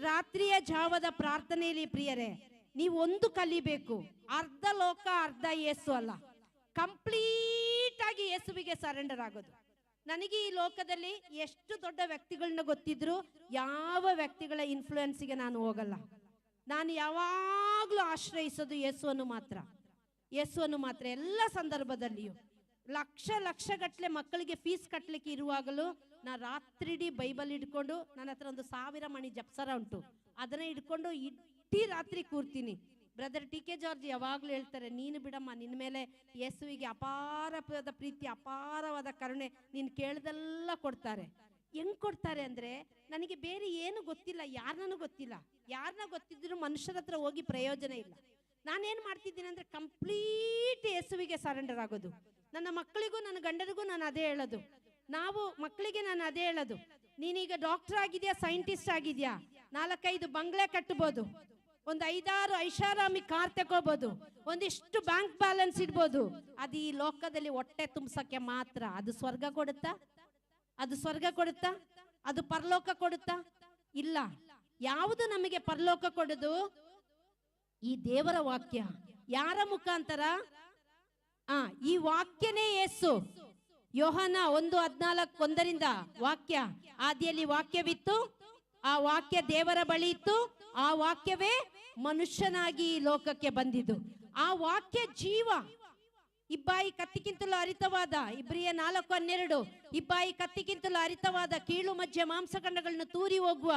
[SPEAKER 5] ರಾತ್ರಿಯ ಜಾವದ ಪ್ರಾರ್ಥನೆಯಲ್ಲಿ ಪ್ರಿಯರೇ, ನೀವು ಒಂದು ಕಲಿಬೇಕು, ಅರ್ಧ ಲೋಕ ಅರ್ಧ ಯೇಸು ಅಲ್ಲ, ಕಂಪ್ಲೀಟ್ ಆಗಿ ಯೇಸುವಿಗೆ ಸರೆಂಡರ್ ಆಗೋದು. ನನಗೆ ಈ ಲೋಕದಲ್ಲಿ ಎಷ್ಟು ದೊಡ್ಡ ವ್ಯಕ್ತಿಗಳನ್ನ ಗೊತ್ತಿದ್ರು ಯಾವ ವ್ಯಕ್ತಿಗಳ ಇನ್ಫ್ಲೂಯೆನ್ಸ್ಗೆ ನಾನು ಹೋಗಲ್ಲ. ನಾನು ಯಾವಾಗ್ಲೂ ಆಶ್ರಯಿಸೋದು ಯೇಸುವನ್ನು ಮಾತ್ರ, ಯೇಸುವನ್ನು ಮಾತ್ರ. ಎಲ್ಲ ಸಂದರ್ಭದಲ್ಲಿಯೂ ಲಕ್ಷಗಟ್ಟಲೆ ಮಕ್ಕಳಿಗೆ ಫೀಸ್ ಕಟ್ಟಲಿಕ್ಕೆ ಇರುವಾಗಲೂ ನಾ ರಾತ್ರಿಡೀ ಬೈಬಲ್ ಹಿಡ್ಕೊಂಡು, ನನ್ನ ಹತ್ರ ಒಂದು 1000 ಮಣಿ ಜಪ್ಸರ ಉಂಟು, ಅದನ್ನ ಹಿಡ್ಕೊಂಡು ಇಡೀ ರಾತ್ರಿ ಕೂರ್ತೀನಿ. ಬ್ರದರ್ ಟಿ ಕೆ ಜಾರ್ಜ್ ಯಾವಾಗ್ಲೂ ಹೇಳ್ತಾರೆ, ನೀನು ಬಿಡಮ್ಮ, ನಿನ್ನ ಮೇಲೆ ಯೇಸುವಿಗೆ ಅಪಾರವಾದ ಪ್ರೀತಿ, ಅಪಾರವಾದ ಕರುಣೆ, ನೀನು ಕೇಳ್ದೆಲ್ಲ ಕೊಡ್ತಾರೆ. ಹೆಂಗ್ ಕೊಡ್ತಾರೆ ಅಂದ್ರೆ, ನನಗೆ ಬೇರೆ ಏನು ಗೊತ್ತಿಲ್ಲ, ಯಾರನ್ನೂ ಗೊತ್ತಿಲ್ಲ. ಯಾರನ್ನ ಗೊತ್ತಿದ್ರು ಮನುಷ್ಯರ ಹತ್ರ ಹೋಗಿ ಪ್ರಯೋಜನ ಇಲ್ಲ. ನಾನೇನ್ ಮಾಡ್ತಿದ್ದೀನಿ ಅಂದ್ರೆ ಕಂಪ್ಲೀಟ್ ಯೇಸುವಿಗೆ ಸರೆಂಡರ್ ಆಗೋದು. ನನ್ನ ಮಕ್ಕಳಿಗೂ ನನ್ನ ಗಂಡರಿಗೂ ನಾನು ಅದೇ ಹೇಳೋದು. ನಾವು ಮಕ್ಕಳಿಗೆ ನಾನು ಅದೇ ಹೇಳೋದು, ನೀನೀಗ ಡಾಕ್ಟರ್ ಆಗಿದ್ಯಾ, ಸೈಂಟಿಸ್ಟ್ ಆಗಿದ್ಯಾ, 4-5 ಬಂಗ್ಲೆ ಕಟ್ಟಬಹುದು, ಒಂದು 5-6 ಐಷಾರಾಮಿ ಕಾರ್ ತಗೋಬಹುದು, ಒಂದಿಷ್ಟು ಬ್ಯಾಂಕ್ ಬ್ಯಾಲೆನ್ಸ್ ಇಡ್ಬೋದು. ಅದು ಈ ಲೋಕದಲ್ಲಿ ಹೊಟ್ಟೆ ತುಂಬಸಕ್ಕೆ ಮಾತ್ರ. ಅದು ಸ್ವರ್ಗ ಕೊಡುತ್ತಾ? ಅದು ಸ್ವರ್ಗ ಕೊಡುತ್ತಾ? ಅದು ಪರಲೋಕ ಕೊಡುತ್ತಾ? ಇಲ್ಲ. ಯಾವುದು ನಮಗೆ ಪರಲೋಕ ಕೊಡುದು? ಈ ದೇವರ ವಾಕ್ಯ. ಯಾರ ಮುಖಾಂತರ? ಈ ವಾಕ್ಯನೇ ಯೇಸು. ಯೋಹಾನ 1:14 ವಾಕ್ಯ, ಆದಿಯಲ್ಲಿ ವಾಕ್ಯವಿತ್ತು, ಆ ವಾಕ್ಯ ದೇವರ ಬಳಿ ಇತ್ತು, ಆ ವಾಕ್ಯವೇ ಮನುಷ್ಯನಾಗಿ ಈ ಲೋಕಕ್ಕೆ ಬಂದಿದ್ದು. ಆ ವಾಕ್ಯ ಜೀವ. ಇಬ್ಬಾಯಿ ಕತ್ತಿಗಿಂತಲೂ ಹರಿತವಾದ, ಇಬ್ರಿಯ 4:12, ಇಬ್ಬಾಯಿ ಕತ್ತಿಗಿಂತಲೂ ಹರಿತವಾದ ಕೀಳು ಮಜ್ಜೆ ಮಾಂಸಖಂಡಗಳನ್ನು ತೂರಿ ಹೋಗುವ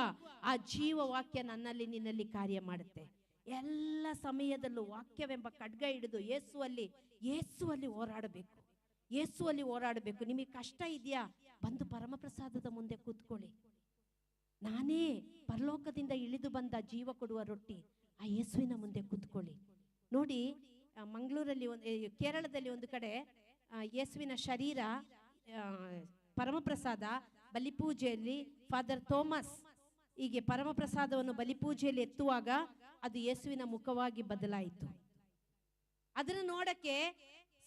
[SPEAKER 5] ಆ ಜೀವ ವಾಕ್ಯ ನನ್ನಲ್ಲಿ ನಿನ್ನಲ್ಲಿ ಕಾರ್ಯ ಮಾಡುತ್ತೆ. ಎಲ್ಲ ಸಮಯದಲ್ಲೂ ವಾಕ್ಯವೆಂಬ ಖಡ್ಗ ಹಿಡಿದು ಯೇಸುವಲ್ಲಿ ಹೋರಾಡಬೇಕು, ಯೇಸುವಲ್ಲಿ ಹೋರಾಡಬೇಕು. ನಿಮಗೆ ಕಷ್ಟ ಇದೆಯಾ? ಬಂದು ಪರಮಪ್ರಸಾದದ ಮುಂದೆ ಕೂತ್ಕೊಳ್ಳಿ. ನಾನೇ ಪರಲೋಕದಿಂದ ಇಳಿದು ಬಂದ ಜೀವ ಕೊಡುವ ರೊಟ್ಟಿ, ಆ ಯೇಸುವಿನ ಮುಂದೆ ಕೂತ್ಕೊಳ್ಳಿ. ನೋಡಿ, ಮಂಗಳೂರಲ್ಲಿ ಕೇರಳದಲ್ಲಿ ಒಂದು ಕಡೆ ಯೇಸುವಿನ ಶರೀರ ಪರಮಪ್ರಸಾದ ಬಲಿಪೂಜೆಯಲ್ಲಿ ಫಾದರ್ ಥೋಮಸ್ ಹೀಗೆ ಪರಮಪ್ರಸಾದವನ್ನು ಬಲಿಪೂಜೆಯಲ್ಲಿ ಎತ್ತುವಾಗ ಅದು ಯೇಸುವಿನ ಮುಖವಾಗಿ ಬದಲಾಯಿತು. ಅದನ್ನು ನೋಡಕ್ಕೆ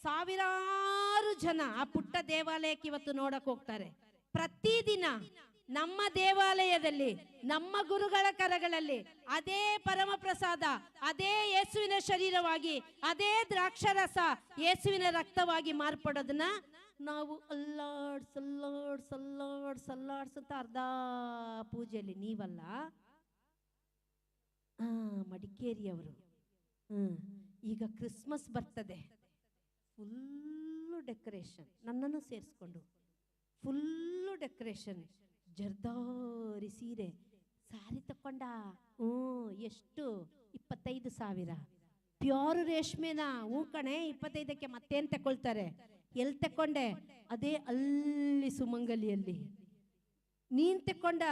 [SPEAKER 5] ಸಾವಿರಾರು ಜನ ಆ ಪುಟ್ಟ ದೇವಾಲಯಕ್ಕೆ ಇವತ್ತು ನೋಡಕ್ ಹೋಗ್ತಾರೆ. ಪ್ರತಿದಿನ ನಮ್ಮ ದೇವಾಲಯದಲ್ಲಿ, ನಮ್ಮ ಗುರುಗಳ ಕರಗಳಲ್ಲಿ ಅದೇ ಪರಮಪ್ರಸಾದ, ಅದೇ ಯೇಸುವಿನ ಶರೀರವಾಗಿ, ಅದೇ ದ್ರಾಕ್ಷರಸ ಯೇಸುವಿನ ರಕ್ತವಾಗಿ ಮಾರ್ಪಡೋದನ್ನ ನಾವು ಅಲ್ಲಾಡ್ಸ್ ಅಂತ ಅರ್ಧ ಪೂಜೆಯಲ್ಲಿ. ನೀವಲ್ಲ, ಮಡಿಕೇರಿಯವರು. ಈಗ ಕ್ರಿಸ್ಮಸ್ ಬರ್ತದೆ, ಫುಲ್ಲು ಡೆಕೋರೇಷನ್, ನನ್ನನ್ನು ಸೇರಿಸ್ಕೊಂಡು ಫುಲ್ಲು ಡೆಕೋರೇಷನ್, ಜರ್ದಾರಿ ಸೀರೆ, ಸ್ಯಾರಿ ತಕೊಂಡ. ಎಷ್ಟು? 25,000. ಪ್ಯೂರ್ ರೇಷ್ಮೆನ? ಹೂ ಕಣೆ, 25ಕ್ಕೆ ಮತ್ತೇನ್ ತಕೊಳ್ತಾರೆ? ಎಲ್ಲಿ ತಕೊಂಡೆ? ಅದೇ ಅಲ್ಲಿ ಸುಮಂಗಲಿಯಲ್ಲಿ. ನೀನ್ ತಕೊಂಡ?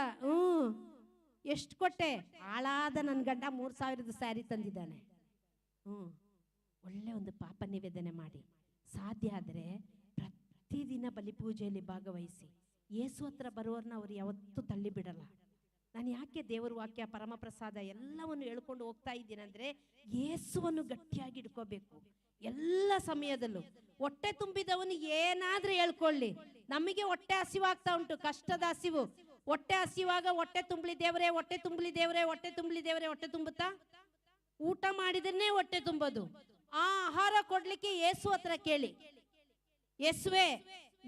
[SPEAKER 5] ಎಷ್ಟು ಕೊಟ್ಟೆ? ಹಾಳಾದ ನನ್ ಗಂಡ 3,000ದ ಸ್ಯಾರಿ ತಂದಿದ್ದಾನೆ. ಒಳ್ಳೆ ಒಂದು ಪಾಪ ನಿವೇದನೆ ಮಾಡಿ, ಸಾಧ್ಯ ಆದರೆ ಪ್ರತಿದಿನ ಬಲಿಪೂಜೆಯಲ್ಲಿ ಭಾಗವಹಿಸಿ. ಯೇಸು ಹತ್ರ ಬರುವವ್ರನ್ನ ಅವ್ರು ಯಾವತ್ತೂ ತಳ್ಳಿ ಬಿಡಲ್ಲ. ನಾನು ಯಾಕೆ ದೇವರ ವಾಕ್ಯ ಪರಮಪ್ರಸಾದ ಎಲ್ಲವನ್ನು ಹೇಳ್ಕೊಂಡು ಹೋಗ್ತಾ ಇದ್ದೀನಂದ್ರೆ, ಯೇಸುವನ್ನು ಗಟ್ಟಿಯಾಗಿ ಇಟ್ಕೋಬೇಕು ಎಲ್ಲ ಸಮಯದಲ್ಲೂ. ಹೊಟ್ಟೆ ತುಂಬಿದವನು ಏನಾದ್ರೂ ಹೇಳ್ಕೊಳ್ಳಿ, ನಮಗೆ ಹೊಟ್ಟೆ ಹಸಿವಾಗ್ತಾ ಉಂಟು, ಕಷ್ಟದ ಹಸಿವು. ಹೊಟ್ಟೆ ಹಸಿವಾಗ ಹೊಟ್ಟೆ ತುಂಬಲಿ ದೇವರೇ, ಹೊಟ್ಟೆ ತುಂಬಲಿ ದೇವರೇ, ಹೊಟ್ಟೆ ತುಂಬಲಿ ದೇವರೇ, ಹೊಟ್ಟೆ ತುಂಬುತ್ತಾ? ಊಟ ಮಾಡಿದ್ರೆ ಹೊಟ್ಟೆ ತುಂಬೋದು. ಆ ಆಹಾರ ಕೊಡ್ಲಿಕ್ಕೆ ಯೇಸು ಹತ್ರ ಕೇಳಿ, ಯೇಸುವೆ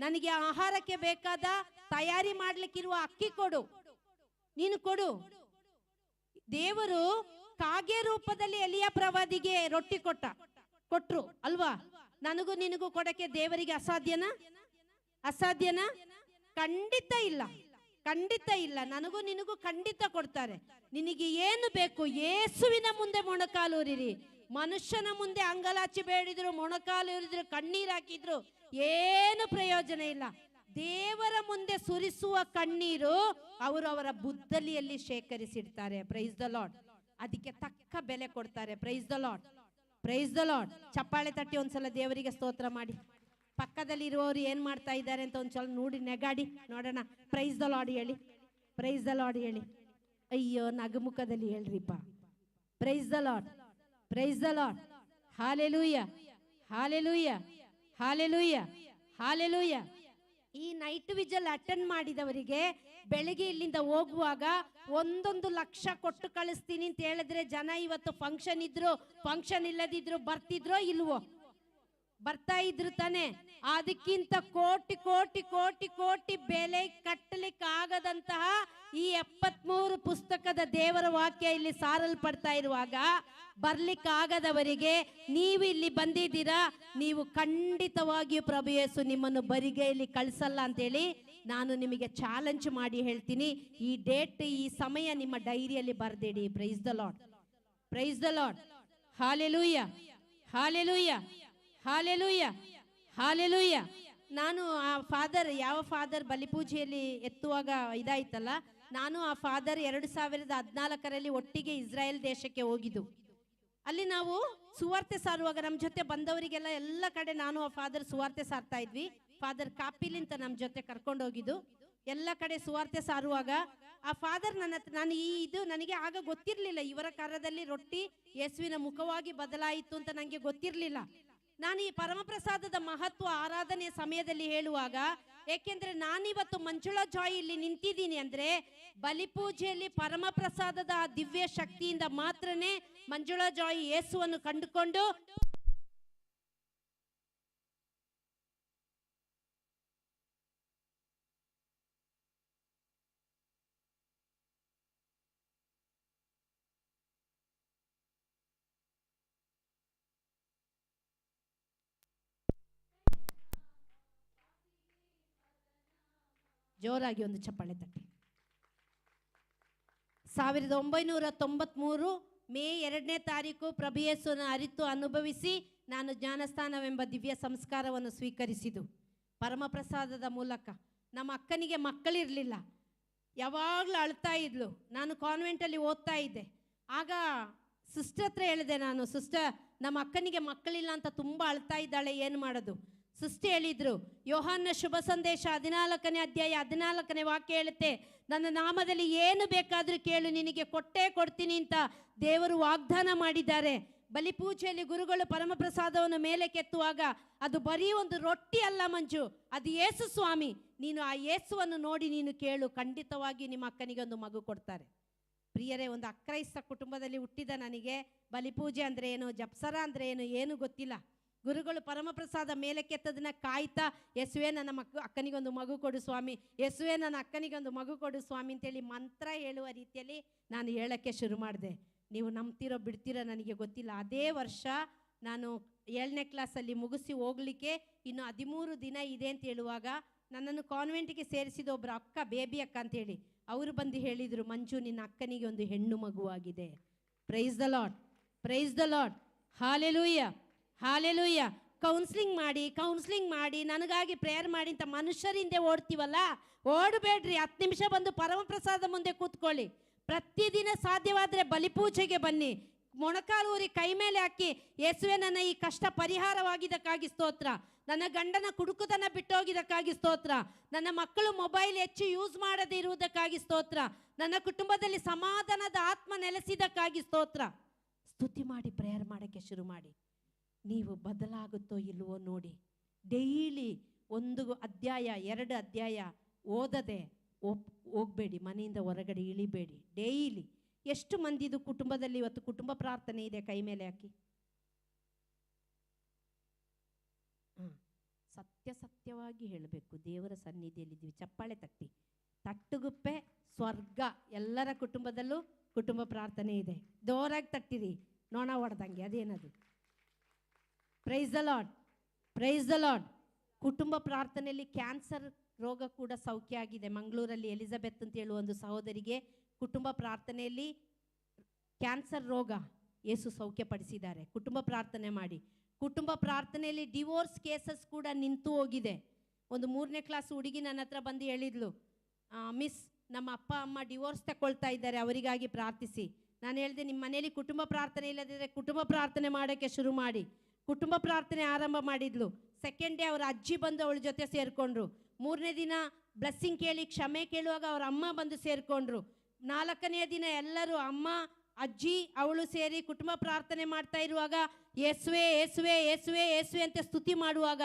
[SPEAKER 5] ನನಗೆ ಆಹಾರಕ್ಕೆ ಬೇಕಾದ ತಯಾರಿ ಮಾಡ್ಲಿಕ್ಕಿರುವ ಅಕ್ಕಿ ಕೊಡು, ನೀನು ಕೊಡು. ದೇವರು ಕಾಗೆ ರೂಪದಲ್ಲಿ ಎಲಿಯ ಪ್ರವಾದಿಗೆ ರೊಟ್ಟಿ ಕೊಟ್ರು ಅಲ್ವಾ? ನನಗೂ ನಿನಗೂ ಕೊಡಕ್ಕೆ ದೇವರಿಗೆ ಅಸಾಧ್ಯನಾ? ಅಸಾಧ್ಯನಾ? ಖಂಡಿತ ಇಲ್ಲ, ಖಂಡಿತ ಇಲ್ಲ. ನನಗೂ ನಿನಗೂ ಖಂಡಿತ ಕೊಡ್ತಾರೆ. ನಿನಗೆ ಏನು ಬೇಕು? ಯೇಸುವಿನ ಮುಂದೆ ಮೊಣಕಾಲೂರಿರಿ. ಮನುಷ್ಯನ ಮುಂದೆ ಅಂಗಲಾಚಿ ಬೇಡಿದ್ರು, ಮೊಣಕಾಲು ಊರಿದ್ರು, ಕಣ್ಣೀರು ಹಾಕಿದ್ರು ಏನು ಪ್ರಯೋಜನ ಇಲ್ಲ. ದೇವರ ಮುಂದೆ ಸುರಿಸುವ ಕಣ್ಣೀರು ಅವರ ಬುದ್ದಲಿಯಲ್ಲಿ ಶೇಖರಿಸಿಡ್ತಾರೆ. Praise the lord. ಅದಕ್ಕೆ ತಕ್ಕ ಬೆಲೆ ಕೊಡ್ತಾರೆ. Praise the lord, praise the lord. ಚಪ್ಪಾಳೆ ತಟ್ಟಿ ಒಂದ್ಸಲ ದೇವರಿಗೆ ಸ್ತೋತ್ರ ಮಾಡಿ. ಪಕ್ಕದಲ್ಲಿ ಇರುವವರು ಏನ್ ಮಾಡ್ತಾ ಇದ್ದಾರೆ ಅಂತ ಒಂದ್ಸಲ ನೋಡಿ ನೆಗಾಡಿ ನೋಡೋಣ. ಪ್ರೈಸ್ ದ ಲಾರ್ಡ್ ಹೇಳಿ, ಪ್ರೈಸ್ ದ ಲಾರ್ಡ್ ಹೇಳಿ. ಅಯ್ಯೋ ನಗುಮುಖದಲ್ಲಿ ಹೇಳ್ರಿಪ್ಪ. Praise the lord, praise the lord. Hallelujah, hallelujah, hallelujah, hallelujah. ಈ ನೈಟ್ ವಿಜಲ್ ಅಟೆಂಡ್ ಮಾಡಿದವರಿಗೆ ಬೆಳಿಗ್ಗೆ ಇಲ್ಲಿಂದ ಹೋಗುವಾಗ 1 ಲಕ್ಷ ಕೊಟ್ಟು ಕಳಿಸ್ತೀನಿ ಅಂತ ಹೇಳಿದ್ರೆ, ಜನ ಇವತ್ತು ಫಂಕ್ಷನ್ ಇದ್ರು ಫಂಕ್ಷನ್ ಇಲ್ಲದಿದ್ರು ಬರ್ತಿದ್ರೋ ಇಲ್ವೋ? ಬರ್ತಾ ಇದ್ರು ತಾನೆ. ಅದಕ್ಕಿಂತ ಕೋಟಿ ಕೋಟಿ ಕೋಟಿ ಕೋಟಿ ಬೆಲೆ ಕಟ್ಟಲಿಕ್ಕೆ ಆಗದಂತಹ ಈ 73 ಪುಸ್ತಕದ ದೇವರ ವಾಕ್ಯ ಇಲ್ಲಿ ಸಾರಲ್ಪಡ್ತಾ ಇರುವಾಗ, ಬರ್ಲಿಕ್ಕಾಗದವರಿಗೆ ನೀವು ಇಲ್ಲಿ ಬಂದಿದ್ದೀರಾ, ನೀವು ಖಂಡಿತವಾಗಿಯೂ ಪ್ರಭು ಯೇಸು ನಿಮ್ಮನ್ನು ಬರಿಗೈಯಲ್ಲಿ ಕಳಿಸಲ್ಲ ಅಂತೇಳಿ ನಾನು ನಿಮಗೆ ಚಾಲೆಂಜ್ ಮಾಡಿ ಹೇಳ್ತೀನಿ. ಈ ಡೇಟ್, ಈ ಸಮಯ ನಿಮ್ಮ ಡೈರಿಯಲ್ಲಿ ಬರ್ದಿಡಿ. Praise the lord, praise the lord. Hallelujah, hallelujah, hallelujah, hallelujah. ನಾನು ಆ ಫಾದರ್, ಯಾವ ಫಾದರ್ ಬಲಿಪೂಜೆಯಲ್ಲಿ ಎತ್ತುವಾಗ ಇದಾಯ್ತಲ್ಲ, ನಾನು ಆ ಫಾದರ್ 2014ರಲ್ಲಿ ಒಟ್ಟಿಗೆ ಇಸ್ರಾಯೇಲ್ ದೇಶಕ್ಕೆ ಹೋಗಿದ್ದು. ಅಲ್ಲಿ ನಾವು ಸುವಾರ್ತೆ ಸಾರುವಾಗ ನಮ್ಮ ಜೊತೆ ಬಂದವರಿಗೆಲ್ಲ ಎಲ್ಲ ಕಡೆ ನಾನು ಆ ಫಾದರ್ ಸುವಾರ್ತೆ ಸಾರ್ತಾ ಇದ್ವಿ. ಫಾದರ್ ಕಾಪಿಲಿಂತ ನಮ್ಮ ಜೊತೆ ಕರ್ಕೊಂಡು ಹೋಗಿದ್ದು. ಎಲ್ಲ ಕಡೆ ಸುವಾರ್ತೆ ಸಾರುವಾಗ ಆ ಫಾದರ್ ನಾನು ಇದು ನನಗೆ ಆಗ ಗೊತ್ತಿರಲಿಲ್ಲ. ಇವರ ಕಾರ್ಯದಲ್ಲಿ ರೊಟ್ಟಿ ಯೇಸುವಿನ ಮುಖವಾಗಿ ಬದಲಾಯಿತು ಅಂತ ನನಗೆ ಗೊತ್ತಿರಲಿಲ್ಲ. ನಾನು ಈ ಪರಮಪ್ರಸಾದದ ಮಹತ್ವ ಆರಾಧನೆಯ ಸಮಯದಲ್ಲಿ ಹೇಳುವಾಗ, ಏಕೆಂದ್ರೆ ನಾನಿವತ್ತು ಮಂಜುಳಾ ಜಾಯ್ ಇಲ್ಲಿ ನಿಂತಿದ್ದೀನಿ ಅಂದ್ರೆ ಬಲಿಪೂಜೆಯಲ್ಲಿ ಪರಮಪ್ರಸಾದದ ಆ ದಿವ್ಯ ಶಕ್ತಿಯಿಂದ ಮಾತ್ರನೇ ಮಂಜುಳಾ ಜಾಯ್ ಯೇಸುವನ್ನು ಕಂಡುಕೊಂಡು ಜೋರಾಗಿ ಒಂದು ಚಪ್ಪಾಳೆ ತಟ್ಟಿ. 1993 ಮೇ 2ನೇ ತಾರೀಕು ಪ್ರಭು ಯೇಸುವನ್ನು ಅರಿತು ಅನುಭವಿಸಿ ನಾನು ಜ್ಞಾನಸ್ಥಾನವೆಂಬ ದಿವ್ಯ ಸಂಸ್ಕಾರವನ್ನು ಸ್ವೀಕರಿಸಿದ್ದು ಪರಮಪ್ರಸಾದದ ಮೂಲಕ. ನಮ್ಮ ಅಕ್ಕನಿಗೆ ಮಕ್ಕಳಿರಲಿಲ್ಲ, ಯಾವಾಗಲೂ ಅಳ್ತಾ ಇದ್ಲು. ನಾನು ಕಾನ್ವೆಂಟಲ್ಲಿ ಓದ್ತಾ ಇದ್ದೆ. ಆಗ ಸಿಸ್ಟರ್ ಹತ್ರ ಹೇಳಿದೆ ನಾನು, ಸಿಸ್ಟರ್ ನಮ್ಮ ಅಕ್ಕನಿಗೆ ಮಕ್ಕಳಿಲ್ಲ ಅಂತ ತುಂಬ ಅಳ್ತಾ ಇದ್ದಾಳೆ, ಏನು ಮಾಡೋದು? ಸಿಸ್ಟರ್ ಹೇಳಿದ್ರು, ಯೋಹಾನ ಶುಭ ಸಂದೇಶ 14ನೇ ಅಧ್ಯಾಯ 14ನೇ ವಾಕ್ಯ ಹೇಳುತ್ತೆ, ನನ್ನ ನಾಮದಲ್ಲಿ ಏನು ಬೇಕಾದರೂ ಕೇಳು, ನಿನಗೆ ಕೊಟ್ಟೇ ಕೊಡ್ತೀನಿ ಅಂತ ದೇವರು ವಾಗ್ದಾನ ಮಾಡಿದ್ದಾರೆ. ಬಲಿಪೂಜೆಯಲ್ಲಿ ಗುರುಗಳು ಪರಮಪ್ರಸಾದವನ್ನು ಮೇಲೆ ಕೆತ್ತುವಾಗ ಅದು ಬರೀ ಒಂದು ರೊಟ್ಟಿ ಅಲ್ಲ ಮಂಜು, ಅದು ಯೇಸು ಸ್ವಾಮಿ. ನೀನು ಆ ಯೇಸುವನ್ನು ನೋಡಿ ನೀನು ಕೇಳು, ಖಂಡಿತವಾಗಿ ನಿಮ್ಮ ಅಕ್ಕನಿಗೆ ಒಂದು ಮಗು ಕೊಡ್ತಾರೆ. ಪ್ರಿಯರೇ, ಒಂದು ಅಕ್ರೈಸ್ತ ಕುಟುಂಬದಲ್ಲಿ ಹುಟ್ಟಿದ ನನಗೆ ಬಲಿಪೂಜೆ ಅಂದರೆ ಏನು, ಜಪ್ಸರ ಅಂದರೆ ಏನು ಗೊತ್ತಿಲ್ಲ. ಗುರುಗಳು ಪರಮಪ್ರಸಾದ ಮೇಲೆ ಕೆತ್ತದನ್ನ ಕಾಯ್ತಾ, ಯೇಸುವೆ ನನ್ನ ಅಕ್ಕನಿಗೊಂದು ಮಗು ಕೊಡು ಸ್ವಾಮಿ, ಯೇಸುವೆ ನನ್ನ ಅಕ್ಕನಿಗೊಂದು ಮಗು ಕೊಡು ಸ್ವಾಮಿ ಅಂತೇಳಿ ಮಂತ್ರ ಹೇಳುವ ರೀತಿಯಲ್ಲಿ ನಾನು ಹೇಳೋಕ್ಕೆ ಶುರು ಮಾಡಿದೆ. ನೀವು ನಂಬ್ತಿರೋ ಬಿಡ್ತಿರೋ ನನಗೆ ಗೊತ್ತಿಲ್ಲ. ಅದೇ ವರ್ಷ ನಾನು 7ನೇ ಕ್ಲಾಸಲ್ಲಿ ಮುಗಿಸಿ ಹೋಗ್ಲಿಕ್ಕೆ ಇನ್ನು 13 ದಿನ ಇದೆ ಅಂತ ಹೇಳುವಾಗ ನನ್ನನ್ನು ಕಾನ್ವೆಂಟಿಗೆ ಸೇರಿಸಿದ ಒಬ್ಬರು ಅಕ್ಕ, ಬೇಬಿ ಅಕ್ಕ ಅಂತೇಳಿ, ಅವರು ಬಂದು ಹೇಳಿದರು, ಮಂಜು ನಿನ್ನ ಅಕ್ಕನಿಗೆ ಒಂದು ಹೆಣ್ಣು ಮಗುವಾಗಿದೆ. Praise the lord, praise the lord. Hallelujah, hallelujah. Counselling ಮಾಡಿ ನನಗಾಗಿ ಪ್ರೇಯರ್ ಮಾಡಿ ಅಂತ ಮನುಷ್ಯರಿಂದೆ ಓಡ್ತೀವಲ್ಲ, ಓಡಬೇಡ್ರಿ. 10 ನಿಮಿಷ ಬಂದು ಪರಮಪ್ರಸಾದ ಮುಂದೆ ಕೂತ್ಕೊಳ್ಳಿ. ಪ್ರತಿದಿನ ಸಾಧ್ಯವಾದರೆ ಬಲಿಪೂಜೆಗೆ ಬನ್ನಿ. ಮೊಣಕಾಲೂರಿ ಕೈ ಮೇಲೆ ಹಾಕಿ, ಯೇಸುವೆ ನನ್ನ ಈ ಕಷ್ಟ ಪರಿಹಾರವಾಗಿದ್ದಕ್ಕಾಗಿ ಸ್ತೋತ್ರ, ನನ್ನ ಗಂಡನ ಕುಡುಕುತನ ಬಿಟ್ಟೋಗಿದ್ದಕ್ಕಾಗಿ ಸ್ತೋತ್ರ, ನನ್ನ ಮಕ್ಕಳು ಮೊಬೈಲ್ ಹೆಚ್ಚು ಯೂಸ್ ಮಾಡದೇ ಇರುವುದಕ್ಕಾಗಿ ಸ್ತೋತ್ರ, ನನ್ನ ಕುಟುಂಬದಲ್ಲಿ ಸಮಾಧಾನದ ಆತ್ಮ ನೆಲೆಸಿದ್ದಕ್ಕಾಗಿ ಸ್ತೋತ್ರ. ಸ್ತುತಿ ಮಾಡಿ ಪ್ರೇಯರ್ ಮಾಡೋಕ್ಕೆ ಶುರು ಮಾಡಿ. ನೀವು ಬದಲಾಗುತ್ತೋ ಇಲ್ವೋ ನೋಡಿ. ಡೈಲಿ 1 ಅಧ್ಯಾಯ 2 ಅಧ್ಯಾಯ ಓದದೆ ಹೋಗಬೇಡಿ, ಮನೆಯಿಂದ ಹೊರಗಡೆ ಇಳಿಬೇಡಿ. ಡೈಲಿ ಎಷ್ಟು ಮಂದಿದು ಕುಟುಂಬದಲ್ಲಿ ಇವತ್ತು ಕುಟುಂಬ ಪ್ರಾರ್ಥನೆ ಇದೆ? ಕೈ ಮೇಲೆ ಹಾಕಿ. ಸತ್ಯವಾಗಿ ಹೇಳಬೇಕು, ದೇವರ ಸನ್ನಿಧಿಯಲ್ಲಿದ್ದೀವಿ. ಚಪ್ಪಾಳೆ ತಟ್ಟಿ. ತಟ್ಟುಗುಪ್ಪೆ ಸ್ವರ್ಗ. ಎಲ್ಲರ ಕುಟುಂಬದಲ್ಲೂ ಕುಟುಂಬ ಪ್ರಾರ್ಥನೆ ಇದೆ. ಜೋರಾಗಿ ತಟ್ಟಿರಿ, ನೋಣ ಹೊಡೆದಂಗೆ. ಅದೇನದು? Price the lord, praise the lord. ಕುಟುಂಬ ಪ್ರಾರ್ಥನೆಯಲ್ಲಿ ಕ್ಯಾನ್ಸರ್ ರೋಗ ಕೂಡ ಸೌಖ್ಯ ಆಗಿದೆ. ಮಂಗಳೂರಲ್ಲಿ ಎಲಿಜಬೆತ್ ಅಂತ ಹೇಳುವ ಒಂದು ಸಹೋದರಿಗೆ ಕುಟುಂಬ ಪ್ರಾರ್ಥನೆಯಲ್ಲಿ ಕ್ಯಾನ್ಸರ್ ರೋಗ ಯೇಸು ಸೌಖ್ಯಪಡಿಸಿದ್ದಾರೆ. ಕುಟುಂಬ ಪ್ರಾರ್ಥನೆ ಮಾಡಿ. ಕುಟುಂಬ ಪ್ರಾರ್ಥನೆಯಲ್ಲಿ ಡಿವೋರ್ಸ್ ಕೇಸಸ್ ಕೂಡ ನಿಂತು ಹೋಗಿದೆ. ಒಂದು 3ನೇ ಕ್ಲಾಸ್ ಹುಡುಗಿ ನನ್ನ ಹತ್ರ ಬಂದು ಹೇಳಿದ್ಲು, ಮಿಸ್ ನಮ್ಮ ಅಪ್ಪ ಅಮ್ಮ ಡಿವೋರ್ಸ್ ತಗೊಳ್ತಾ ಇದ್ದಾರೆ, ಅವರಿಗಾಗಿ ಪ್ರಾರ್ಥಿಸಿ. ನಾನು ಹೇಳಿದೆ, ನಿಮ್ಮ ಮನೇಲಿ ಕುಟುಂಬ ಪ್ರಾರ್ಥನೆ ಇಲ್ಲದಿದ್ದರೆ ಕುಟುಂಬ ಪ್ರಾರ್ಥನೆ ಮಾಡೋಕ್ಕೆ ಶುರು ಮಾಡಿ. ಕುಟುಂಬ ಪ್ರಾರ್ಥನೆ ಆರಂಭ ಮಾಡಿದ್ಲು. 2nd ಡೇ ಅವರ ಅಜ್ಜಿ ಬಂದು ಅವಳ ಜೊತೆ ಸೇರಿಕೊಂಡ್ರು. 3ನೇ ದಿನ ಬ್ಲೆಸ್ಸಿಂಗ್ ಕೇಳಿ ಕ್ಷಮೆ ಕೇಳುವಾಗ ಅವ್ರ ಅಮ್ಮ ಬಂದು ಸೇರಿಕೊಂಡ್ರು. 4ನೇ ದಿನ ಎಲ್ಲರೂ ಅಮ್ಮ, ಅಜ್ಜಿ, ಅವಳು ಸೇರಿ ಕುಟುಂಬ ಪ್ರಾರ್ಥನೆ ಮಾಡ್ತಾ ಇರುವಾಗ ಯೇಸುವೆ ಯೇಸುವೆ ಯೇಸುವೆ ಯೇಸುವೆ ಅಂತ ಸ್ತುತಿ ಮಾಡುವಾಗ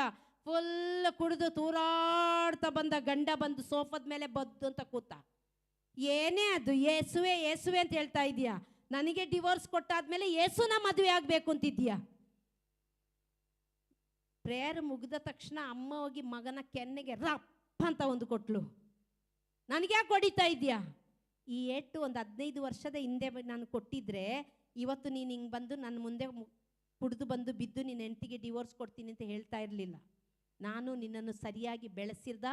[SPEAKER 5] ಫುಲ್ ಕುಡಿದು ತೂರಾಡ್ತಾ ಬಂದ ಗಂಡ ಬಂದು ಸೋಫಾದ ಮೇಲೆ ಬದ್ದು ಅಂತ ಕೂತ. ಏನೇ ಅದು? ಯೇಸುವೆ ಯೇಸುವೆ ಅಂತ ಹೇಳ್ತಾ ಇದೀಯಾ? ನನಗೆ ಡಿವೋರ್ಸ್ ಕೊಟ್ಟಾದ್ಮೇಲೆ ಯೇಸುನ ಮದುವೆ ಆಗಬೇಕು ಅಂತಿದ್ಯಾ? ಪ್ರೇಯರ್ ಮುಗಿದ ತಕ್ಷಣ ಅಮ್ಮ ಹೋಗಿ ಮಗನ ಕೆನ್ನೆಗೆ ರಪ್ಪ ಅಂತ ಒಂದು ಕೊಟ್ಲು. ನನಗ್ಯಾಕೆ ಹೊಡಿತಾ ಇದೆಯಾ? ಈ ಏಟು ಒಂದು 15 ವರ್ಷದ ಹಿಂದೆ ನಾನು ಕೊಟ್ಟಿದ್ರೆ ಇವತ್ತು ನೀನು ಹಿಂಗೆ ಬಂದು ನನ್ನ ಮುಂದೆ ಕುಡಿದು ಬಂದು ಬಿದ್ದು ನಿನ್ನ ಹೆಂಡತಿಗೆ ಡಿವೋರ್ಸ್ ಕೊಡ್ತೀನಿ ಅಂತ ಹೇಳ್ತಾ ಇರಲಿಲ್ಲ. ನಾನು ನಿನ್ನನ್ನು ಸರಿಯಾಗಿ ಬೆಳೆಸಿದ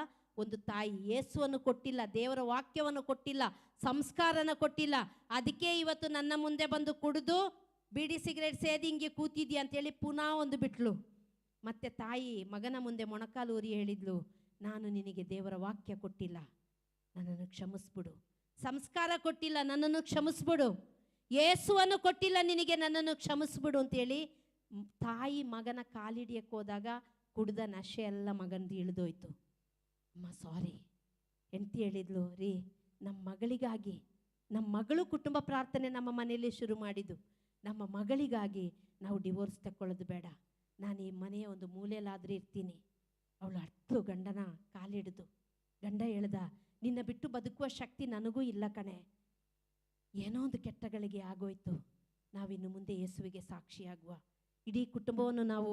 [SPEAKER 5] ಒಂದು ತಾಯಿ. ಯೇಸುವನ್ನು ಕೊಟ್ಟಿಲ್ಲ, ದೇವರ ವಾಕ್ಯವನ್ನು ಕೊಟ್ಟಿಲ್ಲ, ಸಂಸ್ಕಾರನ ಕೊಟ್ಟಿಲ್ಲ. ಅದಕ್ಕೆ ಇವತ್ತು ನನ್ನ ಮುಂದೆ ಬಂದು ಕುಡಿದು ಬೀಡಿ ಸಿಗರೇಟ್ ಸೇದಿ ಹಿಂಗೆ ಕೂತಿದ್ಯಾ ಅಂತೇಳಿ ಪುನಃ ಒಂದು ಬಿಟ್ಲು. ಮತ್ತೆ ತಾಯಿ ಮಗನ ಮುಂದೆ ಮೊಣಕಾಲೂರಿ ಹೇಳಿದ್ಲು, ನಾನು ನಿನಗೆ ದೇವರ ವಾಕ್ಯ ಕೊಟ್ಟಿಲ್ಲ, ನನ್ನನ್ನು ಕ್ಷಮಿಸ್ಬಿಡು. ಸಂಸ್ಕಾರ ಕೊಟ್ಟಿಲ್ಲ, ನನ್ನನ್ನು ಕ್ಷಮಿಸ್ಬಿಡು. ಯೇಸುವನ್ನು ಕೊಟ್ಟಿಲ್ಲ ನಿನಗೆ, ನನ್ನನ್ನು ಕ್ಷಮಿಸ್ಬಿಡು ಅಂತೇಳಿ ತಾಯಿ ಮಗನ ಕಾಲಿಡಿಯಕ್ಕೆ ಹೋದಾಗ ಕುಡ್ದ ನಶೆ ಎಲ್ಲ ಮಗಂದು ಇಳಿದೋಯ್ತು. ಅಮ್ಮ ಸಾರಿ. ಹೆಂಡತಿ ಹೇಳಿದ್ಲು, ರೀ ನಮ್ಮ ಮಗಳಿಗಾಗಿ, ನಮ್ಮ ಮಗಳು ಕುಟುಂಬ ಪ್ರಾರ್ಥನೆ ನಮ್ಮ ಮನೆಯಲ್ಲಿ ಶುರು ಮಾಡಿದ್ದು, ನಮ್ಮ ಮಗಳಿಗಾಗಿ ನಾವು ಡಿವೋರ್ಸ್ ತಗೊಳ್ಳೋದು ಬೇಡ, ನಾನು ಈ ಮನೆಯ ಒಂದು ಮೂಲೆಯಲ್ಲಾದರೂ ಇರ್ತೀನಿ. ಅವಳು ಅಟ್ಲು ಗಂಡನ ಕಾಲಿಡಿದು. ಗಂಡ ಹೇಳ್ದ, ನಿನ್ನ ಬಿಟ್ಟು ಬದುಕುವ ಶಕ್ತಿ ನನಗೂ ಇಲ್ಲ ಕಣೆ, ಏನೋ ಒಂದು ಕೆಟ್ಟಗಳಿಗೆ ಆಗೋಯ್ತು, ನಾವಿನ್ನು ಮುಂದೆ ಯೇಸುವಿಗೆ ಸಾಕ್ಷಿಯಾಗುವ. ಇಡೀ ಕುಟುಂಬವನ್ನು ನಾವು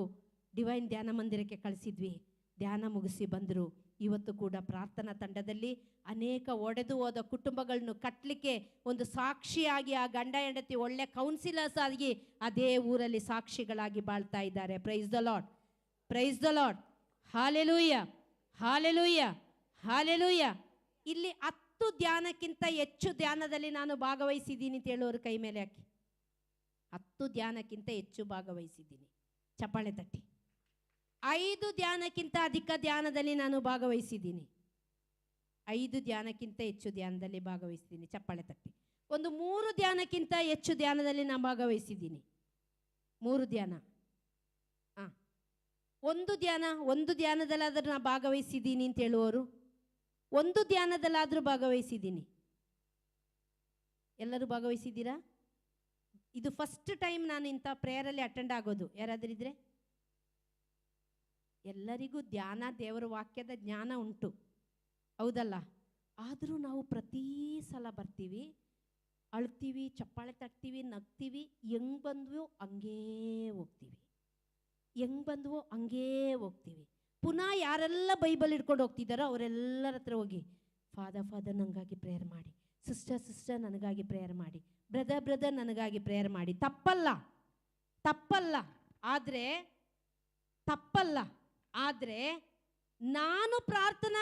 [SPEAKER 5] ಡಿವೈನ್ ಧ್ಯಾನ ಮಂದಿರಕ್ಕೆ ಕಳಿಸಿದ್ವಿ. ಧ್ಯಾನ ಮುಗಿಸಿ ಬಂದರು. ಇವತ್ತು ಕೂಡ ಪ್ರಾರ್ಥನಾ ತಂಡದಲ್ಲಿ ಅನೇಕ ಒಡೆದು ಹೋದ ಕುಟುಂಬಗಳನ್ನು ಕಟ್ಟಲಿಕ್ಕೆ ಒಂದು ಸಾಕ್ಷಿಯಾಗಿ ಆ ಗಂಡ ಹೆಂಡತಿ ಒಳ್ಳೆ ಕೌನ್ಸಿಲರ್ಸ್ ಆಗಿ ಅದೇ ಊರಲ್ಲಿ ಸಾಕ್ಷಿಗಳಾಗಿ ಬಾಳ್ತಾ ಇದ್ದಾರೆ. Price the lord, praise the lord. Hallelujah, hallelujah, hallelujah. ಇಲ್ಲಿ 10 ಧ್ಯಾನಕ್ಕಿಂತ ಹೆಚ್ಚು ಧ್ಯಾನದಲ್ಲಿ ನಾನು ಭಾಗವಹಿಸಿದ್ದೀನಿ ಅಂತ ಹೇಳೋರು ಕೈ ಮೇಲೆ ಹಾಕಿ. 10 ಧ್ಯಾನಕ್ಕಿಂತ ಹೆಚ್ಚು ಭಾಗವಹಿಸಿದ್ದೀನಿ. ಚಪ್ಪಾಳೆ ತಟ್ಟಿ. 5 ಧ್ಯಾನಕ್ಕಿಂತ ಅಧಿಕ ಧ್ಯಾನದಲ್ಲಿ ನಾನು ಭಾಗವಹಿಸಿದ್ದೀನಿ. 5 ಧ್ಯಾನಕ್ಕಿಂತ ಹೆಚ್ಚು ಧ್ಯಾನದಲ್ಲಿ ಭಾಗವಹಿಸಿದ್ದೀನಿ. ಚಪ್ಪಾಳೆ ತಟ್ಟಿ. ಒಂದು 3 ಧ್ಯಾನಕ್ಕಿಂತ ಹೆಚ್ಚು ಧ್ಯಾನದಲ್ಲಿ ನಾನು ಭಾಗವಹಿಸಿದ್ದೀನಿ. 3 ಧ್ಯಾನ. ಒಂದು ಧ್ಯಾನದಲ್ಲಾದರೂ ನಾನು ಭಾಗವಹಿಸಿದ್ದೀನಿ ಅಂತ ಹೇಳುವವರು, ಒಂದು ಧ್ಯಾನದಲ್ಲಾದರೂ ಭಾಗವಹಿಸಿದ್ದೀನಿ. ಎಲ್ಲರೂ ಭಾಗವಹಿಸಿದ್ದೀರಾ? ಇದು ಫಸ್ಟ್ ಟೈಮ್ ನಾನು ಇಂಥ ಪ್ರೇಯರಲ್ಲಿ ಅಟೆಂಡ್ ಆಗೋದು. ಯಾರಾದರೂ ಇದ್ರೆ? ಎಲ್ಲರಿಗೂ ಧ್ಯಾನ, ದೇವರ ವಾಕ್ಯದ ಜ್ಞಾನ ಉಂಟು, ಹೌದಲ್ಲ? ಆದರೂ ನಾವು ಪ್ರತಿ ಸಲ ಬರ್ತೀವಿ, ಅಳ್ತೀವಿ, ಚಪ್ಪಾಳೆ ತಟ್ತೀವಿ, ನಗ್ತೀವಿ, ಹೆಂಗೆ ಬಂದ್ವೋ ಹಂಗೇ ಹೋಗ್ತೀವಿ, ಹೆಂಗೆ ಬಂದ್ವೋ ಹಂಗೇ ಹೋಗ್ತೀವಿ. ಪುನಃ ಯಾರೆಲ್ಲ ಬೈಬಲ್ ಹಿಡ್ಕೊಂಡು ಹೋಗ್ತಿದ್ದಾರೋ ಅವರೆಲ್ಲರ ಹತ್ರ ಹೋಗಿ, ಫಾದರ್ ನನಗಾಗಿ ಪ್ರೇಯರ್ ಮಾಡಿ, ಸಿಸ್ಟರ್ ನನಗಾಗಿ ಪ್ರೇಯರ್ ಮಾಡಿ, ಬ್ರದರ್ ನನಗಾಗಿ ಪ್ರೇಯರ್ ಮಾಡಿ. ತಪ್ಪಲ್ಲ, ಆದರೆ ನಾನು ಪ್ರಾರ್ಥನಾ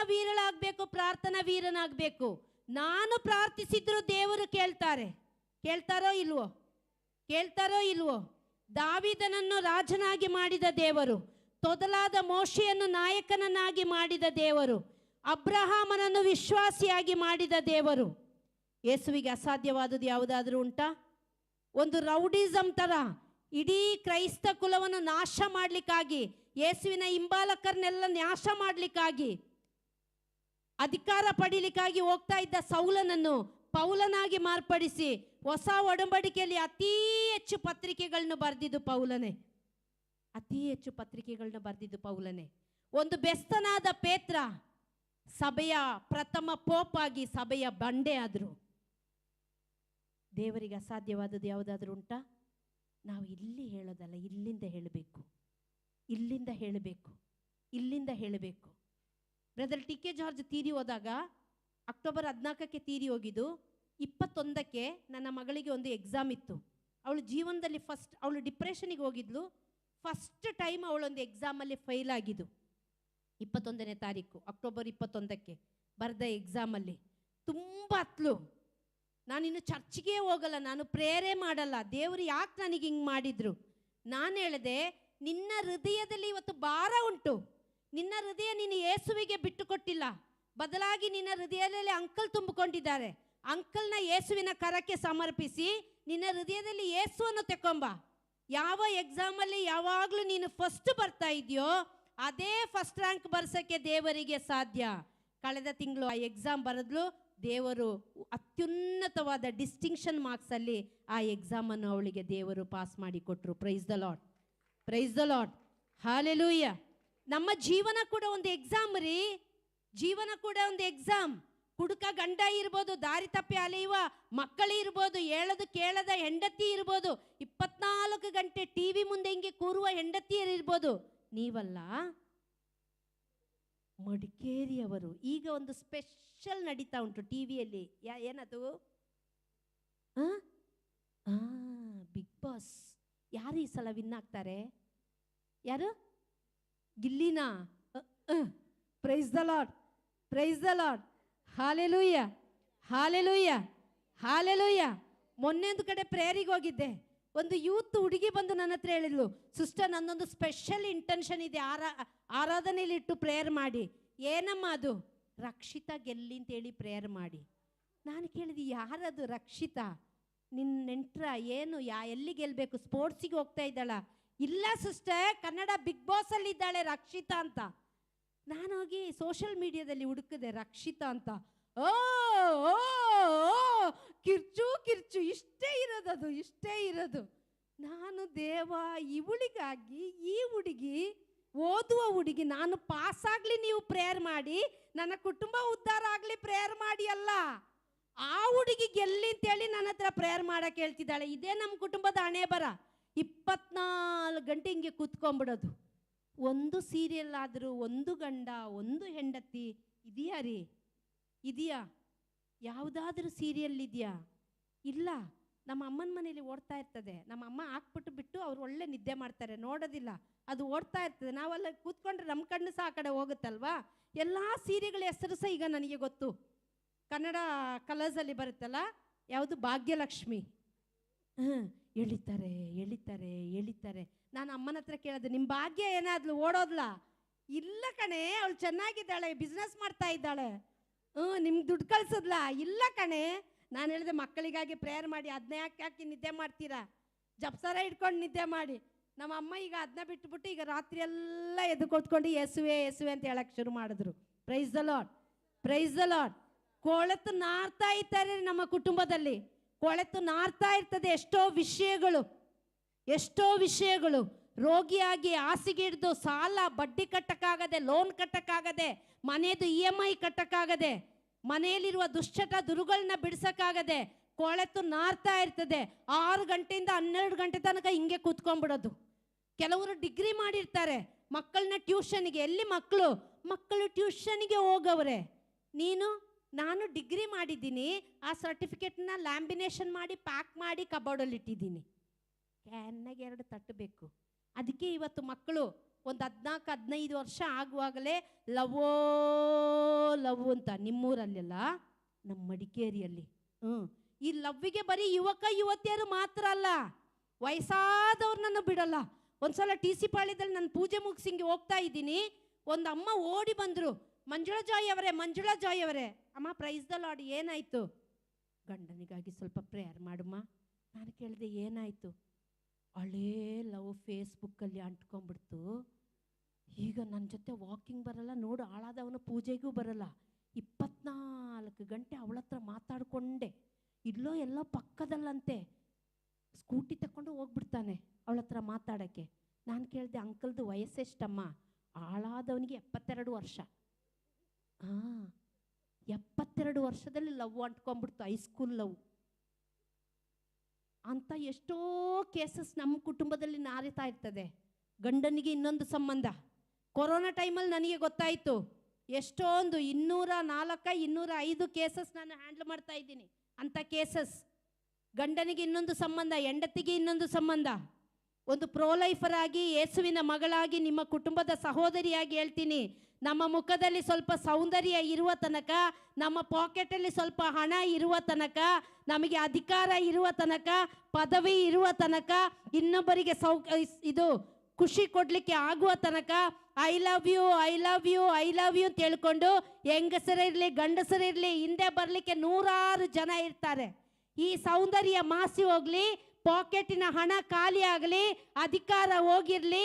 [SPEAKER 5] ವೀರನಾಗಬೇಕು. ನಾನು ಪ್ರಾರ್ಥಿಸಿದ್ರು ದೇವರು ಕೇಳ್ತಾರೋ ಇಲ್ವೋ? ದಾವೀದನನ್ನು ರಾಜನಾಗಿ ಮಾಡಿದ ದೇವರು, ತೊದಲಾದ ಮೋಶೆಯನ್ನು ನಾಯಕನನ್ನಾಗಿ ಮಾಡಿದ ದೇವರು, ಅಬ್ರಹಾಮನನ್ನು ವಿಶ್ವಾಸಿಯಾಗಿ ಮಾಡಿದ ದೇವರು. ಯೇಸುವಿಗೆ ಅಸಾಧ್ಯವಾದುದು ಯಾವುದಾದ್ರೂ ಉಂಟಾ? ಒಂದು ರೌಡಿಸಮ್ ಥರ ಇಡೀ ಕ್ರೈಸ್ತ ಕುಲವನ್ನು ನಾಶ ಮಾಡಲಿಕ್ಕಾಗಿ, ಯೇಸುವಿನ ಹಿಂಬಾಲಕರನ್ನೆಲ್ಲ ನಾಶ ಮಾಡಲಿಕ್ಕಾಗಿ, ಅಧಿಕಾರ ಪಡೀಲಿಕ್ಕಾಗಿ ಹೋಗ್ತಾ ಇದ್ದ ಸೌಲನನ್ನು ಪೌಲನಾಗಿ ಮಾರ್ಪಡಿಸಿ ಹೊಸ ಒಡಂಬಡಿಕೆಯಲ್ಲಿ ಅತೀ ಹೆಚ್ಚು ಪತ್ರಿಕೆಗಳನ್ನು ಬರೆದಿದ್ದು ಪೌಲನೇ. ಅತೀ ಹೆಚ್ಚು ಪತ್ರಿಕೆಗಳನ್ನ ಬರೆದಿದ್ದು ಪೌಲನೇ. ಒಂದು ಬೆಸ್ತನಾದ ಪೇತ್ರ ಸಭೆಯ ಪ್ರಥಮ ಪೋಪ್ ಆಗಿ ಸಭೆಯ ಬಂಡೆ ಆದರು. ದೇವರಿಗೆ ಅಸಾಧ್ಯವಾದದ್ದು ಯಾವುದಾದ್ರೂ ಉಂಟಾ? ನಾವು ಇಲ್ಲಿ ಹೇಳೋದಲ್ಲ, ಇಲ್ಲಿಂದ ಹೇಳಬೇಕು, ಇಲ್ಲಿಂದ ಹೇಳಬೇಕು, ಇಲ್ಲಿಂದ ಹೇಳಬೇಕು. ಬ್ರದರ್ ಟಿ ಕೆ ಜಾರ್ಜ್ ತೀರಿ ಹೋದಾಗ ಅಕ್ಟೋಬರ್ 14ಕ್ಕೆ ತೀರಿ ಹೋಗಿದ್ದು. 21ಕ್ಕೆ ನನ್ನ ಮಗಳಿಗೆ ಒಂದು ಎಕ್ಸಾಮ್ ಇತ್ತು. ಅವಳು ಜೀವನದಲ್ಲಿ ಅವಳು ಡಿಪ್ರೆಷನಿಗೆ ಹೋಗಿದ್ಲು. ಫಸ್ಟ್ ಟೈಮ್ ಅವಳೊಂದು ಎಕ್ಸಾಮಲ್ಲಿ ಫೇಲ್ ಆಗಿದ್ದು 21ನೇ ತಾರೀಕು ಅಕ್ಟೋಬರ್ 21ಕ್ಕೆ ಬರೆದ ಎಕ್ಸಾಮಲ್ಲಿ. ತುಂಬ ಹತ್ಲು. ನಾನಿನ್ನು ಚರ್ಚ್ಗೆ ಹೋಗಲ್ಲ, ನಾನು ಪ್ರೇಯರೇ ಮಾಡಲ್ಲ, ದೇವರು ಯಾಕೆ ನನಗೆ ಹಿಂಗೆ ಮಾಡಿದ್ರು? ನಾನು ಹೇಳಿದೆ, ನಿನ್ನ ಹೃದಯದಲ್ಲಿ ಇವತ್ತು ಭಾರ ಉಂಟು. ನಿನ್ನ ಹೃದಯ ನೀನು ಯೇಸುವಿಗೆ ಬಿಟ್ಟು ಕೊಟ್ಟಿಲ್ಲ, ಬದಲಾಗಿ ನಿನ್ನ ಹೃದಯದಲ್ಲಿ ಅಂಕಲ್ ತುಂಬಿಕೊಂಡಿದ್ದಾರೆ. ಅಂಕಲ್ನ ಯೇಸುವಿನ ಕರಕ್ಕೆ ಸಮರ್ಪಿಸಿ ನಿನ್ನ ಹೃದಯದಲ್ಲಿ ಯೇಸುವನ್ನು ತೆಕೊಂಬ. ಯಾವ ಎಕ್ಸಾಮಲ್ಲಿ ಯಾವಾಗಲೂ ನೀನು ಫಸ್ಟ್ ಬರ್ತಾ ಇದೆಯೋ ಅದೇ ಫಸ್ಟ್ ರ್ಯಾಂಕ್ ಬರ್ಸೋಕ್ಕೆ ದೇವರಿಗೆ ಸಾಧ್ಯ. ಕಳೆದ ತಿಂಗಳು ಆ ಎಕ್ಸಾಮ್ ಬರೆದ್ಲು. ದೇವರು ಅತ್ಯುನ್ನತವಾದ ಡಿಸ್ಟಿಂಕ್ಷನ್ ಮಾರ್ಕ್ಸಲ್ಲಿ ಆ ಎಕ್ಸಾಮನ್ನು ಅವಳಿಗೆ ದೇವರು ಪಾಸ್ ಮಾಡಿ ಕೊಟ್ಟರು. Price the lord, praise the lord, hallelujah. ನಮ್ಮ ಜೀವನ ಕೂಡ ಒಂದು ಎಕ್ಸಾಮ್ ರೀ. ಜೀವನ ಕೂಡ ಒಂದು ಎಕ್ಸಾಮ್. ಕುಡುಕ ಗಂಡ ಇರ್ಬೋದು, ದಾರಿ ತಪ್ಪಿ ಅಲೆಯುವ ಮಕ್ಕಳು ಇರ್ಬೋದು, ಹೇಳೋದು ಕೇಳದ ಹೆಂಡತಿ ಇರ್ಬೋದು, 24 ಗಂಟೆ ಟಿವಿ ಮುಂದೆ ಹಿಂಗೆ ಕೂರುವ ಹೆಂಡತಿಯರು ಇರ್ಬೋದು. ನೀವಲ್ಲ, ಮಡಿಕೇರಿಯವರು. ಈಗ ಒಂದು ಸ್ಪೆಷಲ್ ನಡೀತಾ ಉಂಟು ಟಿವಿಯಲ್ಲಿ. ಏನದು? Bigg Boss. ಯಾರು ಈ ಸಲ ವಿನ್ ಆಗ್ತಾರೆ? ಯಾರು? ಗಿಲ್ಲಿನಾ? Praise the lord, praise the lord, hallelujah, hallelujah, hallelujah. ಮೊನ್ನೆ ಒಂದು ಕಡೆ ಪ್ರೇಯರಿಗೆ ಹೋಗಿದ್ದೆ. ಒಂದು ಯೂತ್ ಹುಡುಗಿ ಬಂದು ನನ್ನ ಹತ್ರ ಹೇಳಿದ್ಲು, ಸಿಸ್ಟರ್ ನನ್ನೊಂದು ಸ್ಪೆಷಲ್ ಇಂಟೆನ್ಷನ್ ಇದೆ, ಆರಾಧನೆಯಲ್ಲಿ ಇಟ್ಟು ಪ್ರೇಯರ್ ಮಾಡಿ. ಏನಮ್ಮ ಅದು? ರಕ್ಷಿತಾ ಗೆಲ್ಲಿ ಅಂತೇಳಿ ಪ್ರೇಯರ್ ಮಾಡಿ. ನಾನು ಕೇಳಿದೆ, ಯಾರದು ರಕ್ಷಿತಾ? ನಿನ್ನ ನೆಂಟ್ರ? ಏನು ಎಲ್ಲಿ ಗೆಲ್ಲಬೇಕು? ಸ್ಪೋರ್ಟ್ಸಿಗೆ ಹೋಗ್ತಾ ಇದ್ದಾಳ? ಇಲ್ಲ ಸಿಸ್ಟರ್, ಕನ್ನಡ ಬಿಗ್ ಬಾಸ್ ಅಲ್ಲಿ ಇದ್ದಾಳೆ ರಕ್ಷಿತಾ ಅಂತ. ನಾನು ಹೋಗಿ ಸೋಷಿಯಲ್ ಮೀಡಿಯಾದಲ್ಲಿ ಹುಡುಕಿದೆ ರಕ್ಷಿತಾ ಅಂತ. ಓ ಕಿರ್ಚು ಕಿರ್ಚು, ಇಷ್ಟೇ ಇರೋದದು, ಇಷ್ಟೇ ಇರೋದು. ನಾನು ದೇವ, ಇವಳಿಗಾಗಿ ಈ ಹುಡುಗಿ, ಓದುವ ಹುಡುಗಿ, ನಾನು ಪಾಸ್ ಆಗಲಿ ನೀವು ಪ್ರೇಯರ್ ಮಾಡಿ, ನನ್ನ ಕುಟುಂಬ ಉದ್ಧಾರ ಆಗಲಿ ಪ್ರೇಯರ್ ಮಾಡಿ ಅಲ್ಲ, ಆ ಹುಡುಗಿ ಗೆಲ್ಲಿ ಅಂತೇಳಿ ನನ್ನ ಹತ್ರ ಪ್ರೇಯರ್ ಮಾಡಕ್ಕೆ ಹೇಳ್ತಿದ್ದಾಳೆ. ಇದೇ ನಮ್ಮ ಕುಟುಂಬದ ಹಣೆ ಬರ. 24 ಗಂಟೆ ಹಿಂಗೆ ಕೂತ್ಕೊಂಡ್ಬಿಡೋದು. ಒಂದು ಸೀರಿಯಲ್ ಆದರೂ ಒಂದು ಗಂಡ ಒಂದು ಹೆಂಡತಿ ಇದೆಯಾ ರೀ? ಇದೆಯಾ? ಯಾವುದಾದ್ರೂ ಸೀರಿಯಲ್ ಇದೆಯಾ? ಇಲ್ಲ. ನಮ್ಮ ಅಮ್ಮನ ಮನೇಲಿ ಓಡ್ತಾ ಇರ್ತದೆ. ನಮ್ಮ ಅಮ್ಮ ಹಾಕ್ಬಿಟ್ಟು ಬಿಟ್ಟು ಅವ್ರು ಒಳ್ಳೆ ನಿದ್ದೆ ಮಾಡ್ತಾರೆ, ನೋಡೋದಿಲ್ಲ, ಅದು ಓಡ್ತಾ ಇರ್ತದೆ. ನಾವೆಲ್ಲ ಕೂತ್ಕೊಂಡ್ರೆ ನಮ್ಮ ಕಣ್ಣು ಸಹ ಆ ಕಡೆ ಹೋಗುತ್ತಲ್ವಾ. ಎಲ್ಲ ಸೀರೆಗಳ ಹೆಸರು ಸಹ ಈಗ ನನಗೆ ಗೊತ್ತು. ಕನ್ನಡ ಕಲರ್ಸಲ್ಲಿ ಬರುತ್ತಲ್ಲ, ಯಾವುದು? ಭಾಗ್ಯಲಕ್ಷ್ಮಿ. ಎಳಿತಾರೆ ಎಳಿತಾರೆ ಎಳಿತಾರೆ. ನಾನು ಅಮ್ಮನ ಹತ್ರ ಕೇಳಿದೆ, ನಿಮ್ಮ ಭಾಗ್ಯ ಏನಾದ್ಲು ಓಡೋದ್ಲ? ಇಲ್ಲ ಕಣೆ, ಅವಳು ಚೆನ್ನಾಗಿದ್ದಾಳೆ, ಬಿಸ್ನೆಸ್ ಮಾಡ್ತಾ ಇದ್ದಾಳೆ. ನಿಮ್ಗೆ ದುಡ್ಡು ಕಳ್ಸದ್ಲ? ಇಲ್ಲ ಕಣೆ. ನಾನು ಹೇಳಿದೆ, ಮಕ್ಕಳಿಗಾಗಿ ಪ್ರೇಯರ್ ಮಾಡಿ, ಅದನ್ನ ಯಾಕೆ ನಿದ್ದೆ ಮಾಡ್ತೀರಾ? ಜಪ್ಸರ ಇಟ್ಕೊಂಡು ನಿದ್ದೆ ಮಾಡಿ. ನಮ್ಮ ಅಮ್ಮ ಈಗ ಅದನ್ನ ಬಿಟ್ಬಿಟ್ಟು ಈಗ ರಾತ್ರಿ ಎಲ್ಲ ಎದ್ದು ಕೂತ್ಕೊಂಡು ಯೇಸುವೆ ಯೇಸುವೆ ಅಂತ ಹೇಳಕ್ಕೆ ಶುರು ಮಾಡಿದ್ರು. Price the lord, praise the lord. ಕೊಳೆತು ನಾರ್ತಾ ಇರ್ತಾರೆ ನಮ್ಮ ಕುಟುಂಬದಲ್ಲಿ, ಕೊಳೆತು ನಾರ್ತಾ ಇರ್ತದೆ ಎಷ್ಟೋ ವಿಷಯಗಳು, ಎಷ್ಟೋ ವಿಷಯಗಳು. ರೋಗಿಯಾಗಿ ಹಾಸಿಗೆ ಹಿಡಿದು ಸಾಲ ಬಡ್ಡಿ ಕಟ್ಟಕ್ಕಾಗದೆ, ಲೋನ್ ಕಟ್ಟಕ್ಕಾಗದೆ, ಮನೆಯದು EMI ಕಟ್ಟಕ್ಕಾಗದೆ, ಮನೆಯಲ್ಲಿರುವ ದುಶ್ಚಟ ದುರುಗಳನ್ನ ಬಿಡಿಸಕ್ಕಾಗದೆ ಕೊಳೆತು ನಾರ್ತಾ ಇರ್ತದೆ. 6 ಗಂಟೆಯಿಂದ 12 ಗಂಟೆ ತನಕ ಹಿಂಗೆ ಕೂತ್ಕೊಂಡ್ಬಿಡೋದು. ಕೆಲವರು ಡಿಗ್ರಿ ಮಾಡಿರ್ತಾರೆ, ಮಕ್ಕಳನ್ನ ಟ್ಯೂಷನ್ಗೆ. ಎಲ್ಲಿ ಮಕ್ಕಳು? ಮಕ್ಕಳು ಟ್ಯೂಷನ್ಗೆ ಹೋಗವ್ರೆ. ನಾನು ಡಿಗ್ರಿ ಮಾಡಿದ್ದೀನಿ, ಆ ಸರ್ಟಿಫಿಕೇಟ್ನ ಲ್ಯಾಂಬಿನೇಷನ್ ಮಾಡಿ ಪ್ಯಾಕ್ ಮಾಡಿ ಕಬೋರ್ಡಲ್ಲಿ ಇಟ್ಟಿದ್ದೀನಿ. ಕ್ಯಾನ್ನಾಗೆ 2 ತಟ್ಟು ಬೇಕು. ಅದಕ್ಕೆ ಇವತ್ತು ಮಕ್ಕಳು ಒಂದು 14-15 ವರ್ಷ ಆಗುವಾಗಲೇ ಲವೋ ಲವ್ ಅಂತ. ನಿಮ್ಮೂರಲ್ಲೆಲ್ಲ, ನಮ್ಮ ಮಡಿಕೇರಿಯಲ್ಲಿ ಈ ಲವ್ವಿಗೆ ಬರೀ ಯುವಕ ಯುವತಿಯರು ಮಾತ್ರ ಅಲ್ಲ, ವಯಸ್ಸಾದವ್ರನ್ನೂ ಬಿಡಲ್ಲ. ಒಂದ್ಸಲ TC ಪಾಳ್ಯದಲ್ಲಿ ನಾನು ಪೂಜೆ ಮುಗಿಸಿಂಗೆ ಹೋಗ್ತಾ ಇದ್ದೀನಿ, ಒಂದು ಅಮ್ಮ ಓಡಿ ಬಂದರು, ಮಂಜುಳಾ ಜಾಯ್ ಅವರೇ, ಮಂಜುಳಾ ಜಾಯ್ ಅವರೇ. ಅಮ್ಮ ಪ್ರೈಸ್ ದ ಲಾರ್ಡ್, ಏನಾಯ್ತು? ಗಂಡನಿಗಾಗಿ ಸ್ವಲ್ಪ ಪ್ರೇಯರ್ ಮಾಡಮ್ಮ. ನಾನು ಕೇಳಿದೆ ಏನಾಯಿತು? ಹಳೇ ಲವ್ ಫೇಸ್ಬುಕ್ಕಲ್ಲಿ ಅಂಟ್ಕೊಂಡ್ಬಿಡ್ತು. ಈಗ ನನ್ನ ಜೊತೆ ವಾಕಿಂಗ್ ಬರಲ್ಲ, ನೋಡು ಹಾಳಾದವನ ಪೂಜೆಗೂ ಬರಲ್ಲ. 24 ಗಂಟೆ ಅವಳ ಹತ್ರ ಮಾತಾಡಿಕೊಂಡೆ. ಇಲ್ಲೋ ಎಲ್ಲೋ ಪಕ್ಕದಲ್ಲಂತೆ ಸ್ಕೂಟಿ ತಗೊಂಡು ಹೋಗ್ಬಿಡ್ತಾನೆ ಅವಳ ಹತ್ರ ಮಾತಾಡೋಕ್ಕೆ. ನಾನು ಕೇಳಿದೆ ಅಂಕಲ್ದು ವಯಸ್ಸೆಷ್ಟಮ್ಮ? ಹಾಳಾದವನಿಗೆ 72 ವರ್ಷ. 72 ವರ್ಷದಲ್ಲಿ ಲವ್ ಅಂಟ್ಕೊಂಡ್ಬಿಡ್ತು, ಹೈಸ್ಕೂಲ್ ಲವ್ ಅಂತ. ಎಷ್ಟೋ ಕೇಸಸ್ ನಮ್ಮ ಕುಟುಂಬದಲ್ಲಿ ನಾರಿತಾ ಇರ್ತದೆ. ಗಂಡನಿಗೆ ಇನ್ನೊಂದು ಸಂಬಂಧ. ಕೊರೋನಾ ಟೈಮಲ್ಲಿ ನನಗೆ ಗೊತ್ತಾಯಿತು, ಎಷ್ಟೊಂದು 204 205 ಕೇಸಸ್ ನಾನು ಹ್ಯಾಂಡಲ್ ಮಾಡ್ತಾ ಇದ್ದೀನಿ. ಅಂಥ ಕೇಸಸ್, ಗಂಡನಿಗೆ ಇನ್ನೊಂದು ಸಂಬಂಧ, ಹೆಂಡತಿಗೆ ಇನ್ನೊಂದು ಸಂಬಂಧ. ಒಂದು ಪ್ರೋಲೈಫರ್ ಆಗಿ, ಯೇಸುವಿನ ಮಗಳಾಗಿ, ನಿಮ್ಮ ಕುಟುಂಬದ ಸಹೋದರಿಯಾಗಿ ಹೇಳ್ತೀನಿ, ನಮ್ಮ ಮುಖದಲ್ಲಿ ಸ್ವಲ್ಪ ಸೌಂದರ್ಯ ಇರುವ ತನಕ, ನಮ್ಮ ಪಾಕೆಟಲ್ಲಿ ಸ್ವಲ್ಪ ಹಣ ಇರುವ ತನಕ, ನಮಗೆ ಅಧಿಕಾರ ಇರುವ ತನಕ, ಪದವಿ ಇರುವ ತನಕ, ಇನ್ನೊಬ್ಬರಿಗೆ ಇದು ಖುಷಿ ಕೊಡಲಿಕ್ಕೆ ಆಗುವ ತನಕ I love you I love you I love you ಅಂತ ಹೇಳ್ಕೊಂಡು ಹೆಂಗಸರಿರಲಿ ಗಂಡಸರಿರಲಿ ಹಿಂದೆ ಬರಲಿಕ್ಕೆ 100 ಜನ ಇರ್ತಾರೆ. ಈ ಸೌಂದರ್ಯ ಮಾಸಿ ಹೋಗಲಿ, ಪಾಕೆಟಿನ ಹಣ ಖಾಲಿ ಆಗಲಿ, ಅಧಿಕಾರ ಹೋಗಿರಲಿ,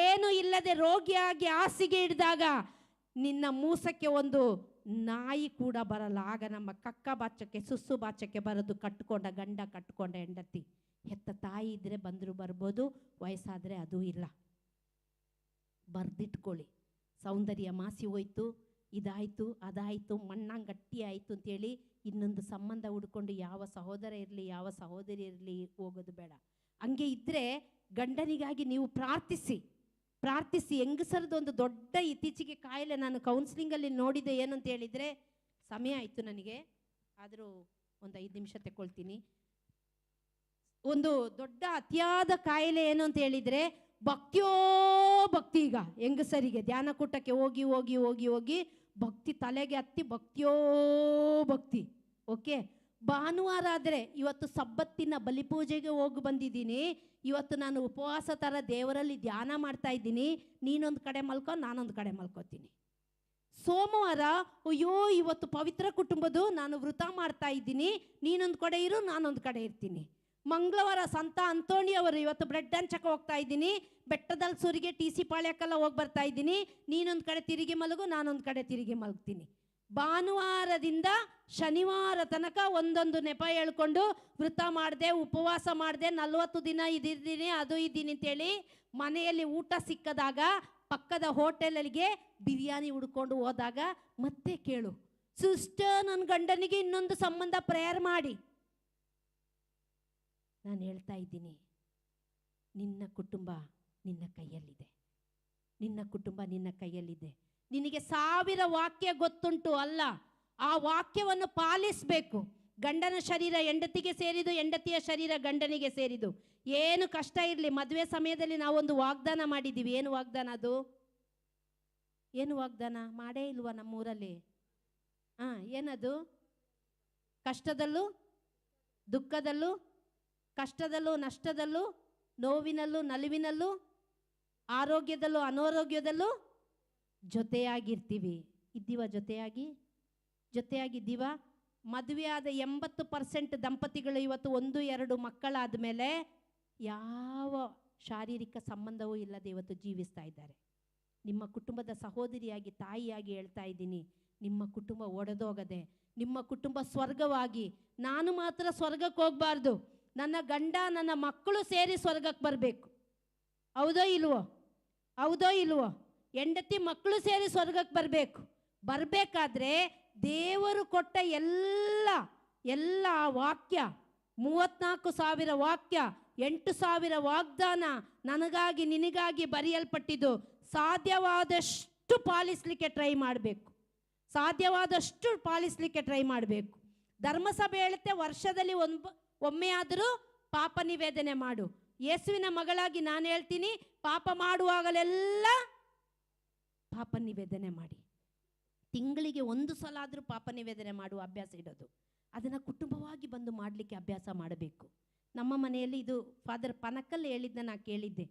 [SPEAKER 5] ಏನು ಇಲ್ಲದೆ ರೋಗಿಯಾಗಿ ಹಾಸಿಗೆ ಹಿಡಿದಾಗ ನಿನ್ನ ಮೂಸಕ್ಕೆ ಒಂದು ನಾಯಿ ಕೂಡ ಬರಲ್ಲ. ಆಗ ನಮ್ಮ ಕಕ್ಕ ಬಾಚಕ್ಕೆ ಸುಸ್ಸು ಬಾಚಕ್ಕೆ ಬರೋದು ಕಟ್ಕೊಂಡ ಗಂಡ, ಕಟ್ಕೊಂಡ ಹೆಂಡತಿ. ಹೆತ್ತ ತಾಯಿ ಇದ್ದರೆ ಬಂದರೂ ಬರ್ಬೋದು, ವಯಸ್ಸಾದರೆ ಅದೂ ಇಲ್ಲ. ಬರ್ದಿಟ್ಕೊಳ್ಳಿ. ಸೌಂದರ್ಯ ಮಾಸಿ ಹೋಯ್ತು, ಇದಾಯಿತು ಅದಾಯಿತು, ಮಣ್ಣಂಗೆ ಗಟ್ಟಿ ಆಯಿತು ಅಂತೇಳಿ ಇನ್ನೊಂದು ಸಂಬಂಧ ಹುಡ್ಕೊಂಡು ಯಾವ ಸಹೋದರ ಇರಲಿ ಯಾವ ಸಹೋದರಿ ಇರಲಿ ಹೋಗೋದು ಬೇಡ. ಹಂಗೆ ಇದ್ದರೆ ಗಂಡನಿಗಾಗಿ ನೀವು ಪ್ರಾರ್ಥಿಸಿ. ಹೆಂಗಸರದೊಂದು ದೊಡ್ಡ ಇತ್ತೀಚೆಗೆ ಕಾಯಿಲೆ ನಾನು ಕೌನ್ಸಿಲಿಂಗಲ್ಲಿ ನೋಡಿದೆ. ಏನು ಅಂತ ಹೇಳಿದರೆ, ಸಮಯ ಆಯಿತು ನನಗೆ, ಆದರೂ ಒಂದು 5 ನಿಮಿಷ ತಗೊಳ್ತೀನಿ. ಒಂದು ದೊಡ್ಡ ಅತಿಯಾದ ಕಾಯಿಲೆ ಏನು ಅಂತ ಹೇಳಿದರೆ ಭಕ್ತಿಯೋ ಭಕ್ತಿ. ಈಗ ಹೆಂಗಸರಿಗೆ ಧ್ಯಾನಕೂಟಕ್ಕೆ ಹೋಗಿ ಹೋಗಿ ಹೋಗಿ ಹೋಗಿ ಭಕ್ತಿ ತಲೆಗೆ ಹತ್ತಿ ಭಕ್ತಿಯೋ ಭಕ್ತಿ. ಓಕೆ, ಭಾನುವಾರ ಆದರೆ ಇವತ್ತು ಸಬ್ಬತ್ತಿನ ಬಲಿಪೂಜೆಗೆ ಹೋಗಿ ಬಂದಿದ್ದೀನಿ. ಇವತ್ತು ನಾನು ಉಪವಾಸ ಥರ ದೇವರಲ್ಲಿ ಧ್ಯಾನ ಮಾಡ್ತಾ ಇದ್ದೀನಿ. ನೀನೊಂದು ಕಡೆ ಮಲ್ಕೊ, ನಾನೊಂದು ಕಡೆ ಮಲ್ಕೋತೀನಿ. ಸೋಮವಾರ ಅಯ್ಯೋ ಇವತ್ತು ಪವಿತ್ರ ಕುಟುಂಬದ್ದು ನಾನು ವೃತ ಮಾಡ್ತಾ ಇದ್ದೀನಿ, ನೀನೊಂದು ಕಡೆ ಇರು, ನಾನೊಂದು ಕಡೆ ಇರ್ತೀನಿ. ಮಂಗಳವಾರ ಸಂತ ಅಂತೋಣಿ ಅವರು ಇವತ್ತು ಬ್ಲಡ್ ಹಂಚಕ್ಕೆ ಹೋಗ್ತಾ ಇದ್ದೀನಿ, ಬೆಟ್ಟದಲ್ಲಿ ಸುರಿಗೆ TC ಪಾಳ್ಯಕ್ಕೆಲ್ಲ ಹೋಗಿ ಬರ್ತಾ ಇದ್ದೀನಿ, ನೀನೊಂದು ಕಡೆ ತಿರುಗಿ ಮಲಗು, ನಾನೊಂದು ಕಡೆ ತಿರುಗಿ ಮಲಗ್ತೀನಿ. ಭಾನುವಾರದಿಂದ ಶನಿವಾರ ತನಕ ಒಂದೊಂದು ನೆಪ ಹೇಳ್ಕೊಂಡು ವೃತ ಮಾಡಿದೆ, ಉಪವಾಸ ಮಾಡಿದೆ, 40 ದಿನ ಇದಿದ್ದೀನಿ, ಅದು ಇದ್ದೀನಿ ಅಂತೇಳಿ ಮನೆಯಲ್ಲಿ ಊಟ ಸಿಕ್ಕದಾಗ ಪಕ್ಕದ ಹೋಟೆಲಲ್ಲಿಗೆ ಬಿರಿಯಾನಿ ಹುಡ್ಕೊಂಡು ಹೋದಾಗ ಮತ್ತೆ ಕೇಳು, ಸಿಸ್ಟರ್ ನನ್ನ ಗಂಡನಿಗೆ ಇನ್ನೊಂದು ಸಂಬಂಧ ಪ್ರೇಯರ್ ಮಾಡಿ. ನಾನು ಹೇಳ್ತಾ ಇದ್ದೀನಿ, ನಿನ್ನ ಕುಟುಂಬ ನಿನ್ನ ಕೈಯಲ್ಲಿದೆ. ನಿನ್ನ ಕುಟುಂಬ ನಿನ್ನ ಕೈಯಲ್ಲಿದೆ. ನಿನಗೆ 1000 ವಾಕ್ಯ ಗೊತ್ತುಂಟು ಅಲ್ಲ, ಆ ವಾಕ್ಯವನ್ನು ಪಾಲಿಸಬೇಕು. ಗಂಡನ ಶರೀರ ಹೆಂಡತಿಗೆ ಸೇರಿದು, ಹೆಂಡತಿಯ ಶರೀರ ಗಂಡನಿಗೆ ಸೇರಿದು. ಏನು ಕಷ್ಟ ಇರಲಿ, ಮದುವೆ ಸಮಯದಲ್ಲಿ ನಾವೊಂದು ವಾಗ್ದಾನ ಮಾಡಿದ್ದೀವಿ. ಏನು ವಾಗ್ದಾನ ಅದು? ಏನು ವಾಗ್ದಾನ ಮಾಡೇ ಇಲ್ವಾ ನಮ್ಮೂರಲ್ಲಿ? ಏನದು? ಕಷ್ಟದಲ್ಲೂ ದುಃಖದಲ್ಲೂ, ಕಷ್ಟದಲ್ಲೂ ನಷ್ಟದಲ್ಲೂ, ನೋವಿನಲ್ಲೂ ನಲಿವಿನಲ್ಲೂ, ಆರೋಗ್ಯದಲ್ಲೂ ಅನಾರೋಗ್ಯದಲ್ಲೂ ಜೊತೆಯಾಗಿರ್ತೀವಿ. ಇದ್ದೀವ? ಜೊತೆಯಾಗಿದ್ದೀವ? ಮದುವೆ ಆದ 80% ದಂಪತಿಗಳು ಇವತ್ತು 1-2 ಮಕ್ಕಳಾದ ಮೇಲೆ ಯಾವ ಶಾರೀರಿಕ ಸಂಬಂಧವೂ ಇಲ್ಲದೆ ಇವತ್ತು ಜೀವಿಸ್ತಾ ಇದ್ದಾರೆ. ನಿಮ್ಮ ಕುಟುಂಬದ ಸಹೋದರಿಯಾಗಿ, ತಾಯಿಯಾಗಿ ಹೇಳ್ತಾ ಇದ್ದೀನಿ, ನಿಮ್ಮ ಕುಟುಂಬ ಒಡೆದೋಗದೆ, ನಿಮ್ಮ ಕುಟುಂಬ ಸ್ವರ್ಗವಾಗಿ. ನಾನು ಮಾತ್ರ ಸ್ವರ್ಗಕ್ಕೆ ಹೋಗಬಾರ್ದು, ನನ್ನ ಗಂಡ ನನ್ನ ಮಕ್ಕಳು ಸೇರಿ ಸ್ವರ್ಗಕ್ಕೆ ಬರಬೇಕು. ಹೌದೋ ಇಲ್ವೋ? ಹೆಂಡತಿ ಮಕ್ಕಳು ಸೇರಿ ಸ್ವರ್ಗಕ್ಕೆ ಬರಬೇಕು. ಬರಬೇಕಾದ್ರೆ ದೇವರು ಕೊಟ್ಟ ಎಲ್ಲ ವಾಕ್ಯ, 34,000 ವಾಕ್ಯ, 8,000 ವಾಗ್ದಾನ ನನಗಾಗಿ ನಿನಗಾಗಿ ಬರೆಯಲ್ಪಟ್ಟಿದ್ದು. ಸಾಧ್ಯವಾದಷ್ಟು ಪಾಲಿಸಲಿಕ್ಕೆ ಟ್ರೈ ಮಾಡಬೇಕು. ಧರ್ಮಸಭೆ ಹೇಳುತ್ತೆ, ವರ್ಷದಲ್ಲಿ ಒಮ್ಮೆ ಆದರೂ ಪಾಪ ನಿವೇದನೆ ಮಾಡು. ಯೇಸುವಿನ ಮಗಳಾಗಿ ನಾನು ಹೇಳ್ತೀನಿ, ಪಾಪ ಮಾಡುವಾಗಲೆಲ್ಲ ಪಾಪ ನಿವೇದನೆ ಮಾಡಿ. ತಿಂಗಳಿಗೆ 1 ಸಲ ಆದರೂ ಪಾಪ ನಿವೇದನೆ ಮಾಡುವ ಅಭ್ಯಾಸ ಇಡೋದು. ಅದನ್ನು ಕುಟುಂಬವಾಗಿ ಬಂದು ಮಾಡಲಿಕ್ಕೆ ಅಭ್ಯಾಸ ಮಾಡಬೇಕು. ನಮ್ಮ ಮನೆಯಲ್ಲಿ ಇದು ಫಾದರ್ ಪನಕಲ್ ಹೇಳಿದ್ದನ್ನ ನಾನು ಕೇಳಿದ್ದೆ.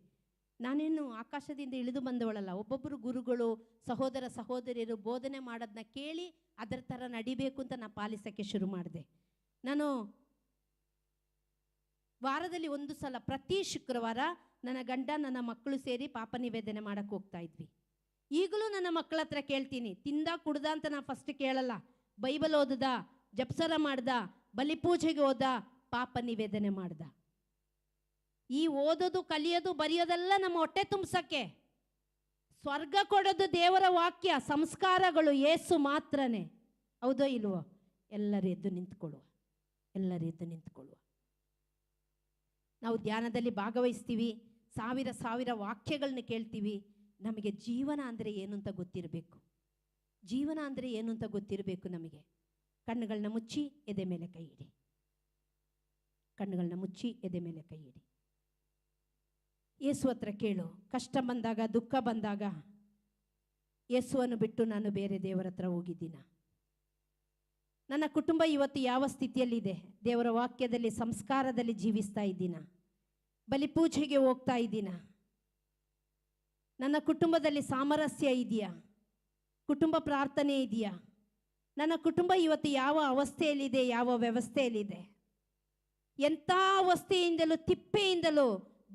[SPEAKER 5] ನಾನೇನು ಆಕಾಶದಿಂದ ಇಳಿದು ಬಂದವಳಲ್ಲ. ಒಬ್ಬೊಬ್ಬರು ಗುರುಗಳು, ಸಹೋದರ ಸಹೋದರಿಯರು ಬೋಧನೆ ಮಾಡೋದನ್ನ ಕೇಳಿ ಅದರ ಥರ ನಡಿಬೇಕು ಅಂತ ನಾನು ಪಾಲಿಸೋಕ್ಕೆ ಶುರು ಮಾಡಿದೆ. ನಾನು ವಾರದಲ್ಲಿ ಒಂದು ಸಲ ಪ್ರತಿ ಶುಕ್ರವಾರ ನನ್ನ ಗಂಡ ನನ್ನ ಮಕ್ಕಳು ಸೇರಿ ಪಾಪ ನಿವೇದನೆ ಮಾಡಕ್ಕೆ ಹೋಗ್ತಾ ಇದ್ವಿ. ಈಗಲೂ ನನ್ನ ಮಕ್ಕಳ ಹತ್ರ ಕೇಳ್ತೀನಿ, ತಿಂದ ಕುಡ್ದ ಅಂತ ನಾನು ಫಸ್ಟ್ ಕೇಳಲ್ಲ. ಬೈಬಲ್ ಓದದ, ಜಪ್ಸರ ಮಾಡ್ದ, ಬಲಿಪೂಜೆಗೆ ಹೋದ, ಪಾಪ ನಿವೇದನೆ ಮಾಡ್ದ. ಈ ಓದೋದು, ಕಲಿಯೋದು, ಬರೆಯೋದೆಲ್ಲ ನಮ್ಮ ಹೊಟ್ಟೆ ತುಂಬಿಸಕ್ಕೆ. ಸ್ವರ್ಗ ಕೊಡೋದು ದೇವರ ವಾಕ್ಯ, ಸಂಸ್ಕಾರಗಳು ಯೇಸು ಮಾತ್ರನೇ. ಹೌದೋ ಇಲ್ವೋ? ಎಲ್ಲರೂ ಎದ್ದು ನಿಂತ್ಕೊಳ್ಳುವ, ಎಲ್ಲರೂ ಎದ್ದು ನಿಂತ್ಕೊಳ್ಳುವ. ನಾವು ಧ್ಯಾನದಲ್ಲಿ ಭಾಗವಹಿಸ್ತೀವಿ, ಸಾವಿರ ವಾಕ್ಯಗಳನ್ನ ಕೇಳ್ತೀವಿ. ನಮಗೆ ಜೀವನ ಅಂದರೆ ಏನು ಅಂತ ಗೊತ್ತಿರಬೇಕು. ಜೀವನ ಅಂದರೆ ಏನು ಅಂತ ಗೊತ್ತಿರಬೇಕು ನಮಗೆ. ಕಣ್ಣುಗಳನ್ನ ಮುಚ್ಚಿ ಎದೆ ಮೇಲೆ ಕೈ ಇಡಿ. ಕಣ್ಣುಗಳನ್ನ ಮುಚ್ಚಿ ಎದೆ ಮೇಲೆ ಕೈ ಇಡಿ. ಯೇಸು ಹತ್ರ ಕೇಳು. ಕಷ್ಟ ಬಂದಾಗ, ದುಃಖ ಬಂದಾಗ, ಯೇಸುವನ್ನು ಬಿಟ್ಟು ನಾನು ಬೇರೆ ದೇವರ ಹತ್ರ ಹೋಗಿದ್ದೀನ? ನನ್ನ ಕುಟುಂಬ ಇವತ್ತು ಯಾವ ಸ್ಥಿತಿಯಲ್ಲಿದೆ? ದೇವರ ವಾಕ್ಯದಲ್ಲಿ, ಸಂಸ್ಕಾರದಲ್ಲಿ ಜೀವಿಸ್ತಾ ಇದ್ದೀನ? ಬಲಿಪೂಜೆಗೆ ಹೋಗ್ತಾ ಇದ್ದೀನ? ನನ್ನ ಕುಟುಂಬದಲ್ಲಿ ಸಾಮರಸ್ಯ ಇದೆಯಾ? ಕುಟುಂಬ ಪ್ರಾರ್ಥನೆ ಇದೆಯಾ? ನನ್ನ ಕುಟುಂಬ ಇವತ್ತು ಯಾವ ಅವಸ್ಥೆಯಲ್ಲಿದೆ, ಯಾವ ವ್ಯವಸ್ಥೆಯಲ್ಲಿದೆ? ಎಂಥ ಅವಸ್ಥೆಯಿಂದಲೂ, ತಿಪ್ಪೆಯಿಂದಲೂ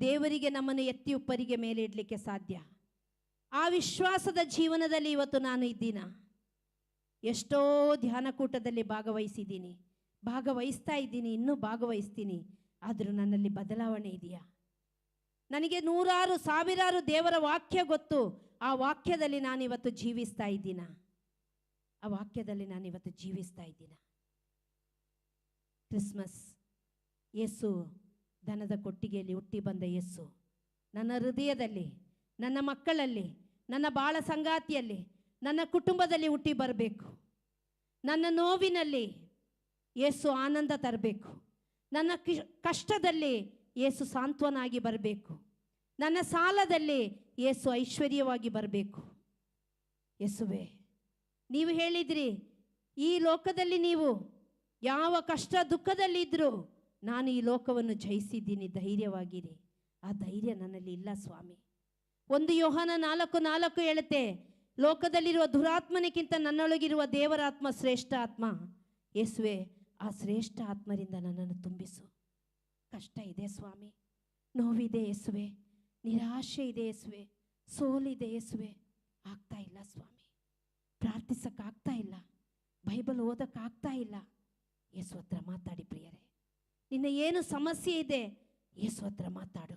[SPEAKER 5] ದೇವರಿಗೆ ನಮ್ಮನ್ನು ಎತ್ತಿ ಉಪ್ಪರಿಗೆ ಮೇಲೆ ಇಡಲಿಕ್ಕೆ ಸಾಧ್ಯ. ಆ ವಿಶ್ವಾಸದ ಜೀವನದಲ್ಲಿ ಇವತ್ತು ನಾನು ಇದ್ದೀನ. ಎಷ್ಟೋ ಧ್ಯಾನಕೂಟದಲ್ಲಿ ಭಾಗವಹಿಸಿದ್ದೀನಿ, ಭಾಗವಹಿಸ್ತಾ ಇದ್ದೀನಿ, ಇನ್ನೂ ಭಾಗವಹಿಸ್ತೀನಿ. ಆದರೂ ನನ್ನಲ್ಲಿ ಬದಲಾವಣೆ ಇದೆಯಾ? ನನಗೆ ನೂರಾರು ಸಾವಿರಾರು ದೇವರ ವಾಕ್ಯ ಗೊತ್ತು. ಆ ವಾಕ್ಯದಲ್ಲಿ ನಾನಿವತ್ತು ಜೀವಿಸ್ತಾ ಇದ್ದೀನ? ಆ ವಾಕ್ಯದಲ್ಲಿ ನಾನಿವತ್ತು ಜೀವಿಸ್ತಾ ಇದ್ದೀನ? ಕ್ರಿಸ್ಮಸ್, ಯೇಸು ದನದ ಕೊಟ್ಟಿಗೆಯಲ್ಲಿ ಹುಟ್ಟಿ ಬಂದ ಯೇಸು ನನ್ನ ಹೃದಯದಲ್ಲಿ, ನನ್ನ ಮಕ್ಕಳಲ್ಲಿ, ನನ್ನ ಬಾಳ ಸಂಗಾತಿಯಲ್ಲಿ, ನನ್ನ ಕುಟುಂಬದಲ್ಲಿ ಹುಟ್ಟಿ ಬರಬೇಕು. ನನ್ನ ನೋವಿನಲ್ಲಿ ಯೇಸು ಆನಂದ ತರಬೇಕು. ನನ್ನ ಕಷ್ಟದಲ್ಲಿ ಯೇಸು ಸಾಂತ್ವನಾಗಿ ಬರಬೇಕು. ನನ್ನ ಸಾಲದಲ್ಲಿ ಯೇಸು ಐಶ್ವರ್ಯವಾಗಿ ಬರಬೇಕು. ಯೇಸುವೆ, ನೀವು ಹೇಳಿದ್ರಿ, ಈ ಲೋಕದಲ್ಲಿ ನೀವು ಯಾವ ಕಷ್ಟ ದುಃಖದಲ್ಲಿದ್ದರೂ ನಾನು ಈ ಲೋಕವನ್ನು ಜಯಿಸಿದ್ದೀನಿ, ಧೈರ್ಯವಾಗಿರಿ. ಆ ಧೈರ್ಯ ನನ್ನಲ್ಲಿ ಇಲ್ಲ ಸ್ವಾಮಿ. 1 ಯೋಹಾನ 4:4 ಹೇಳುತ್ತೆ, ಲೋಕದಲ್ಲಿರುವ ದುರಾತ್ಮನಿಗಿಂತ ನನ್ನೊಳಗಿರುವ ದೇವರಾತ್ಮ ಶ್ರೇಷ್ಠ ಆತ್ಮ. ಯೇಸುವೆ, ಆ ಶ್ರೇಷ್ಠ ಆತ್ಮರಿಂದ ನನ್ನನ್ನು ತುಂಬಿಸು. ಕಷ್ಟ ಇದೆ ಸ್ವಾಮಿ, ನೋವಿದೆ ಯೇಸುವೆ, ನಿರಾಶೆ ಇದೆ ಯೇಸುವೆ, ಸೋಲಿದೆ ಯೇಸುವೆ. ಆಗ್ತಾ ಇಲ್ಲ ಸ್ವಾಮಿ, ಪ್ರಾರ್ಥಿಸಕ್ಕಾಗ್ತಾ ಇಲ್ಲ, ಬೈಬಲ್ ಓದಕ್ಕಾಗ್ತಾ ಇಲ್ಲ. ಯೇಸು ಹತ್ರ ಮಾತಾಡಿ ಪ್ರಿಯರೇ. ನಿನ್ನ ಏನು ಸಮಸ್ಯೆ ಇದೆ, ಯೇಸು ಹತ್ರ ಮಾತಾಡು.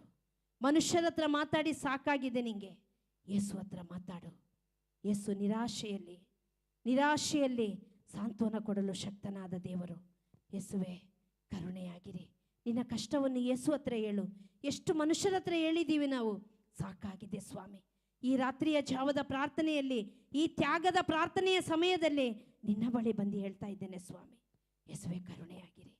[SPEAKER 5] ಮನುಷ್ಯರ ಹತ್ರ ಮಾತಾಡಿ ಸಾಕಾಗಿದೆ ನಿಂಗೆ, ಯೇಸು ಹತ್ರ ಮಾತಾಡು. ಯೇಸು ನಿರಾಶೆಯಲ್ಲಿ ಸಾಂತ್ವನ ಕೊಡಲು ಶಕ್ತನಾದ ದೇವರು. ಯೇಸುವೆ, ಕರುಣೆಯಾಗಿರಿ. ನಿನ್ನ ಕಷ್ಟವನ್ನು ಯೇಸು ಹತ್ರ ಹೇಳು. ಎಷ್ಟು ಮನುಷ್ಯರ ಹತ್ರ ಹೇಳಿದ್ದೀವಿ ನಾವು, ಸಾಕಾಗಿದೆ ಸ್ವಾಮಿ. ಈ ರಾತ್ರಿಯ ಜಾವದ ಪ್ರಾರ್ಥನೆಯಲ್ಲಿ, ಈ ತ್ಯಾಗದ ಪ್ರಾರ್ಥನೆಯ ಸಮಯದಲ್ಲಿ ನಿನ್ನ ಬಳಿ ಬಂದು ಹೇಳ್ತಾ ಇದ್ದೇನೆ ಸ್ವಾಮಿ. ಯೇಸುವೆ, ಕರುಣೆಯಾಗಿರಿ.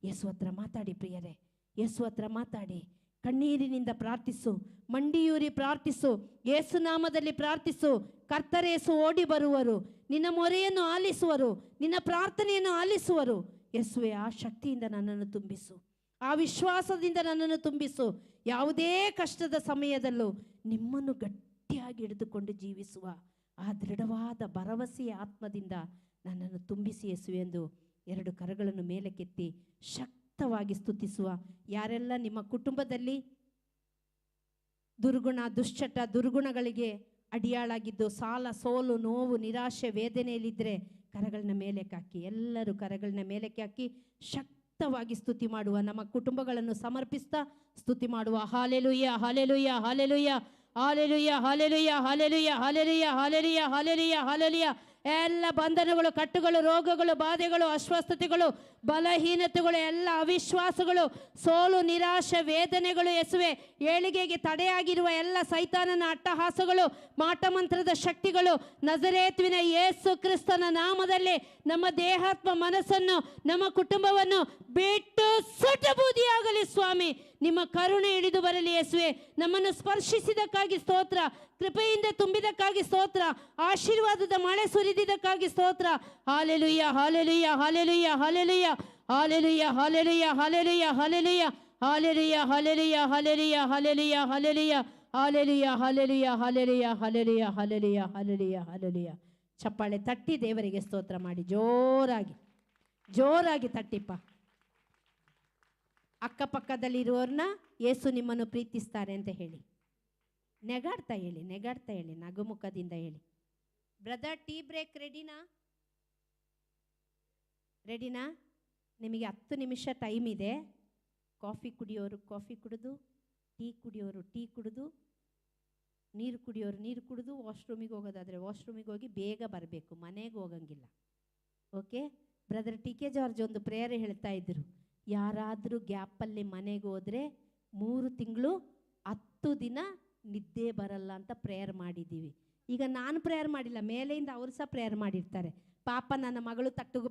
[SPEAKER 5] ಯೇಸು ಹತ್ರ ಮಾತಾಡಿ ಪ್ರಿಯರೇ, ಯೇಸು ಹತ್ರ ಮಾತಾಡಿ. ಕಣ್ಣೀರಿನಿಂದ ಪ್ರಾರ್ಥಿಸು, ಮಂಡಿಯೂರಿ ಪ್ರಾರ್ಥಿಸು, ಯೇಸು ನಾಮದಲ್ಲಿ ಪ್ರಾರ್ಥಿಸು. ಕರ್ತರೇಸು ಓಡಿ ಬರುವರು, ನಿನ್ನ ಮೊರೆಯನ್ನು ಆಲಿಸುವರು, ನಿನ್ನ ಪ್ರಾರ್ಥನೆಯನ್ನು ಆಲಿಸುವರು. ಯೇಸುವೆ, ಆ ಶಕ್ತಿಯಿಂದ ನನ್ನನ್ನು ತುಂಬಿಸು, ಆ ವಿಶ್ವಾಸದಿಂದ ನನ್ನನ್ನು ತುಂಬಿಸು. ಯಾವುದೇ ಕಷ್ಟದ ಸಮಯದಲ್ಲೂ ನಿಮ್ಮನ್ನು ಗಟ್ಟಿಯಾಗಿ ಹಿಡಿದುಕೊಂಡು ಜೀವಿಸುವ ಆ ದೃಢವಾದ ಭರವಸೆಯ ಆತ್ಮದಿಂದ ನನ್ನನ್ನು ತುಂಬಿಸಿ ಯೇಸುವೆ ಎಂದು 2 ಕರಗಳನ್ನು ಮೇಲಕ್ಕೆತ್ತಿ ಶಕ್ತವಾಗಿ ಸ್ತುತಿಸುವ. ಯಾರೆಲ್ಲ ನಿಮ್ಮ ಕುಟುಂಬದಲ್ಲಿ ದುರ್ಗುಣ, ದುಶ್ಚಟ, ದುರ್ಗುಣಗಳಿಗೆ ಅಡಿಯಾಳಾಗಿದ್ದು ಸಾಲ, ಸೋಲು, ನೋವು, ನಿರಾಶೆ, ವೇದನೆಯಲ್ಲಿದ್ದರೆ ಕರಗಳನ್ನ ಮೇಲಕ್ಕೆ ಹಾಕಿ, ಎಲ್ಲರೂ ಕರಗಳನ್ನ ಮೇಲಕ್ಕೆ ಹಾಕಿ ಶಕ್ತವಾಗಿ ಸ್ತುತಿ ಮಾಡುವ. ನಮ್ಮ ಕುಟುಂಬಗಳನ್ನು ಸಮರ್ಪಿಸ್ತಾ ಸ್ತುತಿ ಮಾಡುವ. Hallelujah, hallelujah, hallelujah, hallelujah, hallelujah, hallelujah, hallelujah, hallelujah, hallelujah, hallelujah. ಎಲ್ಲ ಬಂಧನಗಳು, ಕಟ್ಟುಗಳು, ರೋಗಗಳು, ಬಾಧೆಗಳು, ಅಸ್ವಸ್ಥತೆಗಳು, ಬಲಹೀನತೆಗಳು, ಎಲ್ಲ ಅವಿಶ್ವಾಸಗಳು, ಸೋಲು, ನಿರಾಶೆ, ವೇದನೆಗಳು, ಯೇಸುವೆ, ಏಳಿಗೆಗೆ ತಡೆಯಾಗಿರುವ ಎಲ್ಲ ಸೈತಾನನ ಅಟ್ಟಹಾಸಗಳು, ಮಾಟಮಂತ್ರದ ಶಕ್ತಿಗಳು ನಜರೇತುವಿನ ಯೇಸು ಕ್ರಿಸ್ತನ ನಾಮದಲ್ಲಿ ನಮ್ಮ ದೇಹಾತ್ಮ, ಮನಸ್ಸನ್ನು, ನಮ್ಮ ಕುಟುಂಬವನ್ನು ಬಿಟ್ಟು ಸುಟ್ಟು ಬೂದಿಯಾಗಲಿ ಸ್ವಾಮಿ. ನಿಮ್ಮ ಕರುಣೆ ಇಳಿದು ಬರಲಿ ಯೇಸುವೆ. ನಮ್ಮನ್ನು ಸ್ಪರ್ಶಿಸಿದಕ್ಕಾಗಿ ಸ್ತೋತ್ರ, ಕೃಪೆಯಿಂದ ತುಂಬಿದಕ್ಕಾಗಿ ಸ್ತೋತ್ರ, ಆಶೀರ್ವಾದದ ಮಳೆ ಸುರಿದಿದ್ದಕ್ಕಾಗಿ ಸ್ತೋತ್ರ. Hallelujah, hallelujah, hallelujah, hallelujah, hallelujah, hallelujah, hallelujah, hallelujah, hallelujah, hallelujah, hallelujah, hallelujah, hallelujah, hallelujah, hallelujah, hallelujah, hallelujah, hallelujah, hallelujah, hallelujah. ಚಪ್ಪಾಳೆ ತಟ್ಟಿ ದೇವರಿಗೆ ಸ್ತೋತ್ರ ಮಾಡಿ. ಜೋರಾಗಿ ಜೋರಾಗಿ ತಟ್ಟಿಪ್ಪ. ಅಕ್ಕಪಕ್ಕದಲ್ಲಿರುವವ್ರನ್ನ ಯೇಸು ನಿಮ್ಮನ್ನು ಪ್ರೀತಿಸ್ತಾರೆ ಅಂತ ಹೇಳಿ. ನೆಗಾಡ್ತಾ ಹೇಳಿ, ನಗುಮುಖದಿಂದ ಹೇಳಿ. ಬ್ರದರ್, ಟೀ ಬ್ರೇಕ್ ರೆಡಿನಾ? ನಿಮಗೆ 10 ನಿಮಿಷ ಟೈಮ್ ಇದೆ. ಕಾಫಿ ಕುಡಿಯೋರು ಕಾಫಿ ಕುಡಿದು, ಟೀ ಕುಡಿಯೋರು ಟೀ ಕುಡಿದು, ನೀರು ಕುಡಿಯೋರು ನೀರು ಕುಡಿದು, ವಾಶ್ರೂಮಿಗೆ ಹೋಗೋದಾದರೆ ವಾಶ್ರೂಮಿಗೆ ಹೋಗಿ ಬೇಗ ಬರಬೇಕು, ಮನೆಗೆ ಹೋಗಂಗಿಲ್ಲ. Okay? Brother T K George ಒಂದು ಪ್ರೇಯರ್ ಹೇಳ್ತಾ ಇದ್ರು, ಯಾರಾದರೂ ಗ್ಯಾಪಲ್ಲಿ ಮನೆಗೆ ಹೋದರೆ 3 ತಿಂಗಳು 10 ದಿನ ನಿದ್ದೆ ಬರಲ್ಲ ಅಂತ ಪ್ರೇಯರ್ ಮಾಡಿದ್ದೀವಿ. ಈಗ ನಾನು ಪ್ರೇಯರ್ ಮಾಡಿಲ್ಲ, ಮೇಲೆಯಿಂದ ಅವರು ಸಹ ಪ್ರೇಯರ್ ಮಾಡಿರ್ತಾರೆ. ಪಾಪ ನನ್ನ ಮಗಳು ತಟ್ಟುಗು